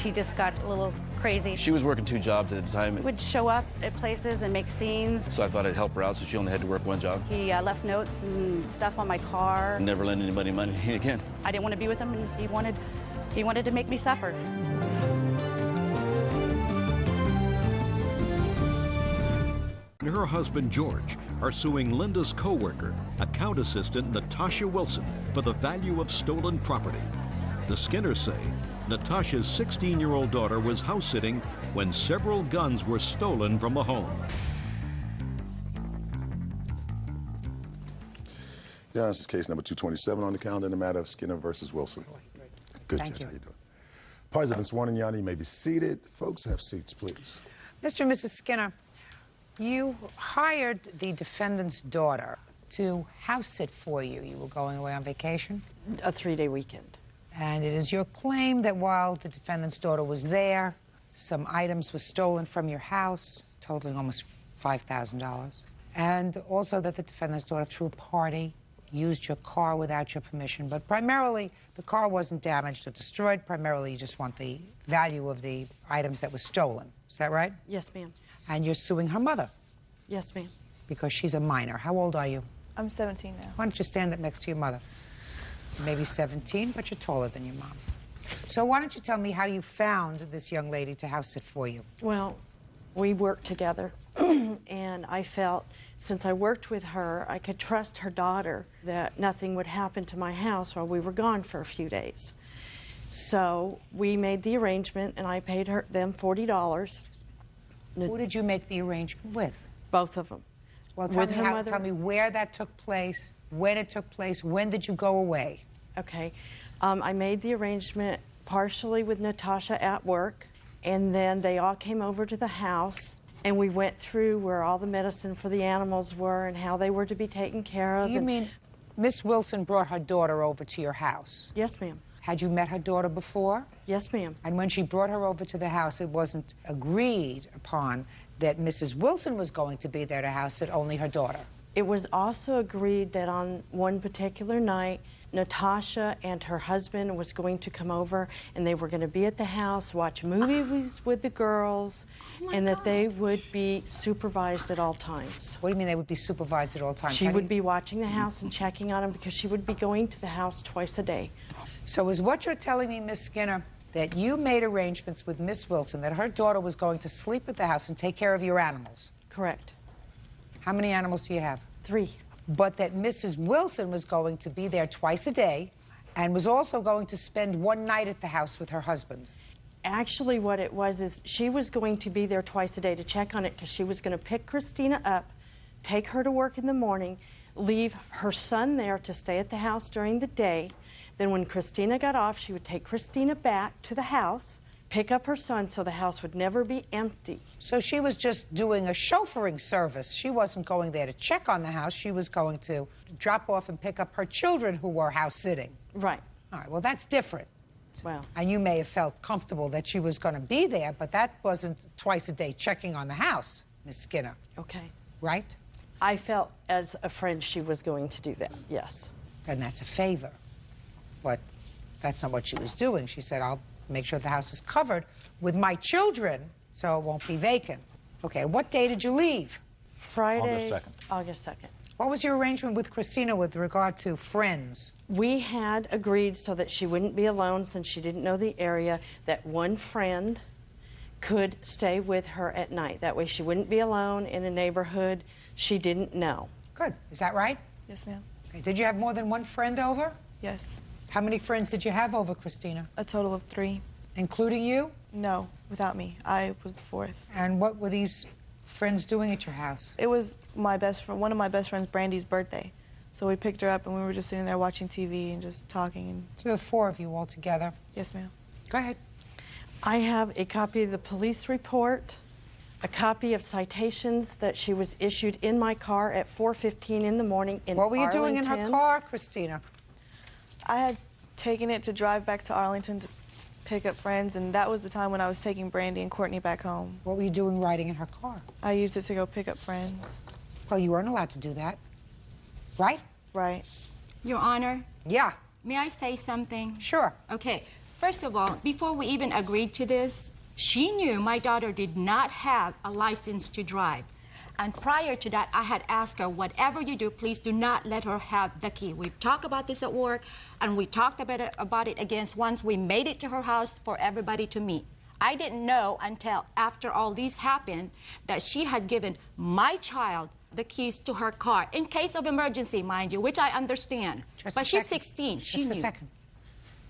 He just got a little crazy. She was working 2 jobs at the time, He would show up at places and make scenes. so I thought I'd help her out so she only had to work 1 job. He left notes and stuff on my car. Never lend anybody money again. I didn't want to be with him, and he wanted to make me suffer. and her husband George are suing Linda's co-worker, account assistant Natasha Wilson, for the value of stolen property. The Skinners say Natasha's 16-year-old daughter was house-sitting when several guns were stolen from the home. Yeah, this is case number 227 on the calendar in the matter of Skinner versus Wilson. Good, Thank Judge. you. How you doing? Parties have been sworn in, Your Honor. You may be seated. Folks, have seats, please. Mr. and Mrs. Skinner, you hired the defendant's daughter to house sit for you. You were going away on vacation? A 3-day weekend. And it is your claim that while the defendant's daughter was there, some items were stolen from your house, totaling almost $5,000. And also that the defendant's daughter threw a party, used your car without your permission, but primarily the car wasn't damaged or destroyed. Primarily you just want the value of the items that were stolen. Is that right? Yes, ma'am. And you're suing her mother? Yes, ma'am. Because she's a minor. How old are you? I'm 17 now. Why don't you stand up next to your mother? Maybe 17, but you're taller than your mom. So why don't you tell me how you found this young lady to house sit for you? Well, we worked together, and I felt since I worked with her, I could trust her daughter that nothing would happen to my house while we were gone for a few days. So we made the arrangement, and I paid them $40. Who did you make the arrangement with? Both of them. Well, tell me where that took place, when it took place, when did you go away? Okay. I made the arrangement partially with Natasha at work, and then they all came over to the house, and we went through where all the medicine for the animals were and how they were to be taken care of. You mean Miss Wilson brought her daughter over to your house? Yes, ma'am. Had you met her daughter before? Yes, ma'am. And when she brought her over to the house, it wasn't agreed upon that Mrs. Wilson was going to be there to house sit, only her daughter? It was also agreed that on one particular night, Natasha and her husband was going to come over, and they were going to be at the house, watch movies with the girls, and that they would be supervised at all times. What do you mean they would be supervised at all times? She would be watching the house and checking on them because she would be going to the house twice a day. So is what you're telling me, Miss Skinner, that you made arrangements with Miss Wilson that her daughter was going to sleep at the house and take care of your animals? Correct. How many animals do you have? 3. But that Mrs. Wilson was going to be there twice a day and was also going to spend one night at the house with her husband. Actually, what it was is she was going to be there twice a day to check on it because she was going to pick Christina up, take her to work in the morning, leave her son there to stay at the house during the day. Then when Christina got off, she would take Christina back to the house, pick up her son so the house would never be empty. So she was just doing a chauffeuring service. She wasn't going there to check on the house. She was going to drop off and pick up her children who were house sitting. Right. All right, well, that's different. Well. And you may have felt comfortable that she was going to be there, but that wasn't twice a day checking on the house, Miss Skinner. Okay. Right? I felt as a friend she was going to do that, yes. And that's a favor. But that's not what she was doing. She said, I'll make sure the house is covered with my children so it won't be vacant. Okay, what day did you leave? Friday, August 2nd. August 2nd. What was your arrangement with Christina with regard to friends? We had agreed so that she wouldn't be alone since she didn't know the area, that one friend could stay with her at night. That way she wouldn't be alone in a neighborhood she didn't know. Good. Is that right? Yes, ma'am. Okay. Did you have more than one friend over? Yes. How many friends did you have over, Christina? A total of 3. Including you? No, without me. I was the 4th. And what were these friends doing at your house? It was my best friend, one of my best friends, Brandy's birthday. So we picked her up and we were just sitting there watching TV and just talking. And so there were 4 of you all together? Yes, ma'am. Go ahead. I have a copy of the police report, a copy of citations that she was issued in my car at 4:15 in the morning in Arlington. What were you doing in her car, Christina? I had taken it to drive back to Arlington to pick up friends, and that was the time when I was taking Brandy and Courtney back home. What were you doing riding in her car? I used it to go pick up friends. Well, you weren't allowed to do that, right? Right. Your Honor? Yeah. May I say something? Sure. Okay. First of all, before we even agreed to this, she knew my daughter did not have a license to drive. And prior to that, I had asked her, whatever you do, please do not let her have the key. We talked about this at work, and we talked about it again once we made it to her house for everybody to meet. I didn't know until after all these happened that she had given my child the keys to her car in case of emergency, mind you, which I understand. But she's 16. She knew. Just a second.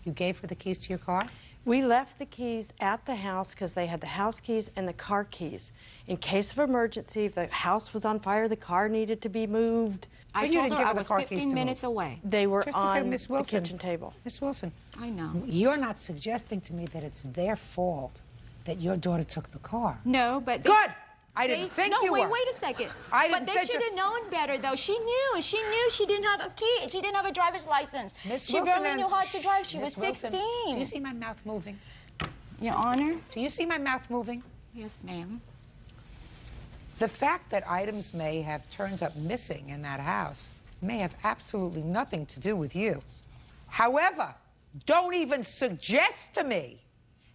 You gave her the keys to your car? We left the keys at the house because they had the house keys and the car keys. In case of emergency, if the house was on fire, the car needed to be moved. I told her I was 15 minutes away. They were Just to say, on Miss the Wilson, kitchen table. Miss Wilson. I know. You're not suggesting to me that it's their fault that your daughter took the car. No, but... Good! I didn't think you were. No, wait a second. But they should have known better, though. She knew she didn't have a key. She didn't have a driver's license. She barely knew how to drive. She was 16. Do you see my mouth moving? Your Honor? Do you see my mouth moving? Yes, ma'am. The fact that items may have turned up missing in that house may have absolutely nothing to do with you. However, don't even suggest to me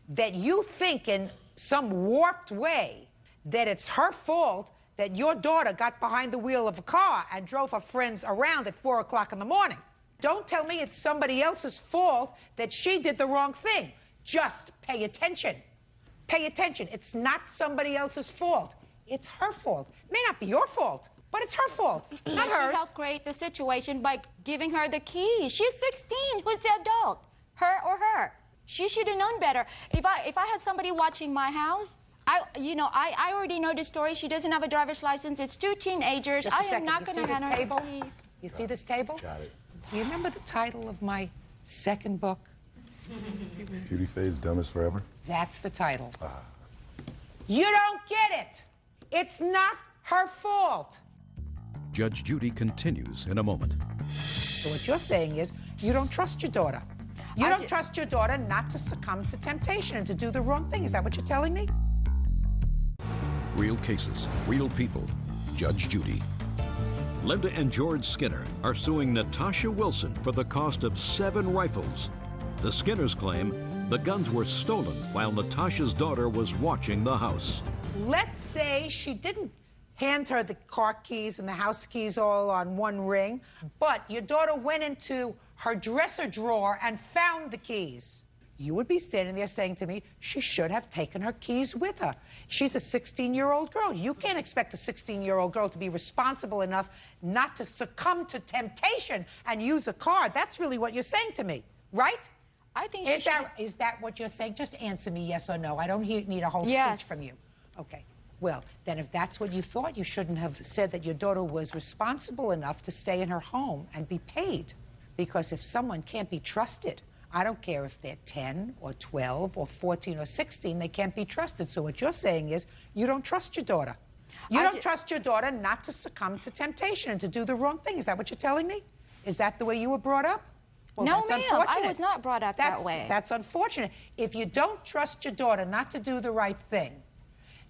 that you think in some warped way that it's her fault that your daughter got behind the wheel of a car and drove her friends around at 4 o'clock in the morning. Don't tell me it's somebody else's fault that she did the wrong thing. Just pay attention. Pay attention. It's not somebody else's fault. It's her fault. It may not be your fault, but it's her fault, not hers. She helped create the situation by giving her the key. She's 16. Who's the adult? Her or her? She should have known better. If I had somebody watching my house, I already know the story. She doesn't have a driver's license. It's two teenagers. I am not going to hand her the key. You see this table? Got it. Do you remember the title of my second book? Beauty fades, dumb is forever? That's the title. You don't get it. It's not her fault. Judge Judy continues in a moment. So what you're saying is you don't trust your daughter. You don't trust your daughter not to succumb to temptation and to do the wrong thing. Is that what you're telling me? Real cases, real people. Judge Judy. Linda and George Skinner are suing Natasha Wilson for the cost of 7 rifles. The Skinners claim the guns were stolen while Natasha's daughter was watching the house. Let's say she didn't hand her the car keys and the house keys all on one ring, but your daughter went into her dresser drawer and found the keys. You would be standing there saying to me, she should have taken her keys with her. She's a 16-year-old girl. You can't expect a 16-year-old girl to be responsible enough not to succumb to temptation and use a car. That's really what you're saying to me, right? I think Is that what you're saying? Just answer me yes or no. I don't need a whole Yes. speech from you. Okay. Well, then if that's what you thought, you shouldn't have said that your daughter was responsible enough to stay in her home and be paid. Because if someone can't be trusted, I don't care if they're 10 or 12 or 14 or 16, they can't be trusted. So what you're saying is you don't trust your daughter. You don't trust your daughter not to succumb to temptation and to do the wrong thing. Is that what you're telling me? Is that the way you were brought up? Well, No, that's ma'am, unfortunate. I was not brought up that way. That's unfortunate. If you don't trust your daughter not to do the right thing,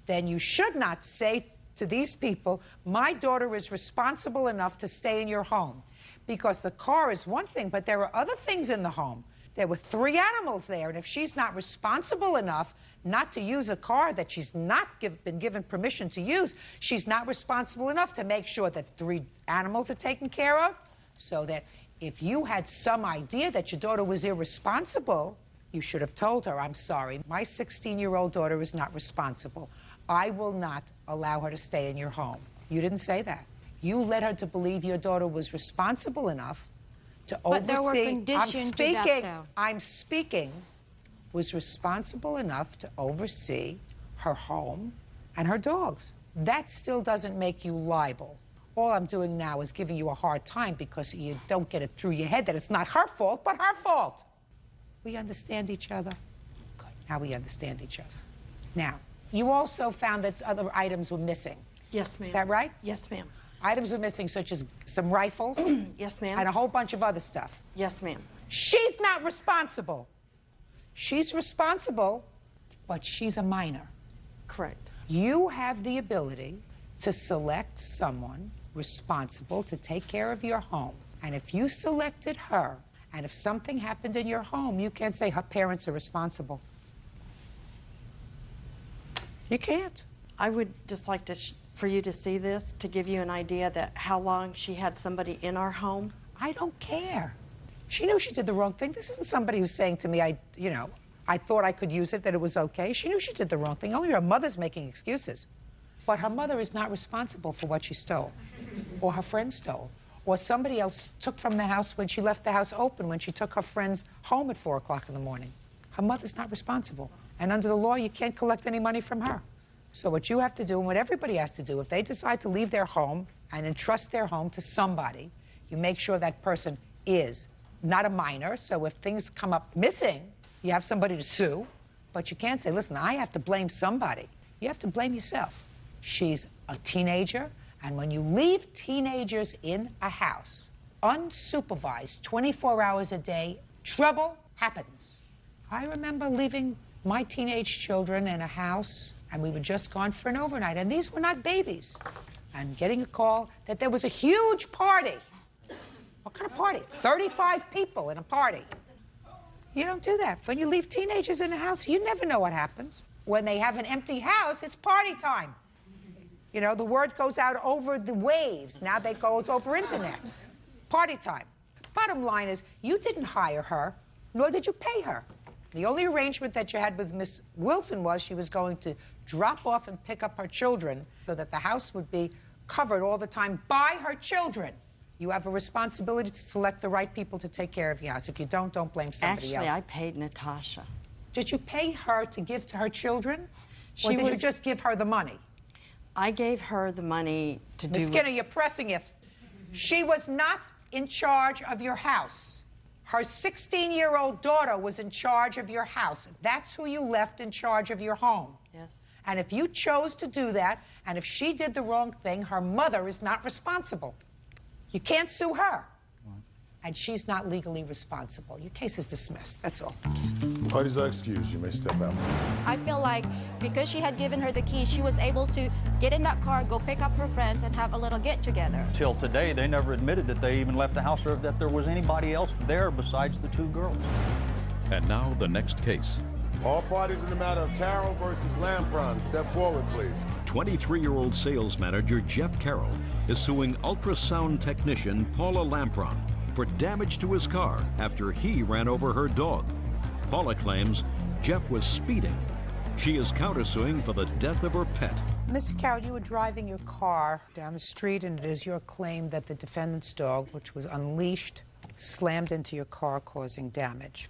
then you should not say to these people, my daughter is responsible enough to stay in your home. Because the car is one thing, but there are other things in the home. There were 3 animals there, and if she's not responsible enough not to use a car that she's not been given permission to use, she's not responsible enough to make sure that 3 animals are taken care of. So that if you had some idea that your daughter was irresponsible, you should have told her, I'm sorry, my 16-year-old daughter is not responsible. I will not allow her to stay in your home. You didn't say that. You led her to believe your daughter was responsible enough to oversee. But there were conditions to that, though. I'm speaking, was responsible enough to oversee her home and her dogs. That still doesn't make you liable. All I'm doing now is giving you a hard time because you don't get it through your head that it's not her fault, but her fault. We understand each other? Good. Now we understand each other. Now, you also found that other items were missing. Yes, ma'am. Is that right? Yes, ma'am. Items were missing, such as some rifles. Yes, ma'am. And a whole bunch of other stuff. Yes, ma'am. She's not responsible. She's responsible, but she's a minor. Correct. You have the ability to select someone responsible to take care of your home. And if you selected her, and if something happened in your home, you can't say her parents are responsible. You can't. I would just like to for you to see this, to give you an idea that how long she had somebody in our home. I don't care. She knew she did the wrong thing. This isn't somebody who's saying to me, I I thought I could use it, that it was okay. She knew she did the wrong thing. Only her mother's making excuses. But her mother is not responsible for what she stole, or her friend stole, or somebody else took from the house when she left the house open, when she took her friends home at 4 o'clock in the morning. Her mother's not responsible. And under the law, you can't collect any money from her. So what you have to do, and what everybody has to do, if they decide to leave their home and entrust their home to somebody, you make sure that person is not a minor. So if things come up missing, you have somebody to sue. But you can't say, listen, I have to blame somebody. You have to blame yourself. She's a teenager, and when you leave teenagers in a house, unsupervised, 24 hours a day, trouble happens. I remember leaving my teenage children in a house, and we were just gone for an overnight, and these were not babies, and getting a call that there was a huge party. What kind of party? 35 people in a party. You don't do that. When you leave teenagers in a house, you never know what happens. When they have an empty house, it's party time. You know, the word goes out over the waves. Now they goes over internet. Party time. Bottom line is, you didn't hire her, nor did you pay her. The only arrangement that you had with Miss Wilson was she was going to drop off and pick up her children so that the house would be covered all the time by her children. You have a responsibility to select the right people to take care of your house. If you don't blame somebody else. Actually, I paid Natasha. Did you pay her to give to her children? Or did you just give her the money? I gave her the money to do... Ms. Skinner, you're pressing it. She was not in charge of your house. Her 16-year-old daughter was in charge of your house. That's who you left in charge of your home. Yes. And if you chose to do that, and if she did the wrong thing, her mother is not responsible. You can't sue her. And she's not legally responsible. Your case is dismissed. That's all. Parties are excused. You may step out. I feel like because she had given her the key, she was able to get in that car, go pick up her friends, and have a little get-together. Till today, they never admitted that they even left the house or that there was anybody else there besides the two girls. And now the next case. All parties in the matter of Carroll versus Lampron, step forward, please. 23-year-old sales manager Jeff Carroll is suing ultrasound technician Paula Lampron for damage to his car after he ran over her dog. Paula claims Jeff was speeding. She is countersuing for the death of her pet. Mr. Carroll, you were driving your car down the street, and it is your claim that the defendant's dog, which was unleashed, slammed into your car, causing damage.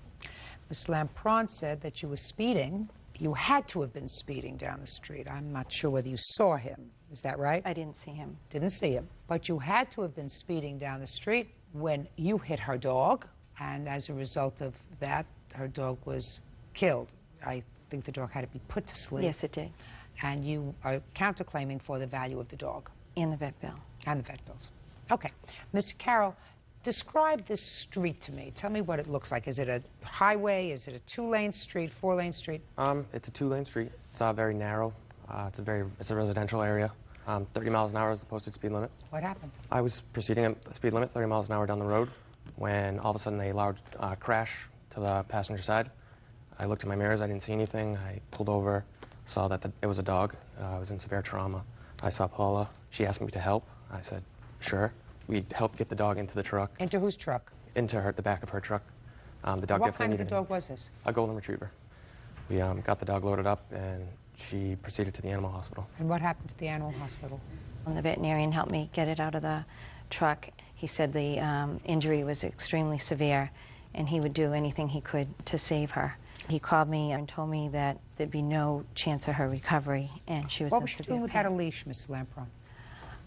Ms. Lampron said that you were speeding. You had to have been speeding down the street. I'm not sure whether you saw him. Is that right? I didn't see him. Didn't see him. But you had to have been speeding down the street when you hit her dog, and as a result of that, her dog was killed. I think the dog had to be put to sleep. Yes, it did. And you are counterclaiming for the value of the dog. And the vet bill. And the vet bills. Okay. Mr. Carroll, describe this street to me. Tell me what it looks like. Is it a highway? Is it a two-lane street, four-lane street? It's a two-lane street. It's very narrow. It's a residential area. 30 miles an hour is the posted speed limit. What happened? I was proceeding at the speed limit, 30 miles an hour down the road, when all of a sudden a loud crash to the passenger side. I looked in my mirrors. I didn't see anything. I pulled over, saw that it was a dog. I was in severe trauma. I saw Paula. She asked me to help. I said, sure. We helped get the dog into the truck. Into whose truck? Into the back of her truck. The dog what kind of a dog was this? A golden retriever. We got the dog loaded up, and she proceeded to the animal hospital. And what happened to the animal hospital? And the veterinarian helped me get it out of the truck. He said the injury was extremely severe, and he would do anything he could to save her. He called me and told me that there'd be no chance of her recovery, and she was What in was she severe doing without a pain. leash, Miss Lampron?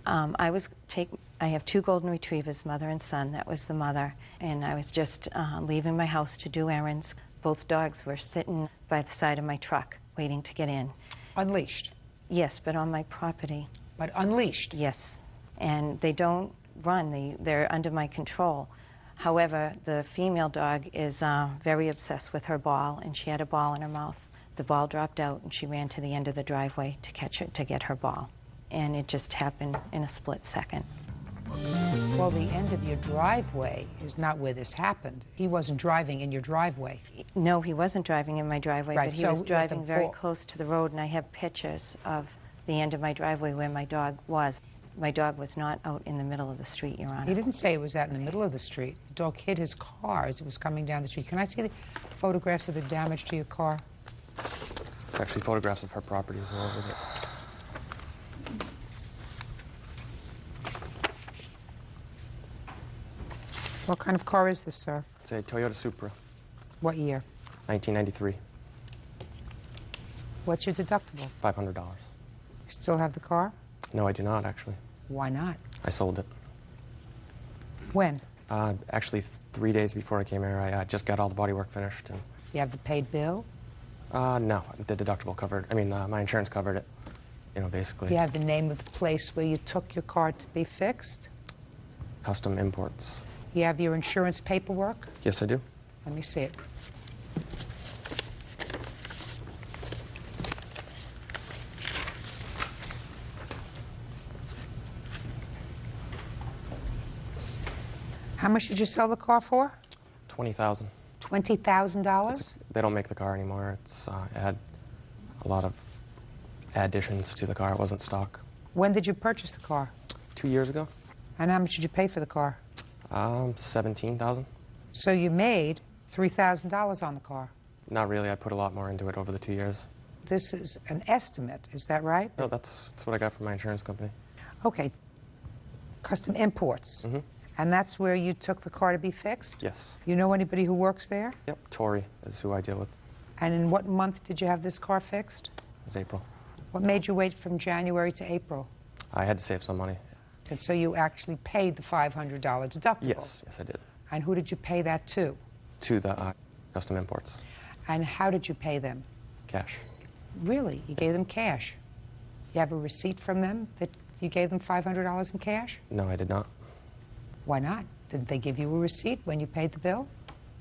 I have two golden retrievers, mother and son. That was the mother. And I was just leaving my house to do errands. Both dogs were sitting by the side of my truck, waiting to get in. Unleashed? Yes, but on my property. But unleashed? Yes. And they don't run. They're under my control. However, the female dog is very obsessed with her ball, and she had a ball in her mouth. The ball dropped out, and she ran to the end of the driveway to catch it, to get her ball. And it just happened in a split second. Well, the end of your driveway is not where this happened. He wasn't driving in your driveway. No, he wasn't driving in my driveway, Right, but he so was with driving the very ball- close to the road, and I have pictures of the end of my driveway where my dog was. My dog was not out in the middle of the street, Your Honor. He didn't say it was out in the middle of the street. The dog hit his car as it was coming down the street. Can I see the photographs of the damage to your car? It's actually photographs of her property as well with it. What kind of car is this, sir? It's a Toyota Supra, What year? 1993, What's your deductible? $500. You still have the car? No, I do not, actually. Why not? I sold it. When? Actually, 3 days before I came here, I just got all the bodywork finished. And You have the paid bill? no, the deductible covered. I mean, my insurance covered it. You know, basically. You have the name of the place where you took your car to be fixed? Custom imports. You have your insurance paperwork? Yes, I do. Let me see it. How much did you sell the car for? $20,000. $20,000? They don't make the car anymore. It had a lot of additions to the car. It wasn't stock. When did you purchase the car? 2 years ago. And how much did you pay for the car? $17,000. So you made $3,000 on the car. Not really. I put a lot more into it over the 2 years. This is an estimate, is that right? No, that's what I got from my insurance company. Okay. Custom imports. Mm-hmm. And that's where you took the car to be fixed? Yes. You know anybody who works there? Yep. Tori is who I deal with. And in what month did you have this car fixed? It was April. What made you wait from January to April? I had to save some money. And so you actually paid the $500 deductible? Yes, I did. And who did you pay that to? To the custom imports. And how did you pay them? Cash. Really? You gave them cash? You have a receipt from them that you gave them $500 in cash? No, I did not. Why not? Didn't they give you a receipt when you paid the bill?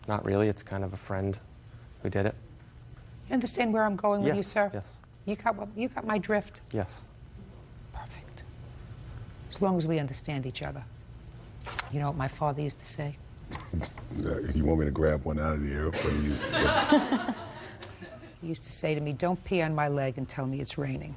Not really. It's kind of a friend who did it. You understand where I'm going with Yes, you, sir? yes. You got my drift? Yes. Perfect. As long as we understand each other. You know what my father used to say? You want me to grab one out of the air? What he used to say? He used to say to me, don't pee on my leg and tell me it's raining.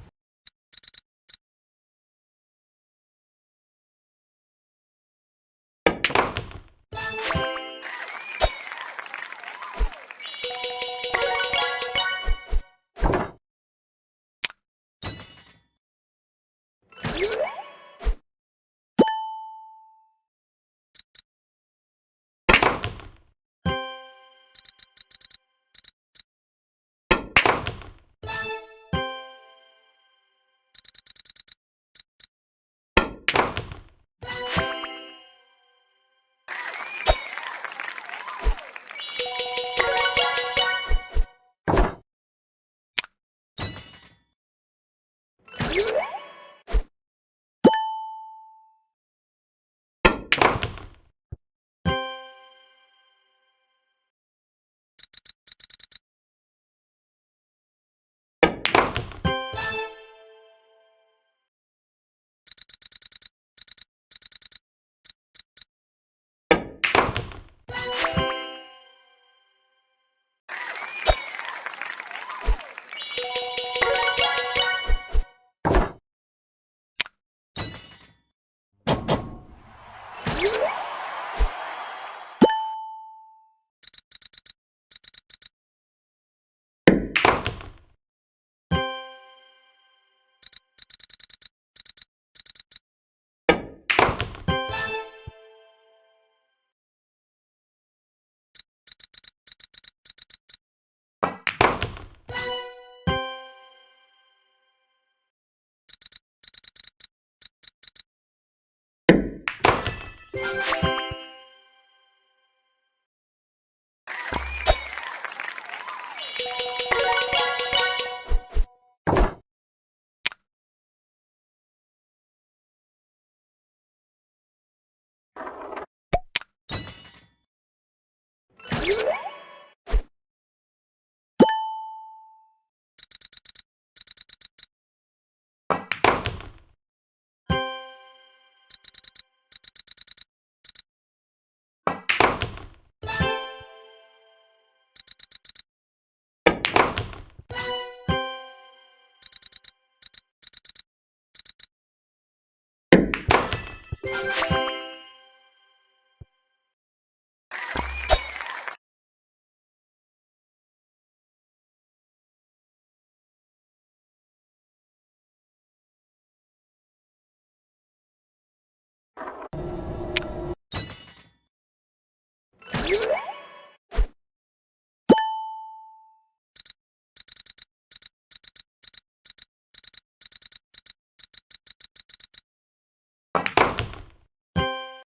You